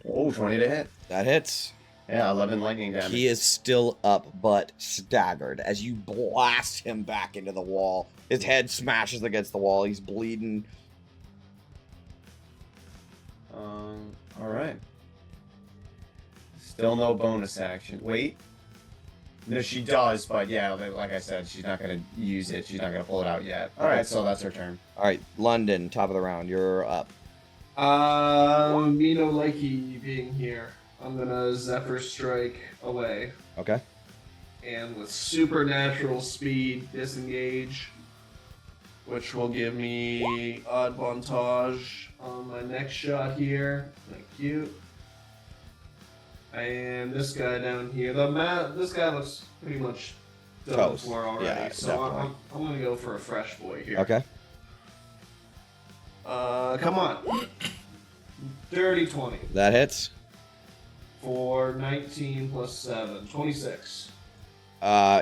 Oh, 20 to hit. That hits. Yeah, 11 lightning damage. He is still up, but staggered as you blast him back into the wall. His head smashes against the wall. He's bleeding. All right. Still no bonus action. Wait. No, she does, but yeah, like I said, she's not going to use it. She's not going to pull it out yet. All right, so that's her turn. All right, London, top of the round. You're up. Me no likey being here. I'm gonna Zephyr Strike away. Okay. And with supernatural speed, disengage, which will give me advantage on my next shot here. Thank you. And this guy down here, this guy looks pretty much done Toast. for already. Yeah, so definitely. I'm gonna go for a fresh boy here. Okay. Come on. Dirty 20 That hits. for 19 plus 7, 26.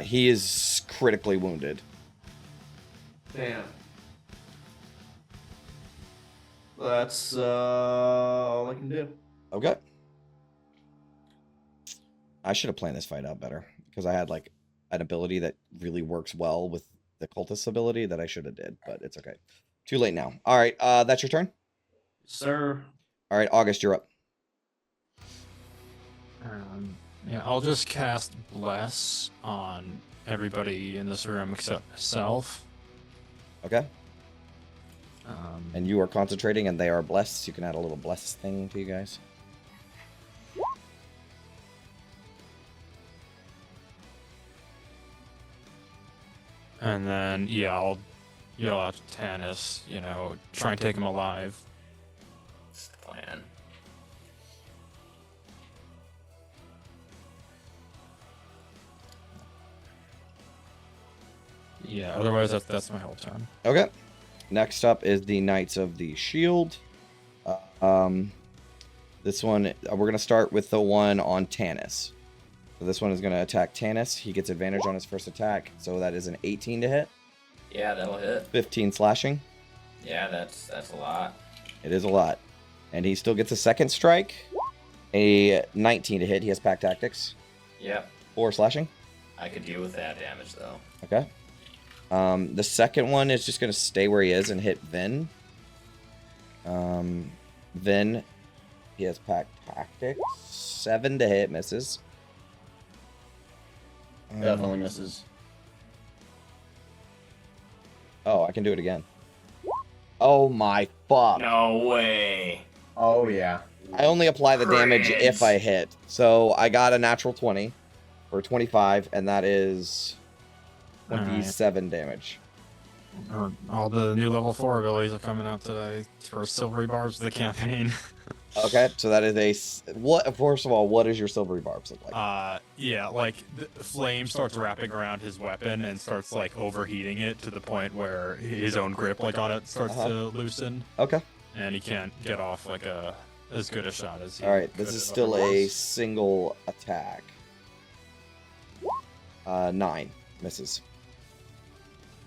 He is critically wounded. Damn. That's all I can do. Okay. I should have planned this fight out better because I had like an ability that really works well with the cultist ability that I should have did, but it's okay. Too late now. All right, that's your turn. Sir. All right, August, you're up. Yeah, I'll just cast Bless on everybody in this room except myself. Okay. And you are concentrating, and they are blessed. You can add a little bless thing to you guys. And then, yeah, I'll yell out to Tanis, try and take him alive. That's the plan. Yeah, otherwise that's my whole turn. Okay. Next up is the Knights of the Shield. This one, we're going to start with the one on Tanis. So this one is going to attack Tanis. He gets advantage on his first attack. So that is an 18 to hit. Yeah, that'll hit. 15 slashing. Yeah, that's a lot. It is a lot. And he still gets a second strike. A 19 to hit. He has pack tactics. Yep. 4 slashing. I could deal with that damage though. Okay. The second one is just going to stay where he is and hit Vin. Vin, he has pack tactics. 7 to hit, misses. Definitely misses. Oh, I can do it again. Oh my fuck. No way. Oh, yeah. I only apply the damage Crit. if I hit. So I got a natural 20 for 25, and that is 27 damage. All the new level 4 abilities are coming out today for silvery barbs of the campaign. Okay, so that is what? First of all, what does your silvery barbs look like? Yeah, like the flame starts wrapping around his weapon and starts like overheating it to the point where his own grip like on it starts to loosen, Okay. and he can't get off like as good a shot as he All right, this could is have still a otherwise. single attack. 9 misses.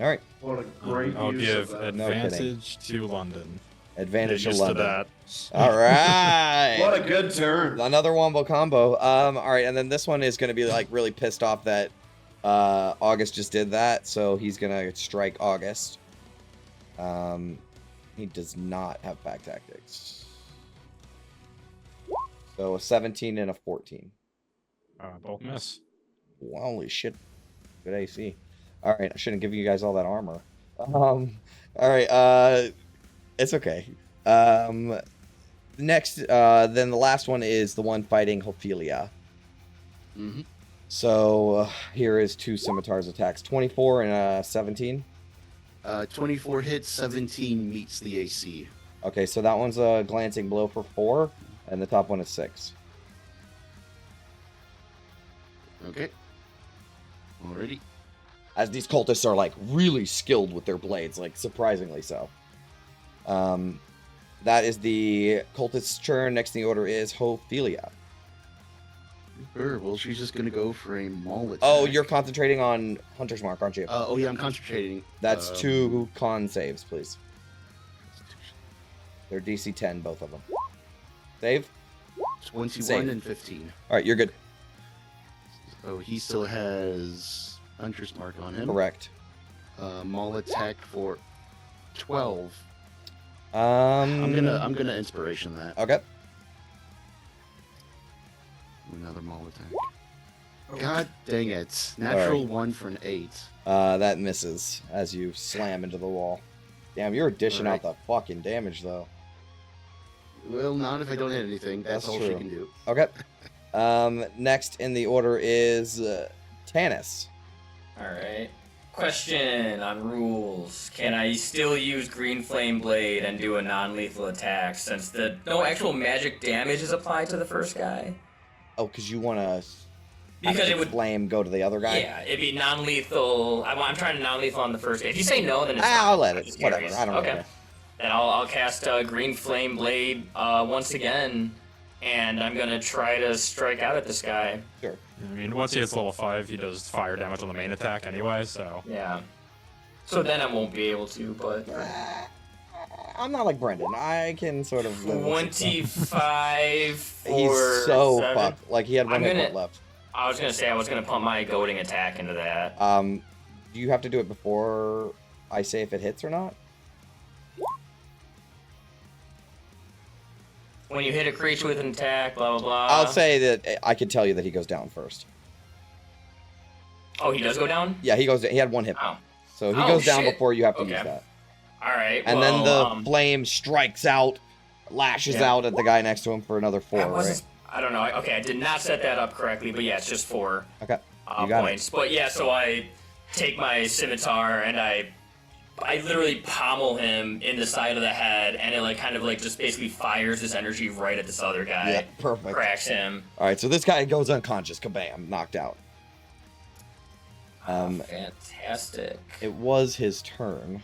All right, What a great I'll use give of that. No kidding. advantage to London. advantage Get to used London. that. All right. What a good turn. Another wombo combo. All right, and then this one is going to be like really pissed off that August just did that, so he's going to strike August. He does not have back tactics. So a 17 and a 14. Both miss. Holy shit. Good AC. All right, I shouldn't give you guys all that armor. All right, it's okay. Next, then the last one is the one fighting Ophelia. Mm-hmm. So here is 2 scimitars attacks, 24 and 17. 24 hits, 17 meets the AC. Okay, so that one's a glancing blow for 4, and the top one is 6. Okay. Alrighty. As these cultists are like really skilled with their blades, like surprisingly so. That is the cultist's turn. Next in the order is Ophelia. Sure, well, she's just gonna go for a maul attack. Oh, you're concentrating on Hunter's Mark, aren't you? Oh yeah, I'm concentrating. That's 2 con saves, please. They're DC 10, both of them. Save. 21 Save. and 15. All right, you're good. Oh, he still has Hunter's Mark on him. Correct. Maul attack for 12. I'm I'm gonna inspiration that. Okay. Another maul attack. God dang it! Natural 1 for an 8. That misses as you slam into the wall. Damn, you're dishing out the fucking damage though. Well, not if I don't hit anything. That's all she true. can do. Okay. Next in the order is Tanis. Alright. Question on rules. Can I still use Green Flame Blade and do a non-lethal attack since no actual magic damage is applied to the first guy? Oh, because you want to Because it would... flame go to the other guy? Yeah, it'd be non-lethal. I'm trying to non-lethal on the first guy. If you say no, then it's fine. I'll let I'm it. just Whatever. curious. I don't Okay. care. Then I'll cast Green Flame Blade once again, and I'm gonna try to strike out at this guy. Sure. I mean, once he hits level 5, he does fire damage on the main attack anyway, so... Yeah. So then I won't be able to, but... I'm not like Brendan. I can sort of live with some stuff. 25 for He's so 7. fucked. Like he had one I'm hit gonna- point left. I was gonna say I was gonna pump my goading attack into that. Do you have to do it before I say if it hits or not? When you hit a creature with an attack, blah blah blah. I'll say that I could tell you that he goes down first. Oh, he does go down? Yeah, he goes. He had 1 hit point, Oh. so he Oh, goes down shit. before you have to use Okay. that. Alright, And then well, the flame strikes out, lashes Yeah. out at the guy next to him for another 4. I Right? wasn't... I don't know. Okay, I did not set that up correctly, but yeah, it's just 4 Okay. You got points. But yeah, so I take my scimitar and I literally pommel him in the side of the head, and it like kind of like just basically fires this energy right at this other guy. Yeah, perfect. Cracks him. All right, so this guy goes unconscious. Kabam! Knocked out. Fantastic. It was his turn,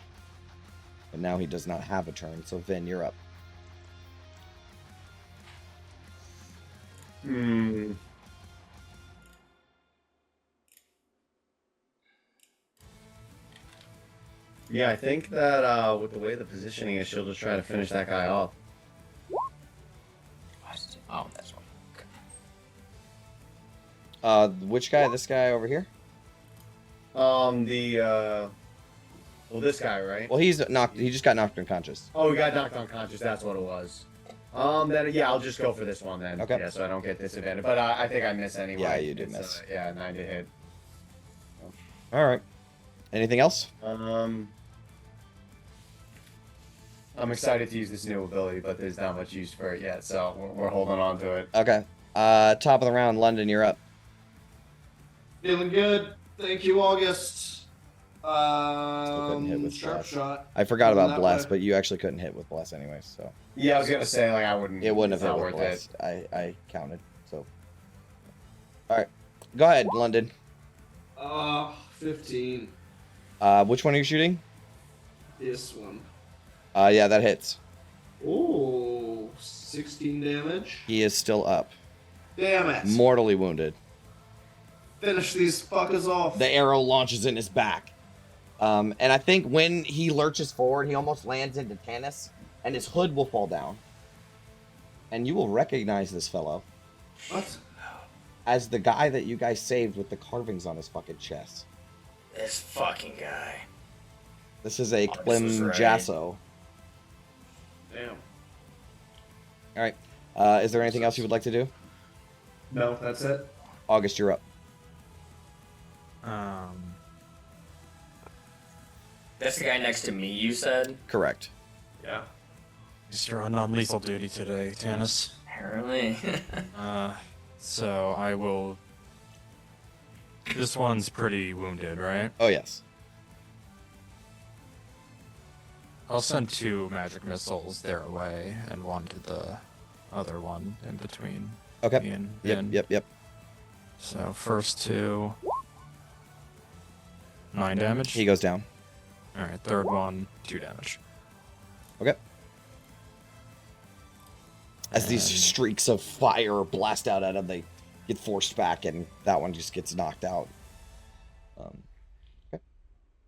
but now he does not have a turn. So Vin, you're up. Yeah, I think that with the way the positioning is, she'll just try to finish that guy off. Oh, that's one. Which guy? This guy over here? The Well, this guy, right? Well, he's knocked. He just got knocked unconscious. Oh, he got knocked unconscious. That's what it was. Then yeah, I'll just go for this one then. Okay. Yeah, so I don't get disadvantage. But I think I miss anyway. Yeah, you do It's, miss. Yeah, 9 to hit. All right. Anything else? I'm excited to use this new ability, but there's not much use for it yet, so we're holding on to it. Okay. Top of the round, London, you're up. Feeling good. Thank you, August. couldn't hit with Sharp blast. shot. I forgot Going about that bless, way. but you actually couldn't hit with bless anyways, so Yeah, I was gonna say like I wouldn't. it wouldn't have it's hit not with worth bless. it. I counted. So, all right, go ahead, London. 15. Which one are you shooting? This one. Yeah, that hits. Ooh, 16 damage. He is still up, Damn it. mortally wounded. Finish these fuckers off. The arrow launches in his back. And I think when he lurches forward, he almost lands into Tanis, and his hood will fall down. And you will recognize this fellow What? as the guy that you guys saved with the carvings on his fucking chest. This fucking guy. This is a Oh, this Clem was right. Jasso. Damn. All right. Is there anything else you would like to do? No, that's it. August, you're up. That's the guy next to me, you said? Correct. Yeah. You're on non-lethal duty today, Tanis. Apparently. So I will. This one's pretty wounded, right? Oh, yes. I'll send 2 magic missiles their way and one to the other one in between. Okay. me and Yep, Vin. yep. So first 2, 9 damage. He goes down. All right, third one, 2 damage. Okay. As these And- streaks of fire blast out at him, they get forced back, and that one just gets knocked out.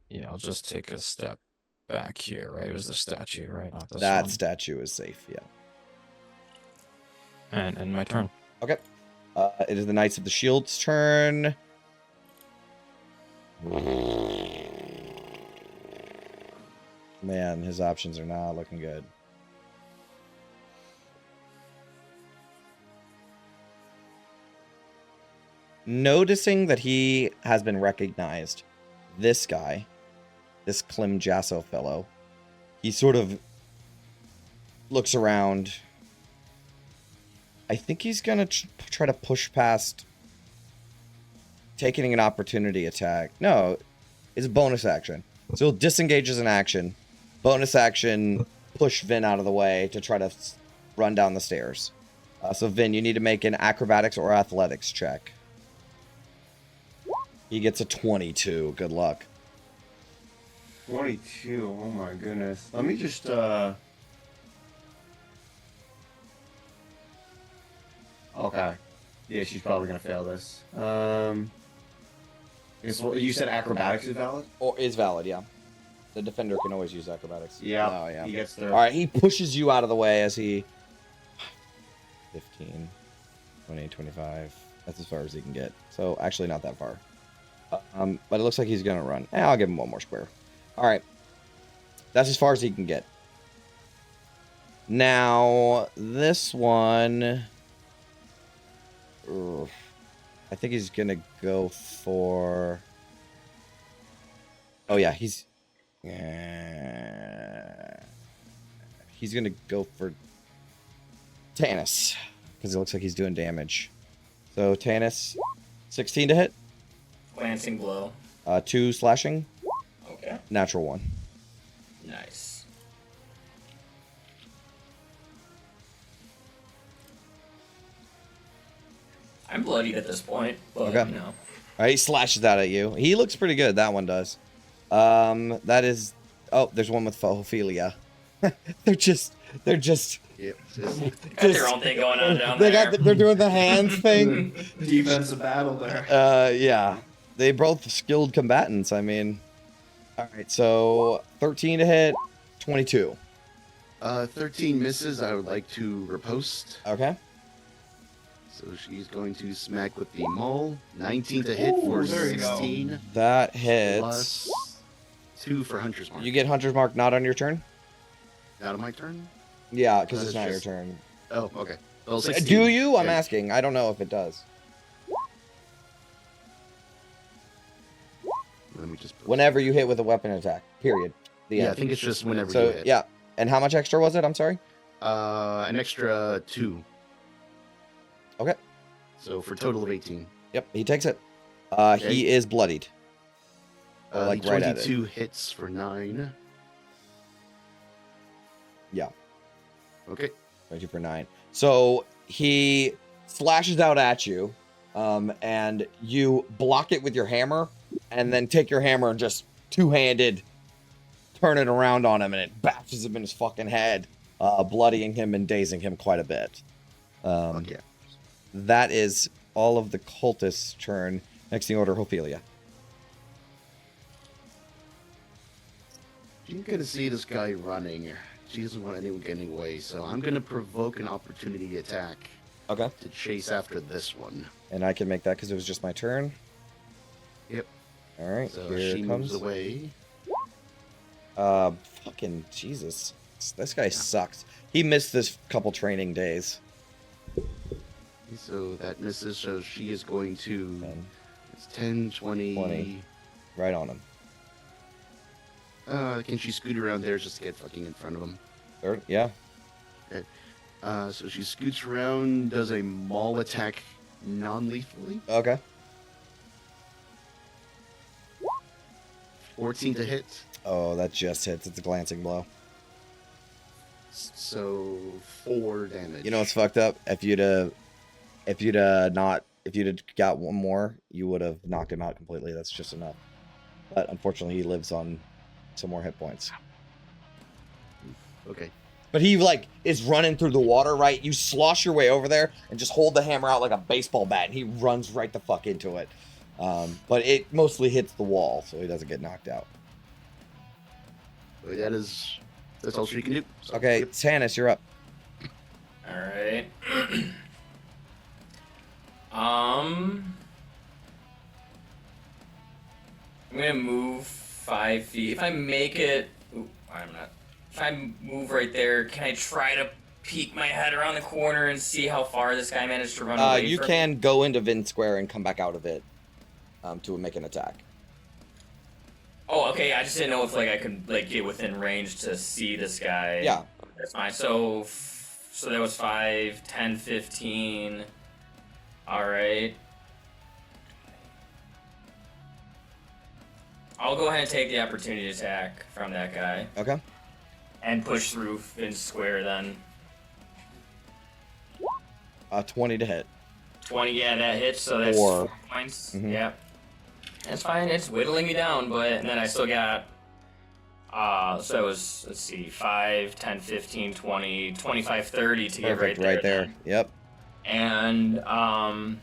Yeah, I'll just take a step back here, right? It was the statue, right? Not this That one. statue is safe, yeah. And my turn. Okay. It is the Knights of the Shield's turn. Man, his options are not looking good. Noticing that he has been recognized, this guy, this Clem Jasso fellow, he sort of looks around. I think he's gonna try to push past taking an opportunity attack. No, it's a bonus action. So he'll disengage as an action. Bonus action, push Vin out of the way to try to run down the stairs. So Vin, you need to make an acrobatics or athletics check. He gets a 22. Good luck. 22. Oh my goodness. Let me just Okay. Yeah, she's probably gonna fail this. You said acrobatics is valid? Or is valid, yeah. The defender can always use acrobatics. Yeah. Oh, yeah. He gets the. All right, he pushes you out of the way as he 15, 20, 25. That's as far as he can get. So actually not that far. But it looks like he's going to run. I'll give him one more square. All right. That's as far as he can get. Now, this one... Ugh, I think he's going to go for... Oh, yeah, he's going to go for Tanis. Because it looks like he's doing damage. So, Tanis, 16 to hit. Glancing blow. 2 slashing. Okay. Natural 1. Nice. I'm bloodied at this point, but Okay. you know. All right, he slashes out at you. He looks pretty good. That one does. That is... Oh, there's one with Ophelia. They're just... Yep. Got their own thing going on down there. They're doing the hands thing. Defensive battle there. Yeah. They both skilled combatants, I mean. Alright, so 13 to hit, 22. 13 misses. I would like to riposte. Okay. So she's going to smack with the mole. 19 to hit for there you go. 16. That hits. Plus 2 for Hunter's Mark. You get Hunter's Mark not on your turn? Not on my turn? Yeah, because That it's is not just- your turn. Oh, okay. Well, 16. Do you? I'm Yeah. asking. I don't know if it does. Let me just. Whenever you hit with a weapon attack, period. The Yeah, I end. think it's just whenever So, you hit. yeah. And how much extra was it? I'm sorry? An extra 2. Okay. So for a total of 18. Yep, he takes it. Okay. He is bloodied. Like the right at it. 22 hits for 9. Yeah. Okay. 22 for 9. So he slashes out at you, and you block it with your hammer, and then take your hammer and just two-handed turn it around on him, and it bashes him in his fucking head, bloodying him and dazing him quite a bit. Yeah. That is all of the cultists' turn. Next in order, Ophelia. You're gonna see this guy running. She doesn't want anyone getting away, so I'm gonna provoke an opportunity attack Okay. to chase after this one. And I can make that because it was just my turn. Yep. All right, So here she it comes. moves away. Fucking Jesus. This guy sucks. He missed this couple training days. So that misses, so she is going to... 10, It's 10, 20... 20. Right on him. Can she scoot around there just to get fucking in front of him? Third, yeah. So she scoots around, does a maul attack non-lethally. Okay. 14 to hit. Oh, that just hits. It's a glancing blow. So 4 damage. You know what's fucked up? If you'd got one more, you would have knocked him out completely. That's just enough. But unfortunately, he lives on some more hit points. Okay. But he is running through the water, right? You slosh your way over there and just hold the hammer out like a baseball bat, and he runs right the fuck into it. But it mostly hits the wall, so he doesn't get knocked out. But that's all she can do. So, Okay, yep. Tannis, you're up. All right. I'm gonna move 5 feet. If I make it, I'm not. If I move right there, can I try to peek my head around the corner and see how far this guy managed to run away? You from can go into Vin Square and come back out of it to make an attack. Oh, okay. I just didn't know if I could get within range to see this guy. Yeah. That's fine. So that was 5, 10, 15. All right. I'll go ahead and take the opportunity attack from that guy Okay. and push through Finn Square then. 20 to hit. 20, yeah, that hits, so that's 4. 4 points. Mhm. Yeah. That's fine, it's whittling me down, and then I still got, so it was, let's see, 5, 10, 15, 20, 25, 30 to get Perfect, right there. there. Yep. And,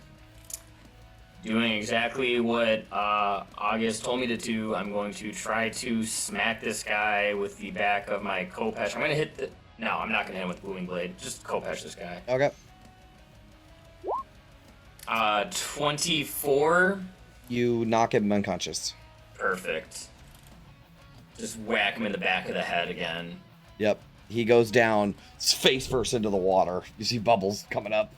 doing exactly what August told me to do, I'm going to try to smack this guy with the back of my Kopesh. I'm going to hit the... No, I'm not going to hit him with Booming Blade. Just Kopesh this guy. Okay. 24. You knock him unconscious. Perfect. Just whack him in the back of the head again. Yep. He goes down face first into the water. You see bubbles coming up.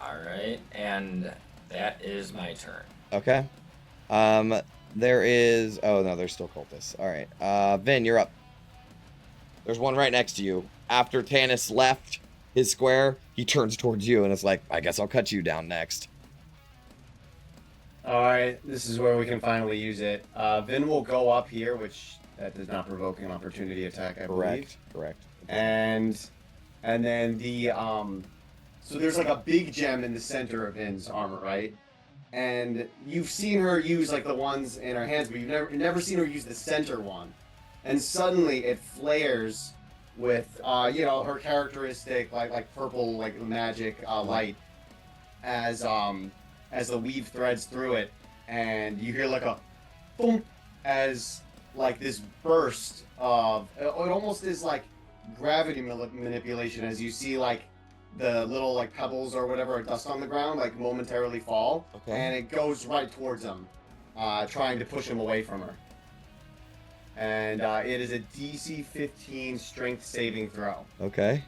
Alright, and that is my turn. Okay. There is... Oh, no, there's still cultists. All right. Vin, you're up. There's one right next to you. After Tannis left his square, he turns towards you and it's like, I guess I'll cut you down next. Alright, this is where we can finally use it. Vin will go up here, which that does not provoke an opportunity attack, I believe. Correct. And then the so there's a big gem in the center of Vin's armor, right? And you've seen her use the ones in her hands, but you've never seen her use the center one. And suddenly it flares with her characteristic purple magic light as the weave threads through it, and you hear a boom as this burst of it almost is gravity manipulation as you see the little pebbles or whatever dust on the ground momentarily fall, Okay. and it goes right towards him, trying to push him away from her. and it is a DC 15 strength saving throw. Okay.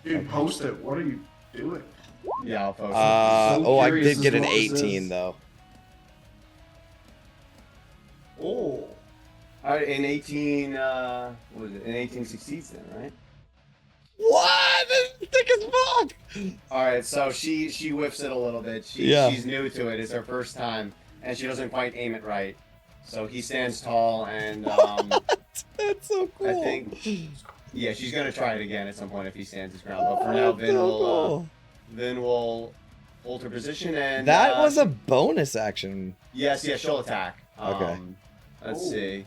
Dude, post it. What are you doing? Yeah, I'll post it. So I curious did get as an to what this 18 is. though. Oh. Alright, an 18, what was it? An 18 succeeds then, right? What? That's thick as fuck. Alright, so she whiffs it a little bit. She's new to it. It's her first time, and she doesn't quite aim it right. So he stands tall, and That's so cool. I think, yeah, she's gonna try it again at some point if he stands his ground. But for now, That's so cool. Vin will hold her position, and That was a bonus action. yes, she'll attack. Okay. Let's Ooh. see.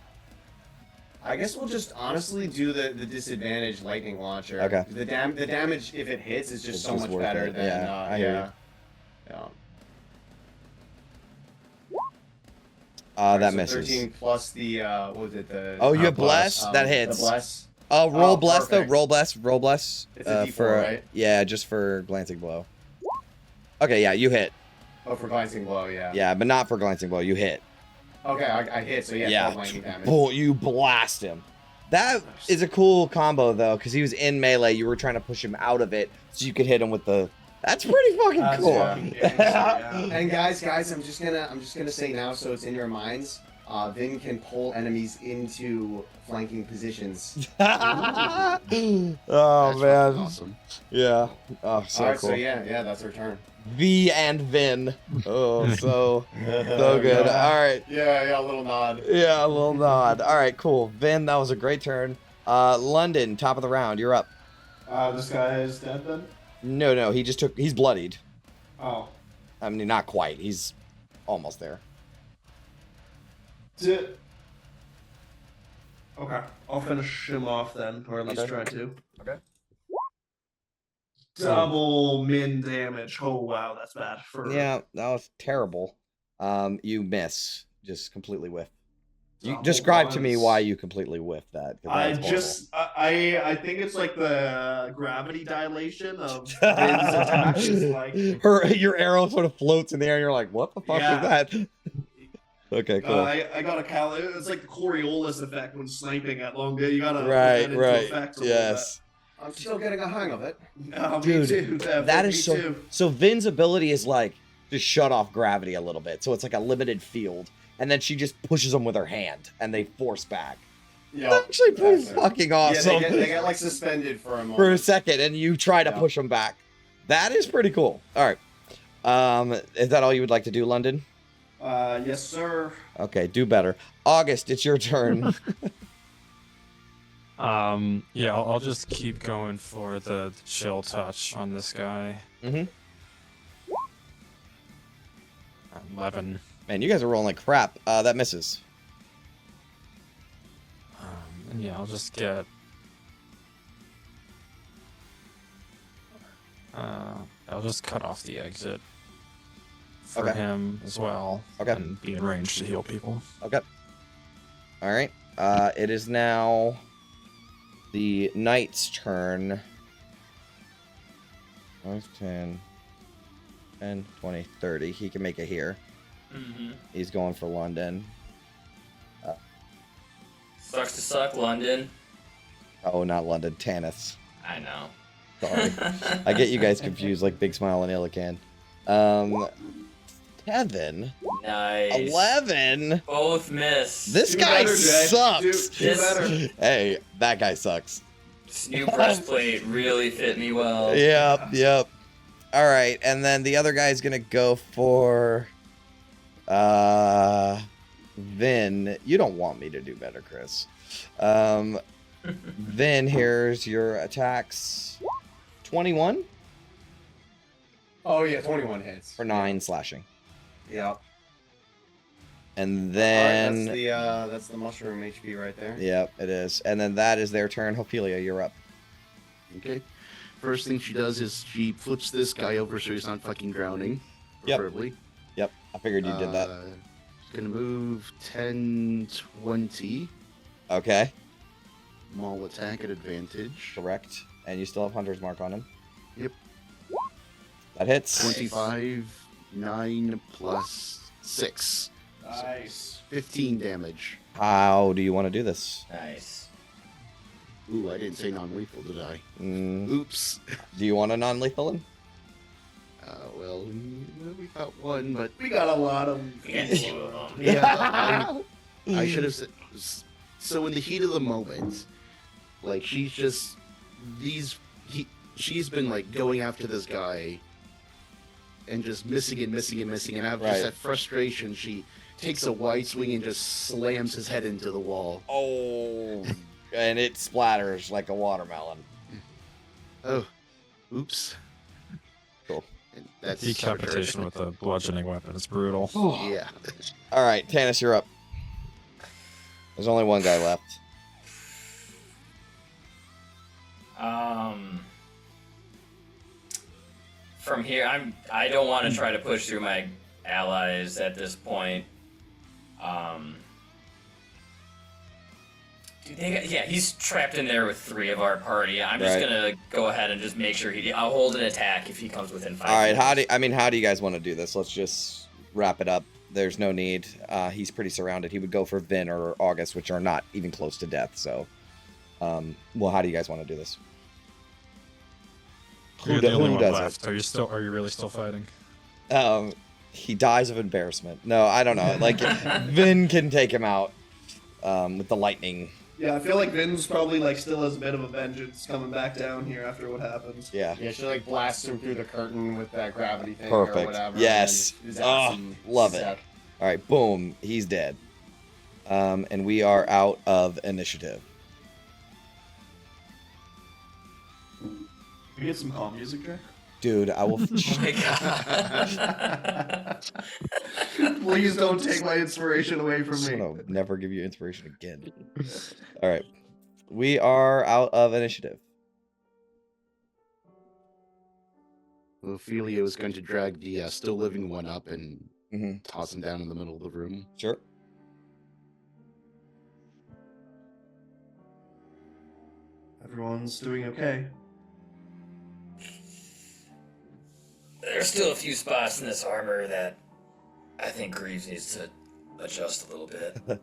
I guess we'll just honestly do the disadvantage lightning launcher. Okay. The damage if it hits is just It's so just much worth better it. than Yeah, I hear yeah. That So misses. 13 plus the what was it the? Oh, you have bless. bless? That the hits. bless. Oh, roll Oh, bless though. perfect. Roll bless. It's a D4, for right? yeah, just for glancing blow. Okay, yeah, you hit. Oh, for glancing blow, yeah. Yeah, but not for glancing blow. You hit. Okay, I hit, so yeah, Yeah. 12 lightning damage. Boom, you blast him. That is a cool combo though, because he was in melee. You were trying to push him out of it, so you could hit him with the. That's pretty fucking That's cool. fucking gangster, yeah. And guys, I'm just gonna say now, so it's in your minds. Vin can pull enemies into flanking positions. Oh That's man, fucking awesome. yeah. Oh, so Alright, cool. so yeah, that's her turn. V and Vin. Oh, so good. All right. Yeah, a little nod. Yeah, a little nod. All right, cool. Vin, that was a great turn. London, top of the round. You're up. This guy is dead then? No, he's bloodied. Oh. I mean, not quite. He's almost there. Okay, I'll finish him off then, or at least Okay. try to. Okay. Double min damage. Oh wow, that's bad. For Yeah, that was terrible. You miss. Just completely whiff. You Double describe to me ones. why you completely whiffed that. 'cause I that's just I think it's like the gravity dilation of Vin's attack is like horrible. Your arrow sort of floats in the air, and you're like, "What the fuck Yeah. was that?" Okay, cool. I got a it's like the Coriolis effect when sniping at long game. You gotta put Right, that into right. effect a little Yes. I'm still getting a hang of it. bit. Oh, me Dude, too. Dev, That me is so. too. So Vin's ability is like to shut off gravity a little bit, so it's like a limited field, and then she just pushes them with her hand, and they force back. Yeah. That's actually pretty That's it. fucking Yeah, awesome. they get like suspended for a moment. For a second, and you try to Yeah. push them back. That is pretty cool. All right. Is that all you would like to do, London? Yes, sir. Okay, do better. August, it's your turn. Yeah, I'll just keep going for the chill touch on this guy. Mhm. 11. Man, you guys are rolling like crap. That misses. And yeah, I'll just get. I'll just cut off the exit for Okay. him as well. Okay. And be in range to heal people. Okay. All right. It is now the knight's turn. 5, 10, 10, 20, 30. He can make it here. Mm-hmm. He's going for London. Sucks to suck, London. Oh, not London. Tannis. I know. Sorry. I get you guys confused like Big Smile and Illican. 7. Nice. 11. Both miss. This Do guy better, Jay. sucks. Do better. Hey, that guy sucks. This new breastplate really fit me well. Yep. All right, and then the other guy's gonna go for Vin. You don't want me to do better, Chris. Vin, here's your attacks. 21 Oh yeah, 21 hits. for 9 slashing. Yeah. And then that's the mushroom HP right there. yep, it is. And then that is their turn. Ophelia, you're up. Okay. First thing she does is she flips this guy over so he's not fucking drowning. Yep. Preferably. Yep, I figured you did that. Gonna move 10, 20. Okay, Maul attack at advantage. correct. And you still have Hunter's Mark on him. Yep. That hits. 25, 9 plus 6. Nice. 15 damage. How do you want to do this? Nice. Ooh, I didn't say non-lethal, did I? Mm, Oops. do you want a non-lethal one? Well, we got one, but We got a lot of them. We got 2 of them. yeah, I should have said. So in the heat of the moment, like she's been like going after this guy, and just missing, and out of just Right. that frustration, she takes a wide swing and just slams his head into the wall. Oh, and it splatters like a watermelon. Oh, oops. Cool. And that's Decapitation with a bludgeoning weapon. It's brutal. Yeah. All right, Tannis, you're up. There's only one guy left. From here, I don't want to try to push through my allies at this point. He's trapped in there with 3 of our party. I'm just Right. gonna go ahead and just make sure I'll hold an attack if he comes within 5. All right, feet. how do you guys want to do this? Let's just wrap it up. There's no need. He's pretty surrounded. He would go for Vin or August, which are not even close to death. So, well, how do you guys want to do this? You're the only one does it? left. Are you really still fighting? He dies of embarrassment. No, I don't know. Like Vin can take him out with the lightning. Yeah, I feel like Vin's probably like still has a bit of a vengeance coming back down here after what happened. Yeah. Yeah, she like blasts him through the curtain with that gravity thing or Perfect. whatever. Yes. And then his Oh, awesome love it. set. All right, boom. He's dead. And we are out of initiative. Can we get some calm music, Jay? Dude, I will. Oh my god. Please don't take my inspiration away from me. I'll never give you inspiration again. All right. We are out of initiative. Well, Ophelia was going to drag the still living one up and Mm-hmm. toss him down in the middle of the room. Sure. Everyone's doing okay. There's still a few spots in this armor that I think Greaves needs to adjust a little bit. I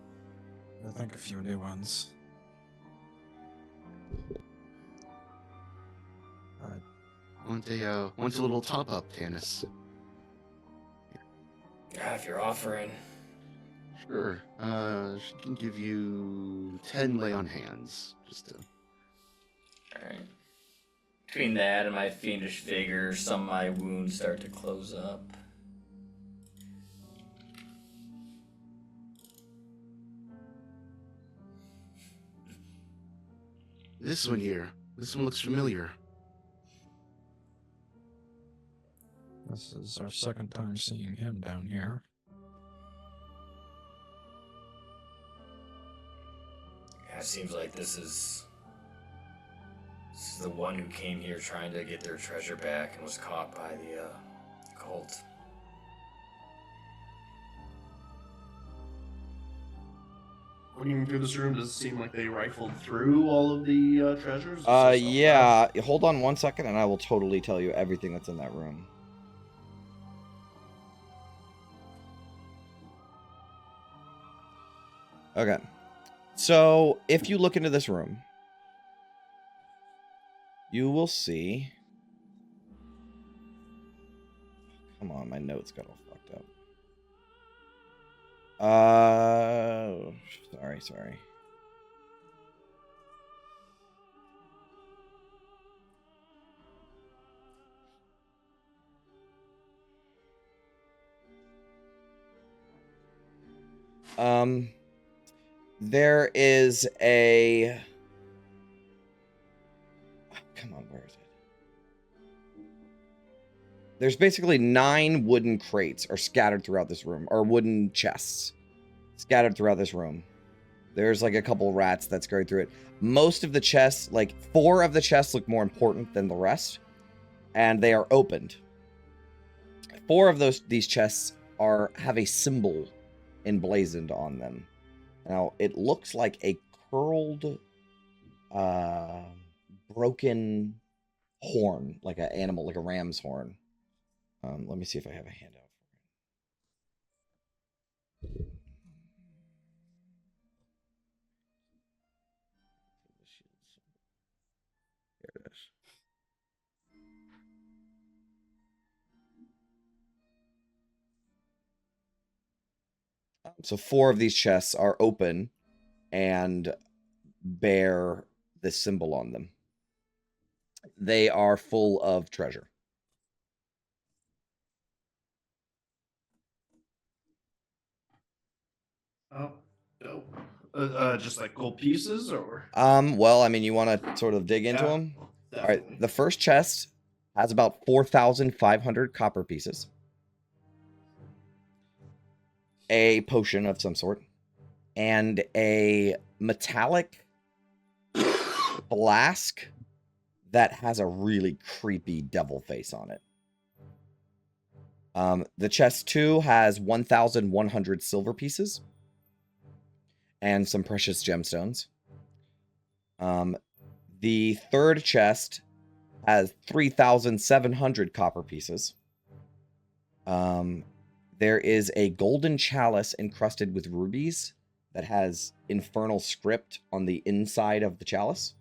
think a few new ones. Want a little top up, Tannis? If you're offering. Sure. She can give you 10 lay on hands. Just to... Alright. Between that and my fiendish vigor, some of my wounds start to close up. This one here. This one looks familiar. This is our second time seeing him down here. Yeah, it seems like this is the one who came here trying to get their treasure back and was caught by the cult. Looking through this room, does it seem like they rifled through all of the treasures? Is there stuff Yeah. Hold on 1 second, and I will totally tell you everything that's in that room. Okay. So, if you look into this room, you will see... Come on, my notes got all fucked up. Sorry. There is a... Come on, where is it? There's basically 9 wooden crates are scattered throughout this room, or wooden chests scattered throughout this room. There's like a couple rats that scurried through it. Most of the chests, like 4 of the chests look more important than the rest, and they are opened. 4 of these chests have a symbol emblazoned on them. Now, it looks like a curled, broken horn, like an animal, like a ram's horn. Let me see if I have a handout There it is. So 4 of these chests are open and bear this symbol on them. They are full of treasure. Oh, dope. Just like gold pieces, or Well, I mean, you want to sort of dig into Yeah, them? All definitely. right, the first chest has about 4,500 copper pieces, a potion of some sort, and a metallic flask that has a really creepy devil face on it. The chest 2 has 1,100 silver pieces and some precious gemstones. The third chest has 3,700 copper pieces. There is a golden chalice encrusted with rubies that has infernal script on the inside of the chalice.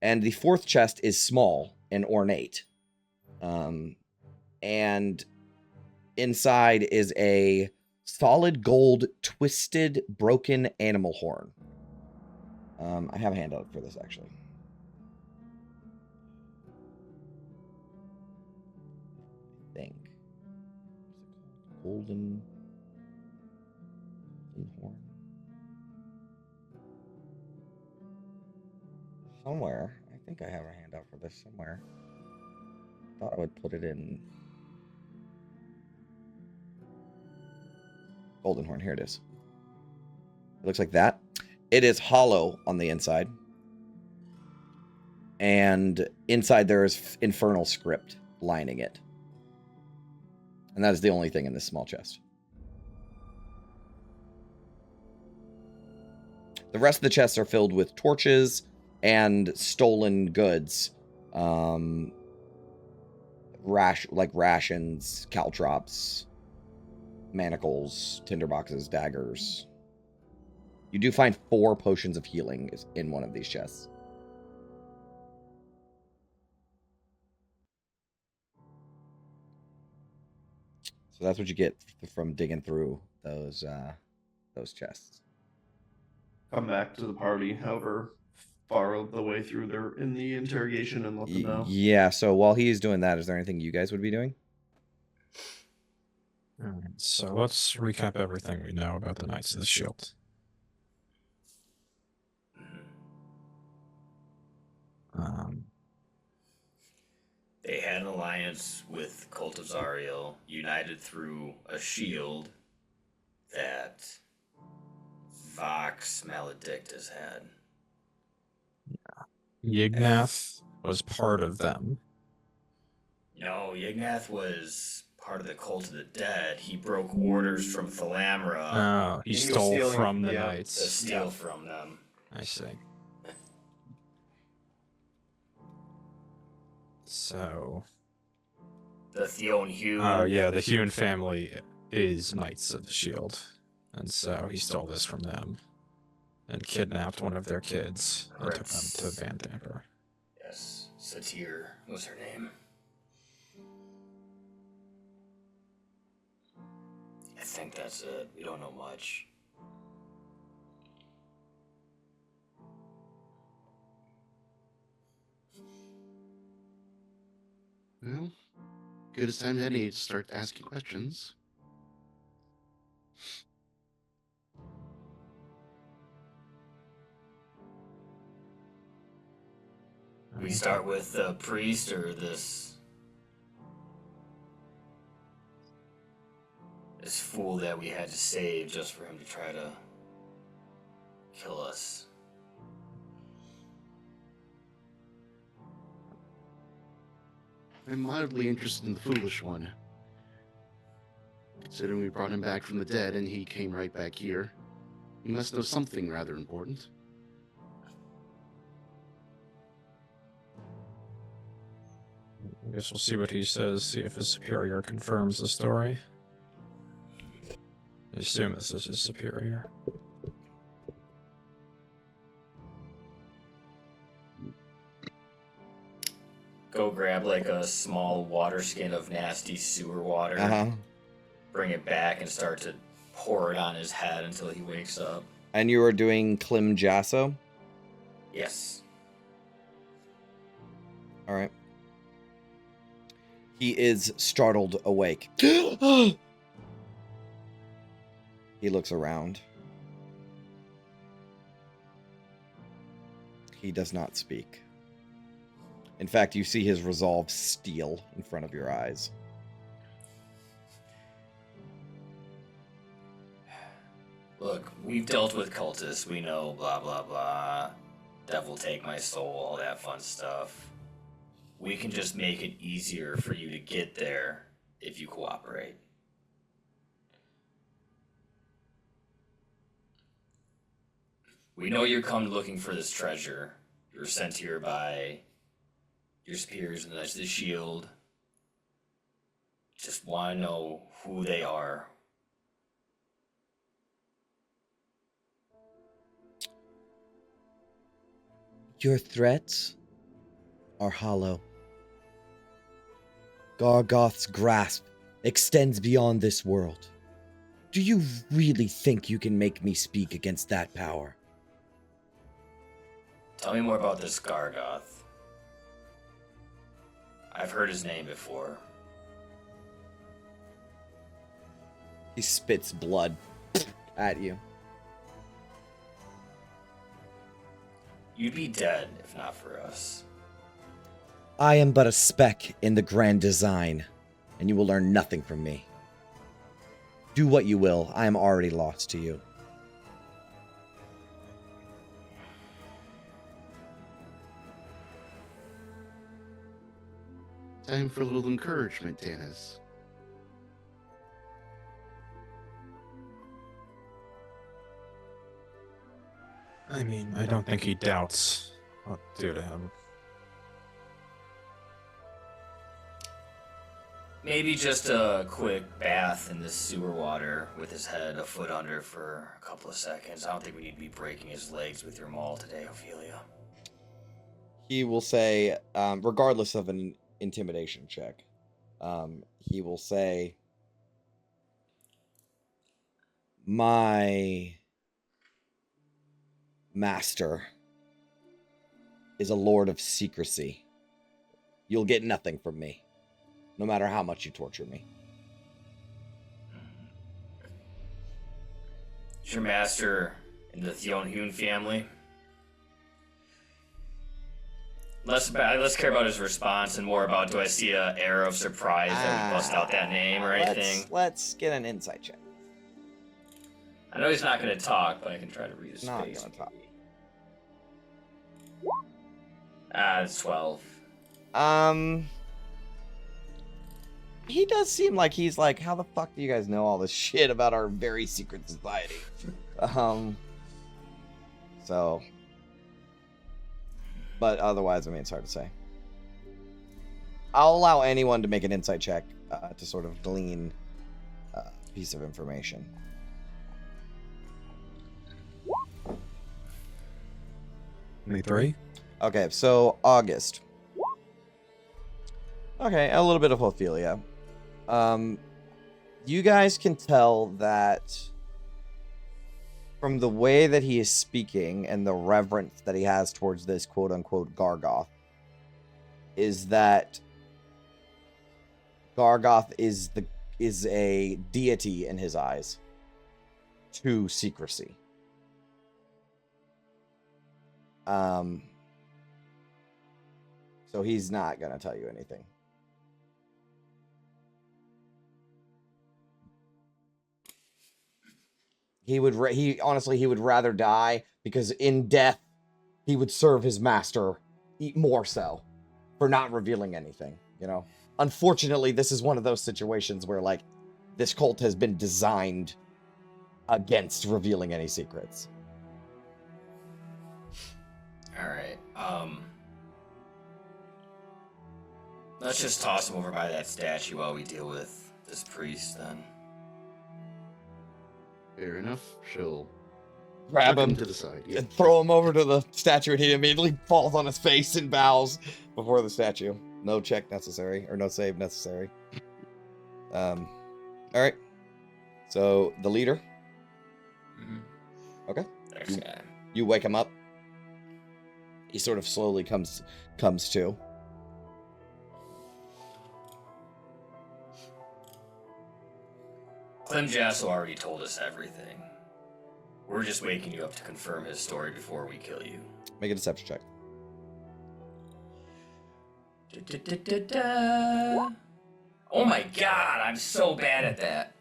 And the fourth chest is small and ornate. And inside is a solid gold twisted broken animal horn. I have a handout for this actually. I think. What's it called? Golden horn. Somewhere. I think I have a handout for this somewhere. Thought I would put it in. Golden horn. Here it is. It looks like that. It is hollow on the inside. And inside there is infernal script lining it. And that is the only thing in this small chest. The rest of the chests are filled with torches and stolen goods. Rations, caltrops, manacles, tinderboxes, daggers. You do find 4 potions of healing in one of these chests. So that's what you get from digging through those chests. Come back to the party, however far the way through they're in the interrogation, and let them know. Yeah, so while he's doing that, is there anything you guys would be doing? Alright, so let's recap everything we know about the Knights of the Shield. They had an alliance with Cult of Zariel, united through a shield that Vox Maledictus had. Yignath was part of them. No, Yignath was part of the Cult of the Dead. He broke orders from Thalamra Oh, he was stole stealing- from the yeah. to Knights. steal from them. I see. So, The Theon Hugh. oh yeah, the Huon family is Knights of the Shield, and so he stole this from them, and kidnapped one of their kids and took them to Van Damper. Yes, Satir was her name. I think that's it. We don't know much. Well, good as time as any to start asking questions. We start with the priest or this fool that we had to save just for him to try to kill us. I'm mildly interested in the foolish one. Considering we brought him back from the dead and he came right back here, he must know something rather important. I guess we'll see what he says, see if his superior confirms the story. I assume this is his superior. Go grab like a small water skin of nasty sewer water. Uh-huh. Bring it back and start to pour it on his head until he wakes up. And you are doing Klim Jasso? Yes. All right. He is startled awake. He looks around. He does not speak. In fact, you see his resolve steel in front of your eyes. Look, we've dealt with cultists. We know blah, blah, blah. Devil take my soul, all that fun stuff. We can just make it easier for you to get there if you cooperate. We know you're come looking for this treasure. You were sent here by your superiors and the Knights of the Shield. Just want to know who they are. Your threats are hollow. Gargoth's grasp extends beyond this world. Do you really think you can make me speak against that power? Tell me more about this Gargoth. I've heard his name before. He spits blood at you. You'd be dead if not for us. I am but a speck in the grand design, and you will learn nothing from me. Do what you will, I am already lost to you. Time for a little encouragement, Tanis. I mean, I don't think he doubts what to do to him. Maybe just a quick bath in this sewer water with his head a foot under for a couple of seconds. I don't think we need to be breaking his legs with your maul today, Ophelia. He will say, regardless of an intimidation check, he will say, my master is a lord of secrecy. You'll get nothing from me, no matter how much you torture me. Is your master in the Theon family? Less care about his response and more about, do I see an air of surprise that we bust out that name or anything? Let's get an insight check. I know he's not going to talk, but I can try to read his Not face. gonna talk. It's 12. He does seem like he's like, how the fuck do you guys know all this shit about our very secret society? So, but otherwise, I mean, it's hard to say. I'll allow anyone to make an insight check to sort of glean a piece of information. Me 3? Okay, so August. Okay, a little bit of Ophelia. You guys can tell that from the way that he is speaking and the reverence that he has towards this quote-unquote Gargoth is that Gargoth is a deity in his eyes to secrecy. So he's not gonna tell you anything. He would rather die, because in death he would serve his master more so for not revealing anything, you know. Unfortunately, this is one of those situations where like this cult has been designed against revealing any secrets. All right. Let's just toss him over by that statue while we deal with this priest, then. Fair enough. She'll Grab tuck him to the side. Yeah. and throw him over to the statue, and he immediately falls on his face and bows before the statue. No check necessary, or no save necessary. All right. So the leader. Okay. Next guy. You wake him up. He sort of slowly comes to. Clem Jasso already told us everything. We're just waking you up to confirm his story before we kill you. Make a deception check. Oh my god, I'm so bad at that.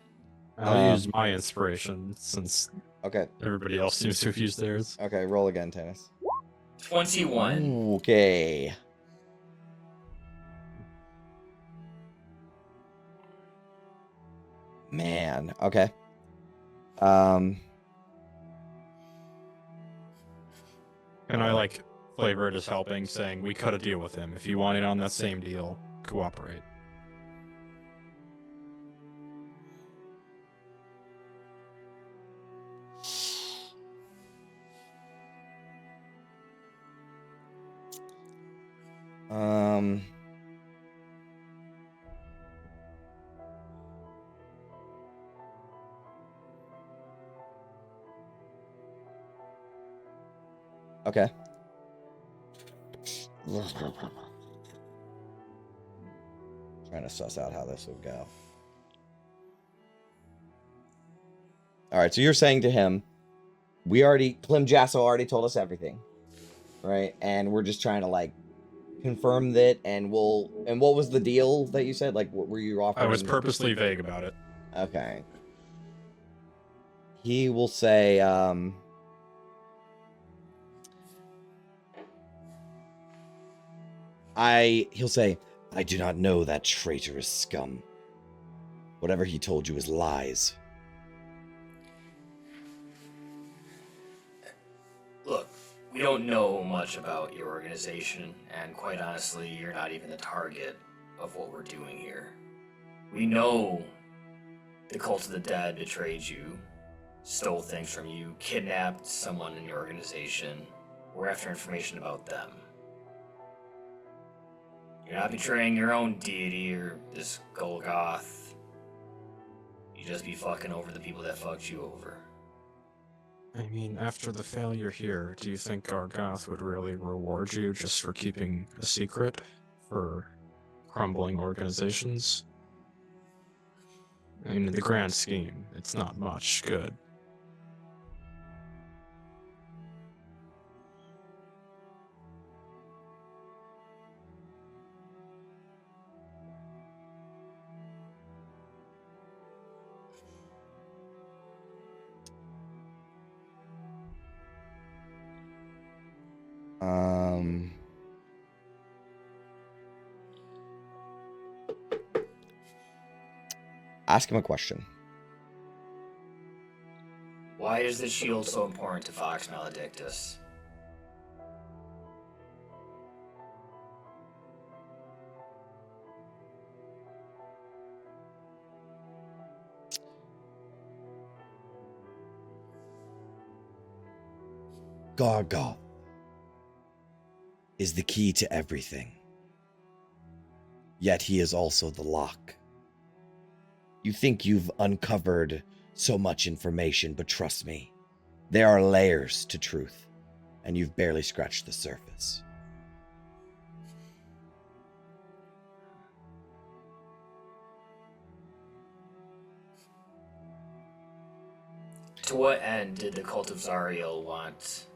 I'll use my inspiration since Okay. everybody else seems to have used theirs. Okay. Roll again, Tannis. 21. Okay. Man. Okay. And I like flavor it as helping, saying we cut a deal with him. If you want it on that same deal, cooperate. Okay. Trying to suss out how this would go. All right, so you're saying to him, Clem Jasso already told us everything, right? And we're just trying to like confirm that, and what was the deal that you said? Like, what were you offering? I was purposely vague about it. Okay. He will say, he'll say, I do not know that traitorous scum. Whatever he told you is lies. Look, we don't know much about your organization, and quite honestly, you're not even the target of what we're doing here. We know the Cult of the Dead betrayed you, stole things from you, kidnapped someone in your organization. We're after information about them. You're not betraying your own deity or this Golgoth. You just be fucking over the people that fucked you over. I mean, after the failure here, do you think Gargoth would really reward you just for keeping a secret for crumbling organizations? I mean, in the grand scheme, it's not much good. Ask him a question. Why is the shield so important to Vox Maledictus? Gargoth is the key to everything. Yet he is also the lock. You think you've uncovered so much information, but trust me, there are layers to truth, and you've barely scratched the surface. To what end did the Cult of Zariel want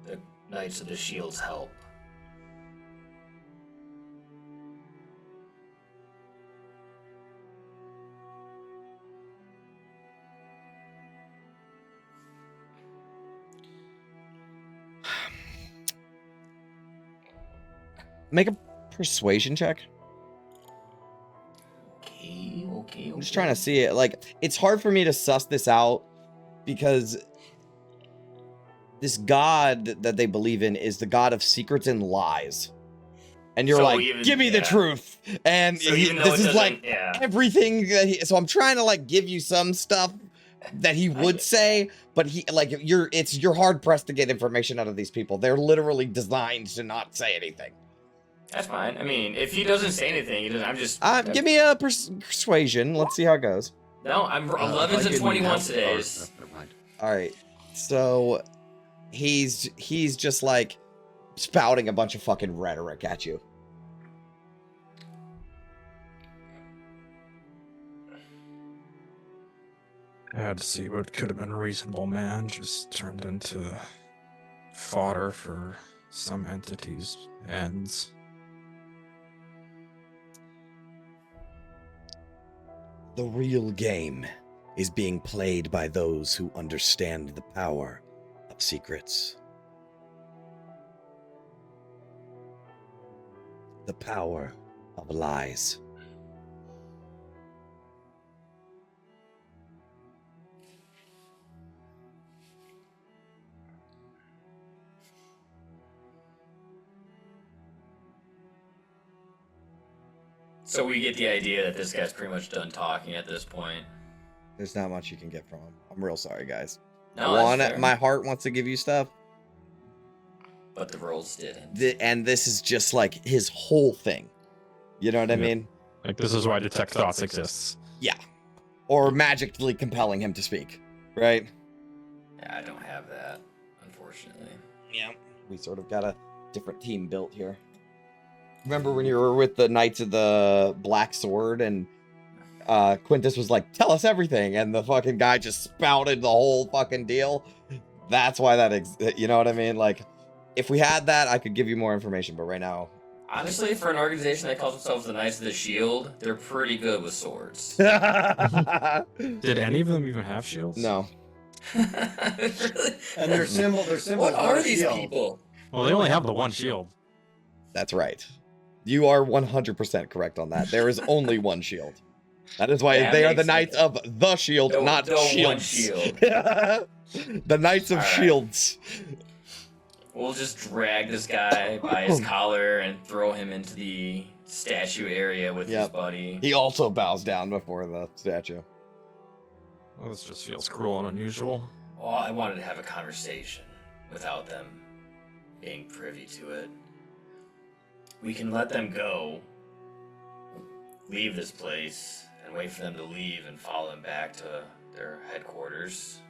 the Knights of the Shield's help? Make a persuasion check. Okay. I'm just trying to see it. Like, it's hard for me to suss this out because this god that they believe in is the god of secrets and lies. And you're So like, even- give me the yeah. truth. And So even though this it is like doesn't- yeah. everything. So I'm trying to like give you some stuff, that he would say, but you're hard pressed to get information out of these people. They're literally designed to not say anything. That's fine. I mean, if he doesn't say anything, he doesn't, I'm just. Give me a persuasion. Let's see how it goes. No, I'm 11s and 21s today. Never mind. All right. So he's just like spouting a bunch of fucking rhetoric at you. I had to see what could have been a reasonable man just turned into fodder for some entity's ends. The real game is being played by those who understand the power of secrets. The power of lies. So we get the idea that this guy's pretty much done talking at this point. There's not much you can get from him. I'm real sorry, guys. No, that's fair. My heart wants to give you stuff, But the rolls didn't. and this is just like his whole thing. You know what I Yeah. mean? Like, this is why Detect Thoughts exists. Yeah. Or magically compelling him to speak, right? Yeah, I don't have that, unfortunately. Yeah. We sort of got a different team built here. Remember when you were with the Knights of the Black Sword and Quintus was like, tell us everything, and the fucking guy just spouted the whole fucking deal? That's why you know what I mean? Like, if we had that, I could give you more information, but right now... Honestly, for an organization that calls themselves the Knights of the Shield, they're pretty good with swords. Did any of them even have shields? No. Really? And their symbol What is are a these shield. people? Well, they only have the one shield. That's right. You are 100% correct on that. There is only one shield. That is why That they are the makes Knights sense. of the Shield, not The one Shields. shield. The Knights of All right. Shields. We'll just drag this guy by his collar and throw him into the statue area with his Yep. buddy. He also bows down before the statue. Well, this just feels cruel and unusual. Well, I wanted to have a conversation without them being privy to it. We can let them go, leave this place, and wait for them to leave and follow them back to their headquarters.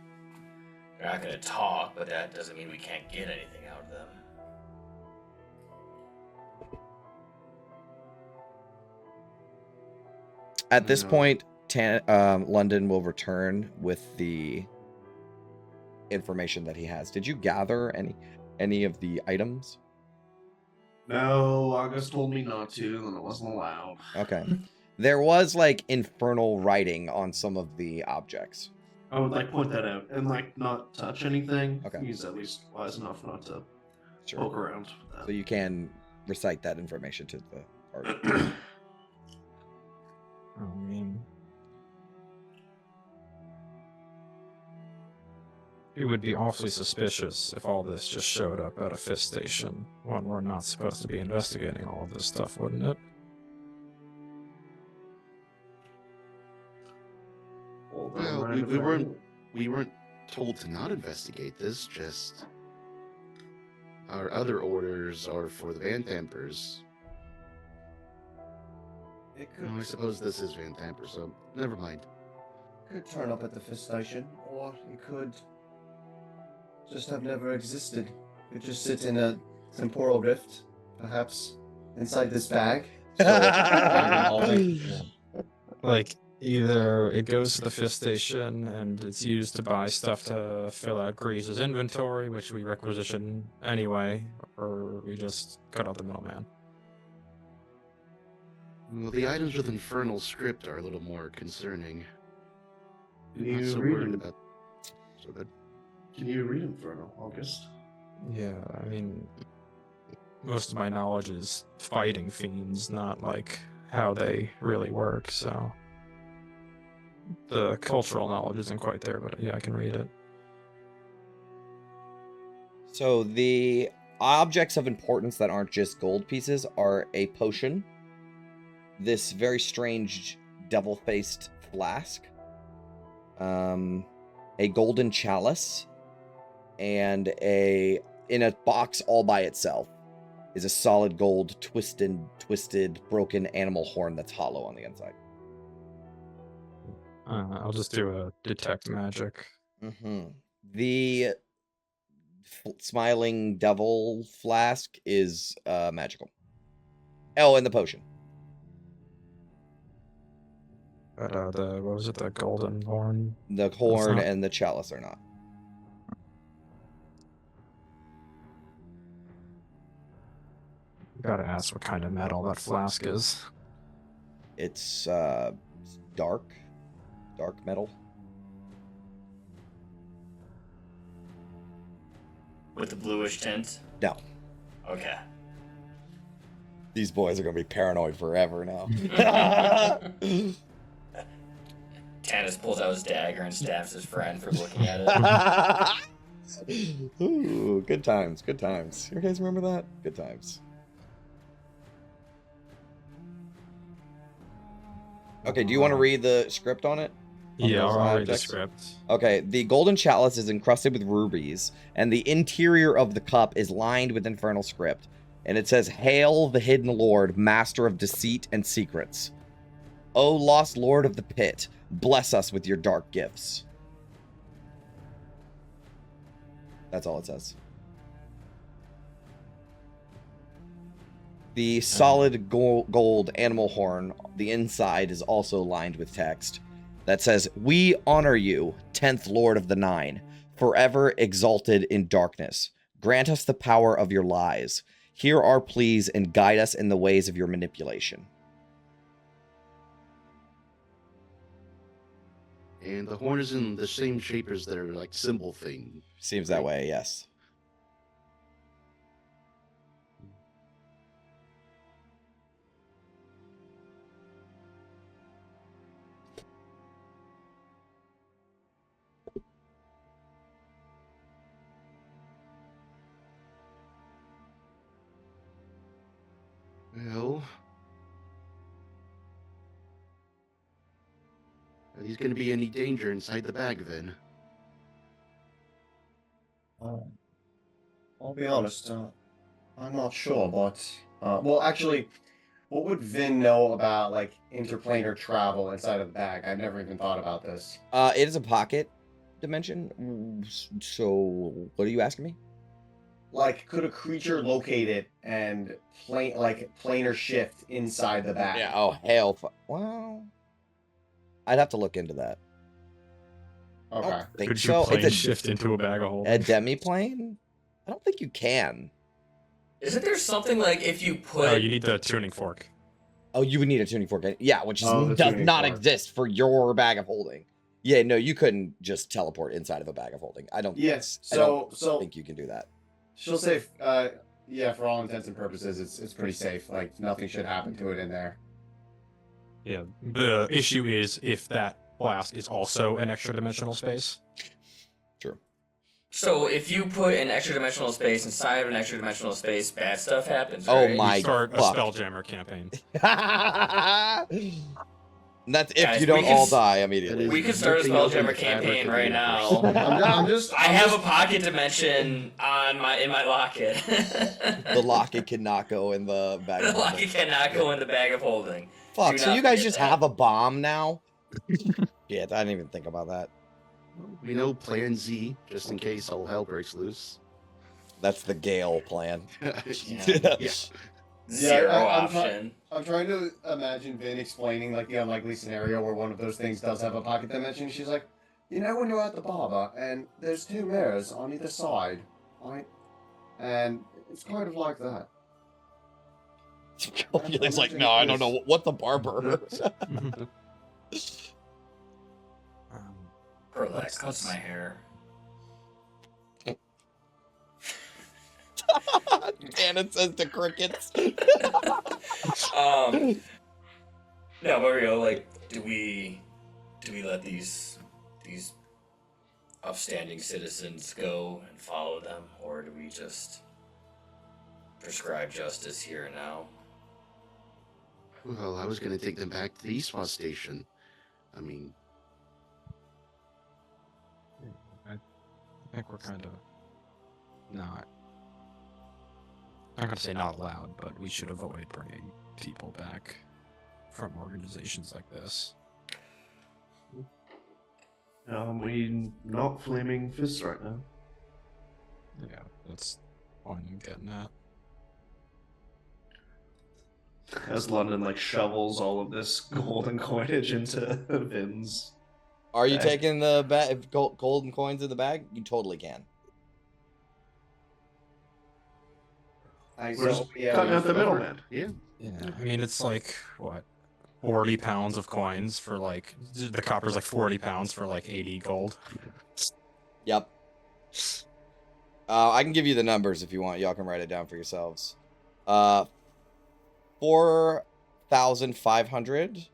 They're not going to talk, but that doesn't mean we can't get anything out of them. At this No. point, London will return with the information that he has. Did you gather any of the items? No, August told me not to, and it wasn't allowed. Okay. There was like infernal writing on some of the objects. I would like point that out and like not touch anything. Okay. He's at least wise enough not to Sure. poke around with So you can recite that information to the party. that. I mean, it would be awfully suspicious if all this just showed up at a fifth station when we're not supposed to be investigating all of this stuff, wouldn't it? Well, we weren't told to not investigate this. Just our other orders are for the Van Tampers. It No, I suppose this is Van Tamper, so never mind. could turn up at the fifth station, or it could just have never existed. It could just sit in a temporal rift, perhaps inside this bag. Like, either it goes to the fifth station and it's used to buy stuff to fill out Grease's inventory, which we requisition anyway, or we just cut out the middleman. Well, the items with infernal script are a little more concerning. Can Not you so read worried them? about. So good. Can you read Inferno, August? Yeah, I mean, most of my knowledge is fighting fiends, not like how they really work, so the cultural knowledge isn't quite there, but yeah, I can read it. So the objects of importance that aren't just gold pieces are a potion, this very strange devil-faced flask, a golden chalice, and in a box all by itself is a solid gold twisted, broken animal horn that's hollow on the inside. I'll just do a detect magic. The smiling devil flask is magical. Oh, and the potion. But what was it? The golden horn. The horn and the chalice are not. Gotta ask what kind of metal that flask is. It's dark metal. With the bluish tint? No. Okay. These boys are gonna be paranoid forever now. Tannis pulls out his dagger and stabs his friend for looking at it. Ooh, good times, good times. You guys remember that? Good times. Okay, do you want to read the script on it? Yeah, those I'll read the objects? script. Okay, the golden chalice is encrusted with rubies, and the interior of the cup is lined with infernal script. And it says, "Hail the hidden lord, master of deceit and secrets. O lost lord of the pit, bless us with your dark gifts." That's all it says. The solid gold animal horn, the inside is also lined with text that says, "We honor you, 10th Lord of the Nine, forever exalted in darkness. Grant us the power of your lies. Hear our pleas and guide us in the ways of your manipulation." And the horn is in the same shape as their like symbol thing. Seems that way, yes. Well, are these going to be any danger inside the bag then? I'll be honest, I'm not sure, but well, actually, what would Vin know about like interplanar travel inside of the bag? I've never even thought about this. It is a pocket dimension. So, what are you asking me? Like, could a creature locate it and planar shift inside the bag? Yeah. Oh, hell. Well, I'd have to look into that. Okay. I don't think Could you so. plane It's shift into a bag of holding? a demiplane. I don't think you can. Isn't there something like if you put... Oh, you need the tuning fork. Oh, you would need a tuning fork. Yeah, which Oh, the does tuning not fork. exist for your bag of holding. Yeah, no, you couldn't just teleport inside of a bag of holding. I don't. Yes. I don't So think you can do that. she'll say, yeah, for all intents and purposes, it's pretty safe. Like nothing should happen to it in there. Yeah. The issue is if that blast is also an extra dimensional space. True. So if you put an extra dimensional space inside of an extra dimensional space, bad stuff happens, Oh right? my You start a fuck. Spelljammer campaign. That's if Guys, you don't we can all s- die immediately. We could start a Nothing else in Spelljammer the fabric campaign of right the now. universe. I have a pocket dimension in my locket. The locket cannot go in the bag The of holding. locket cannot go in the bag of holding. Fuck, Do so not you guys forget just that. have a bomb now? Yeah, I didn't even think about that. We know Plan Z, just in case all hell breaks loose. That's the Gale plan. Yeah. Zero I'm try- option. I'm trying to imagine Vin explaining like the unlikely scenario where one of those things does have a pocket dimension. She's like, you know, when you're at the barber and there's two mirrors on either side, right? And it's kind of like that. He's like, no, I don't know. What the barber? Bro, that cuts my hair. And it says to crickets. No, but real, like, do we let these upstanding citizens go and follow them, or do we just prescribe justice here and now? Well, I was going to take them back to the Eastwa station. I mean, like we're kind of not. I'm not gonna say not allowed, but we should avoid bringing people back from organizations like this. We not flaming fists right now. Yeah, that's what I'm getting at. As London like shovels all of this golden coinage into Vin's. Are you bag. taking the golden coins in the bag? You totally can. We're just cutting out the middleman. Yeah. Yeah, I mean it's like what, 40 pounds of coins for like the copper's like 40 pounds for like 80 gold. Yep. I can give you the numbers if you want. Y'all can write it down for yourselves. 4,500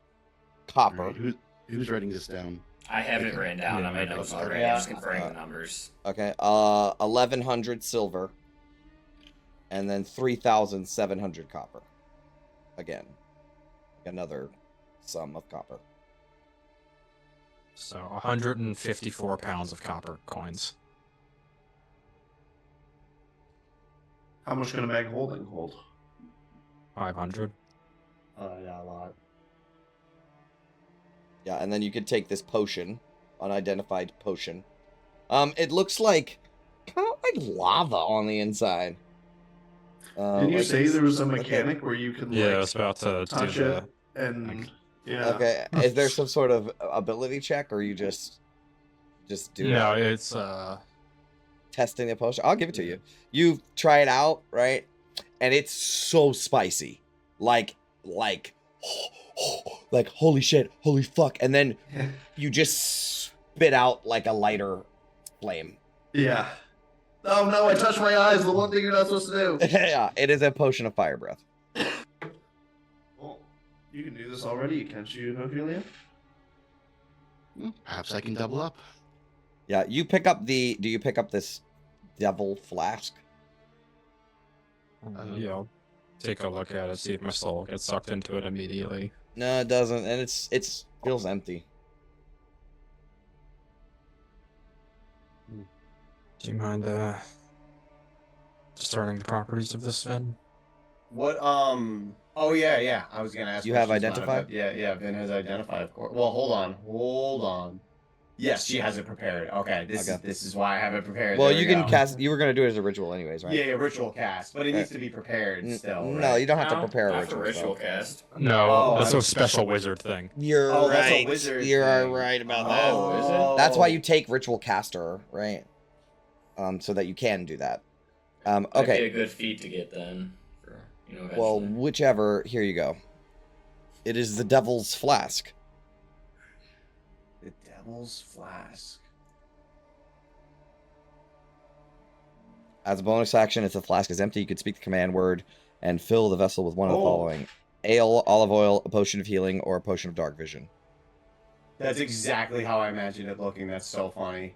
copper. Alright, who's writing this down? I have it written down on my notes already. I'm just confirming the numbers. Okay. 1,100 silver. And then 3,700 copper. Again. Another sum of copper. So 154 pounds of copper coins. How much can a bag holding hold? 500. Yeah, a lot. Yeah, and then you could take this potion, unidentified potion. It looks like kind of like lava on the inside. Did you like say it's- there was a okay. mechanic where you can Yeah, I like was about to touch do it and yeah? Okay, is there some sort of ability check, or you just do No, it? it's Testing the potion? I'll give it to you. You try it out, right? And it's so spicy, like holy shit, holy fuck, and then you just spit out like a lighter flame. Yeah. Oh no, I touched my eyes, the one thing you're not supposed to do. Yeah, it is a potion of fire breath. Well, you can do this already, can't you, Ophelia? Perhaps I can double up. Yeah, you pick up do you pick up this devil flask? yeah, I'll take a look at it, see if my soul gets sucked into it immediately. No, it doesn't, and it's feels empty. Do you mind discerning the properties of this Vin? What? Oh yeah. I was gonna ask. You have questions about it, identified? but yeah. Vin has identified, of course. Well, hold on. Yes, she has it prepared. Okay, this is why I have it prepared. Well, There you we can go. cast. You were gonna do it as a ritual, anyways, right? Yeah, ritual cast, but it needs to be prepared still. No, right? you don't have to No, prepare a not for ritual. ritual cast. No, Oh, that's I'm- a special wizard thing. You're Oh, right. that's a wizard You're thing. right about Oh, is it? That's why you take ritual caster, right? So that you can do that. Might be Okay. a good feat to get then. For, Well, eventually. whichever. Here you go. It is the devil's flask. The devil's flask. As a bonus action, if the flask is empty, you can speak the command word and fill the vessel with one of the following: ale, olive oil, a potion of healing, or a potion of dark vision. That's exactly how I imagined it looking. That's so funny.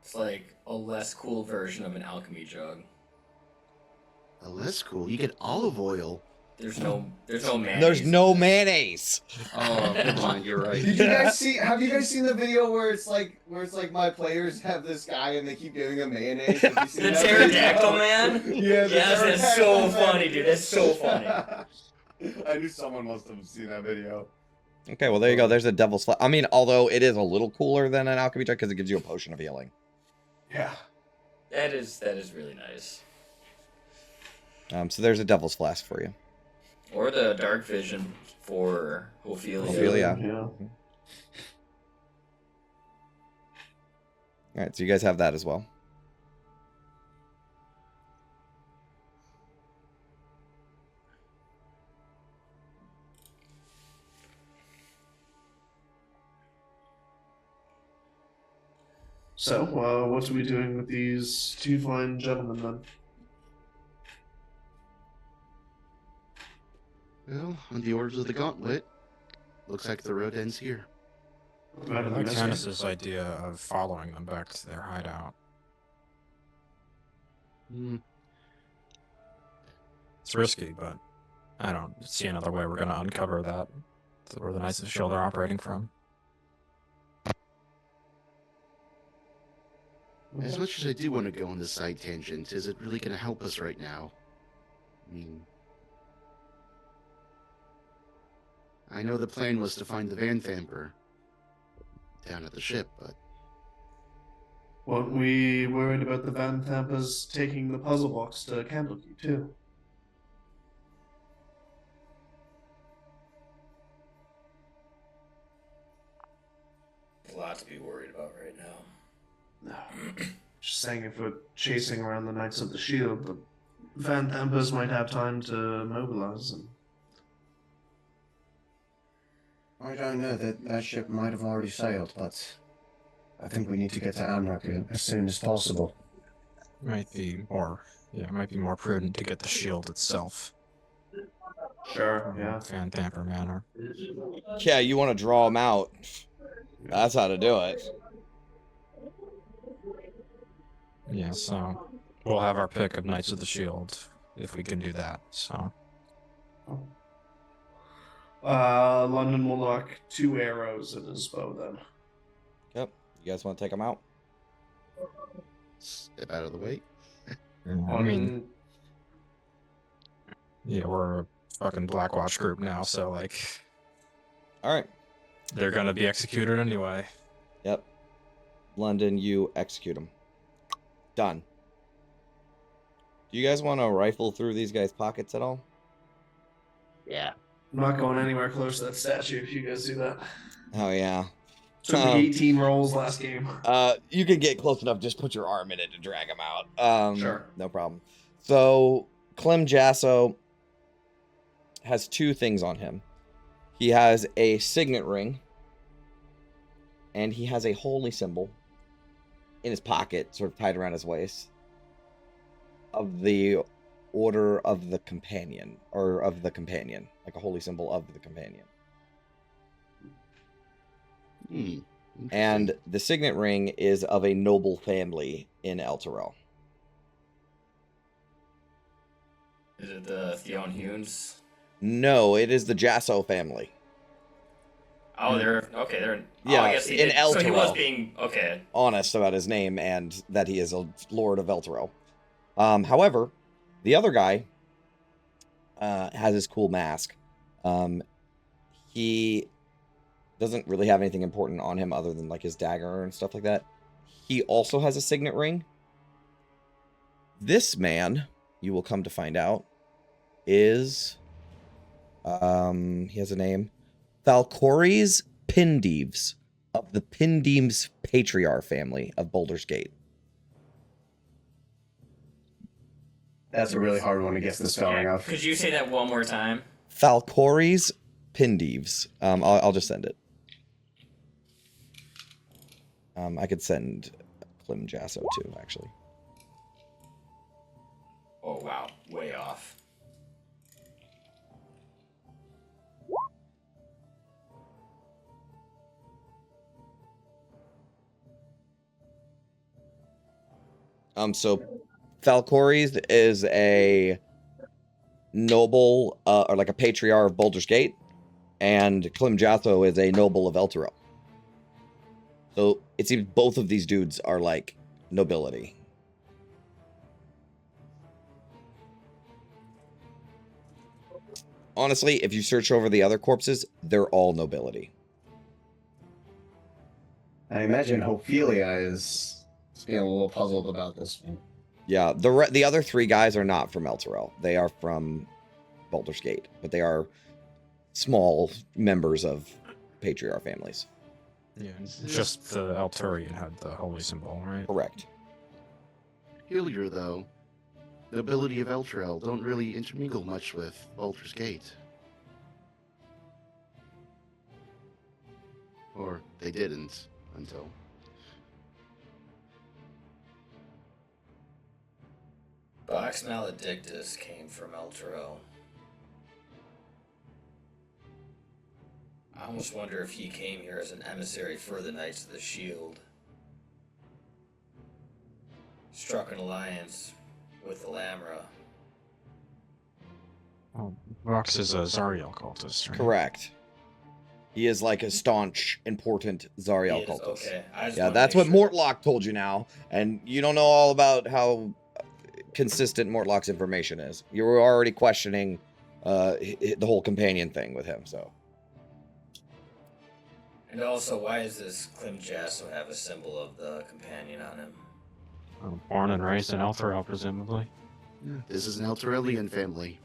It's like a less cool version of an alchemy jug. Oh, that's cool. You get olive oil. There's no mayonnaise. There's no mayonnaise. Oh, never mind. You're right. Did you guys see? Have you guys seen the video where it's like my players have this guy and they keep giving him mayonnaise? Have you seen The that pterodactyl video? man? Yeah, the Yes, that's so pterodactyl man. funny, dude. That's so funny. I knew someone must have seen that video. Okay, well there you go. There's a devil's flask. I mean, although it is a little cooler than an alchemy jug because it gives you a potion of healing. Yeah. That is really nice. So there's a devil's flask for you. Or the dark vision for Ophelia. Ophelia. Yeah. All right, so you guys have that as well. So, what are we doing with these two fine gentlemen then? Well, on the orders of the gauntlet, looks like the road ends here. Out of I the like mess Tannis's idea of following them back to their hideout. Hmm. It's risky, but I don't see another way we're going to uncover that. Or the nicest show they're operating from. As much as I do want to go on this side tangent, is it really going to help us right now? I mean, I know the plan was to find the Van Thamper down at the ship, but Weren't we worried about the Van Thampers taking the puzzle box to Candlekeep too? A lot to be worried about right now. No. Just saying, if we're chasing around the Knights of the Shield, the Van Thampers might have time to mobilize and I don't know, that ship might have already sailed, but I think we need to get to Amrak as soon as possible. Might be more prudent to get the shield itself. Sure, yeah. Van Tamper Manor. Yeah, you want to draw them out. That's how to do it. Yeah, so we'll have our pick of Knights of the Shield if we can do that. So London will knock 2 arrows at his bow then. Yep. You guys want to take them out? step out of the way. I mean, yeah, we're a fucking Blackwatch group now, so like, All right. they're gonna be executed anyway. Yep. London, you execute them. Done. Do you guys want to rifle through these guys' pockets at all? Yeah. I'm not going anywhere close to that statue if you guys do that. Oh, yeah. Took me 18 rolls last game. You can get close enough. Just put your arm in it to drag him out. Sure. No problem. So, Clem Jasso has 2 things on him. He has a signet ring, and he has a holy symbol in his pocket, sort of tied around his waist, of the Order of the Companion, or of the Companion, like a holy symbol of the Companion. And the signet ring is of a noble family in El Terrell. Is it the Theon Hunes? No, it is the Jasso family. Oh, they're okay. They're Yeah, I guess he in did. El So he was Terrell. being okay. Honest about his name and that he is a lord of El Terrell. However, the other guy has his cool mask. He doesn't really have anything important on him other than like his dagger and stuff like that. He also has a signet ring. This man, you will come to find out, is he has a name, Valkyries Pindeves of the Pindeves Patriarch family of Baldur's Gate. That's a really hard one to get the spelling Yeah, of. could you say that one more time? Valkyries Pindeves. I'll just send it. I could send Clem Jasso too, actually. Oh wow, way off. So Valkyries is a noble, or like a patriarch of Baldur's Gate, and Clem Jasso is a noble of El Terrell. So it seems both of these dudes are like nobility. Honestly, if you search over the other corpses, they're all nobility. I imagine Ophelia is being a little puzzled about this one. Yeah, the other 3 guys are not from El Terrell. They are from Baldur's Gate, but they are small members of patriarch families. Yeah, just the Alturian had the holy symbol, right? Correct. Peculiar, though. The ability of Eltrell don't really intermingle much with Baldur's Gate. Or they didn't, until... Vox Maledictus came from El Terrell. I almost wonder if he came here as an emissary for the Knights of the Shield. Struck an alliance with the Lamra. Oh, Vox is a Zariel cultist, right? Correct. He is like a staunch, important Zariel He is? cultist. Okay. I just Yeah, wanted to that's make what sure. Mortlock told you now, and you don't know all about how consistent Mortlock's information is. You were already questioning the whole companion thing with him, so. And also, why does this Clem Jasso have a symbol of the companion on him? Born and raised in Elthorel, presumably. This is an Elturellian family.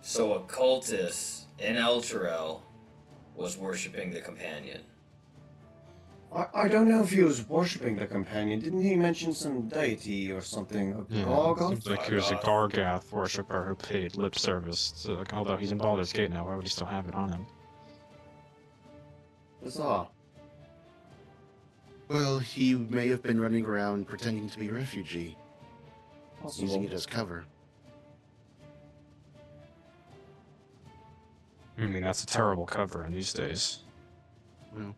So a cultist in Elturel was worshipping the companion. I don't know if he was worshipping the companion. Didn't he mention some deity or something? A Gargoth? Seems like he was a Gargath worshipper who paid lip service to, although he's in Baldur's Gate now, why would he still have it on him? Bizarre. Well, he may have been running around pretending to be a refugee, Possible. using it as cover. I mean, that's a terrible cover in these days. Well,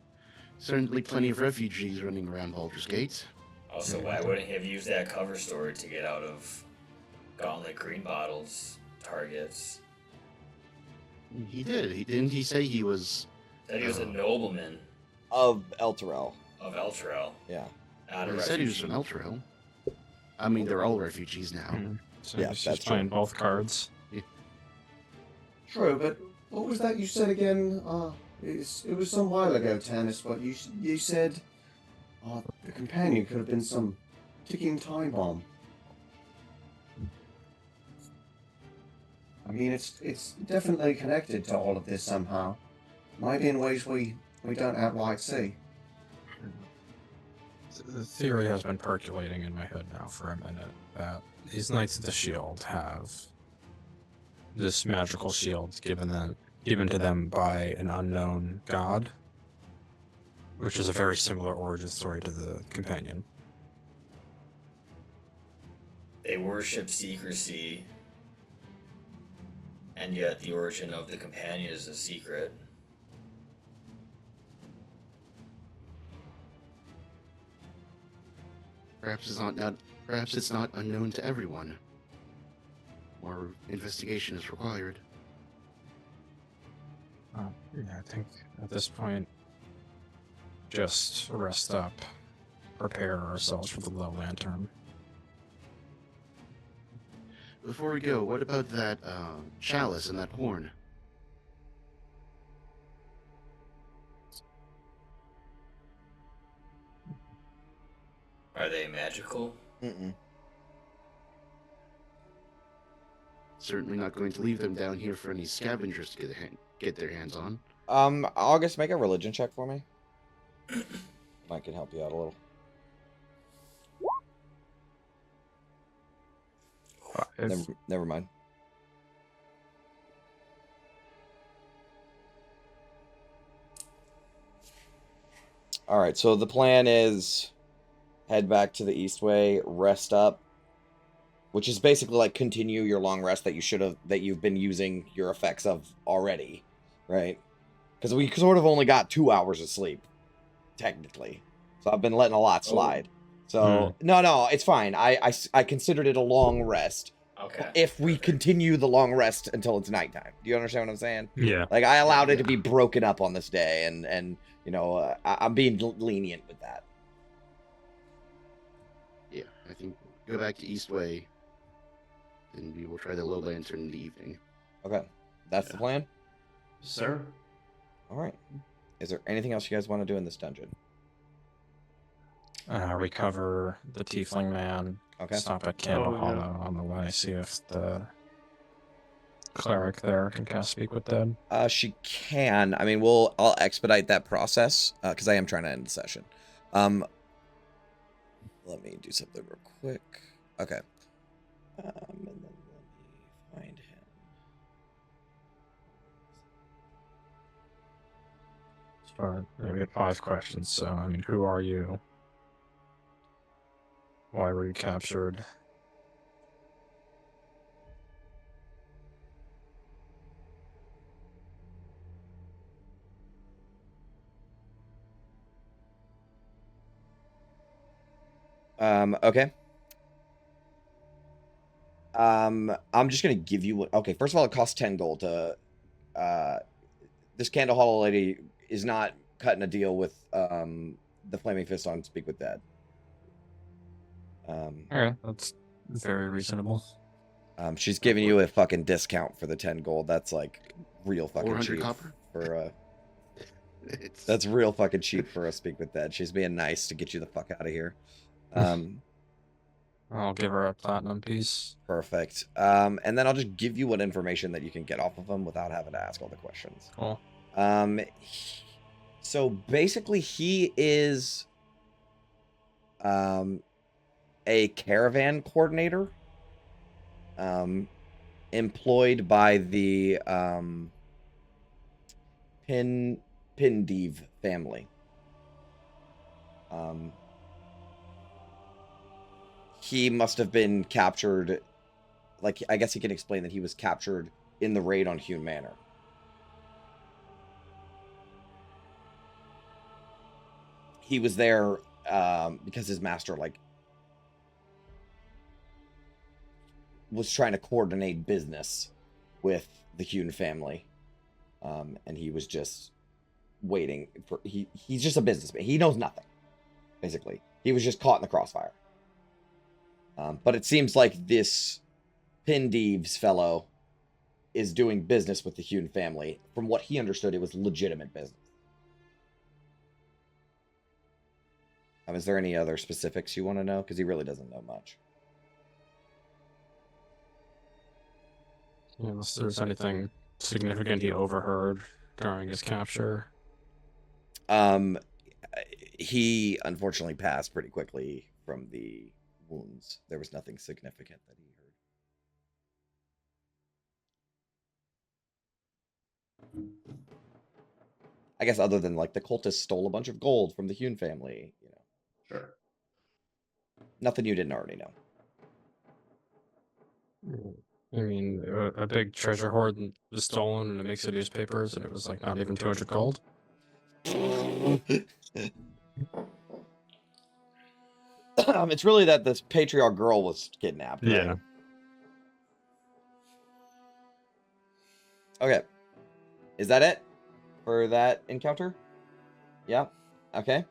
certainly plenty of refugees running around Baldur's Gate. Also, why wouldn't he have used that cover story to get out of Gauntlet Green Bottles targets? He did. He say he was. That he was a nobleman Of Elturel. of Elturel, Yeah. not a He said he was refugee. from Elturel. I mean, they're all refugees now. So Yeah, he's that's just playing both cards. True, but what was that you said again? It was some while ago, Tannis, but you said the companion could have been some ticking time bomb. I mean, it's definitely connected to all of this somehow. Maybe in ways we don't outright see. The theory has been percolating in my head now for a minute that these Knights of the Shield have this magical shield given to them by an unknown god, which is a very similar origin story to the companion. They worship secrecy, and yet the origin of the companion is a secret. Perhaps it's not unknown to everyone. More investigation is required. Yeah, I think at this point, just rest up, prepare ourselves for the low lantern. Before we go, what about that chalice and that horn? Are they magical? Mm-mm. Certainly not going to leave them down here for any scavengers to get their hands on. August, make a religion check for me. Might can help you out a little. Never mind. All right, so the plan is head back to the Eastway, rest up, which is basically like continue your long rest that you've been using your effects of already, right? Because we sort of only got 2 hours of sleep, technically. So I've been letting a lot slide. So no, it's fine. I considered it a long rest. Okay. If we continue the long rest until it's nighttime. Do you understand what I'm saying? Yeah. Like, I allowed it to be broken up on this day, and you know, I'm being lenient with that. Yeah, I think go back to Eastway, and we will try the low lantern in the evening. Okay. That's the plan? Sir? All right. Is there anything else you guys want to do in this dungeon? Recover the Tiefling Man. Okay. Stop at Candle Oh, yeah. Hollow on the way. See if the cleric there can cast Speak with Dead. She can. I mean, I'll expedite that process, because I am trying to end the session. Let me do something real quick. Okay. And then let me find him. So we had 5 questions. So, I mean, who are you? Why were you captured? Okay. I'm just gonna give you what. Okay, first of all, it costs 10 gold to. This Candle Hollow lady is not cutting a deal with the Flaming Fist on Speak with Dad. Okay, that's very reasonable. She's giving you a fucking discount for the 10 gold. That's like real fucking 400 cheap copper? for It's that's real fucking cheap for a Speak with Dad. She's being nice to get you the fuck out of here. I'll give her a platinum piece. Perfect. And then I'll just give you what information that you can get off of him without having to ask all the questions. Cool. So basically he is a caravan coordinator employed by the Pindev family. He must have been captured, like, I guess he can explain that he was captured in the raid on Hewn Manor. He was there because his master, like, was trying to coordinate business with the Hewn family. And he was just waiting for, he's just a businessman. He knows nothing, basically. He was just caught in the crossfire. But it seems like this Pindeves fellow is doing business with the Hewn family. From what he understood, it was legitimate business. Is there any other specifics you want to know? Because he really doesn't know much. Unless there's anything significant he overheard during his capture. He unfortunately passed pretty quickly from the wounds. There was nothing significant that he heard. I guess other than, like, the cultists stole a bunch of gold from the Hewn family, you know. Sure. Nothing you didn't already know. I mean, a big treasure hoard was stolen in a big city newspapers, and it was like not even 200 gold. It's really that this patriarch girl was kidnapped. Right? Yeah. Okay. Is that it for that encounter? Yeah. Okay.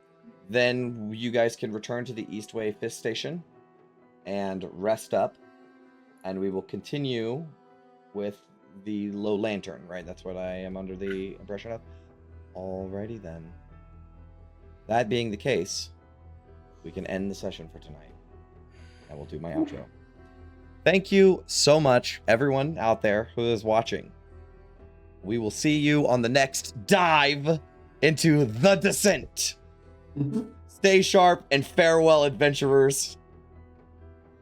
Then you guys can return to the Eastway Fist Station and rest up. And we will continue with the Low Lantern, right? That's what I am under the impression of. Alrighty then. That being the case, we can end the session for tonight. And we'll do my outro. Thank you so much, everyone out there who is watching. We will see you on the next dive into the Descent. Stay sharp and farewell, adventurers.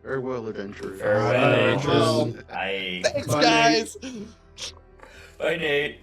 farewell, adventurers. Farewell. Farewell. Bye. Thanks, Bye, guys. Bye, Nate.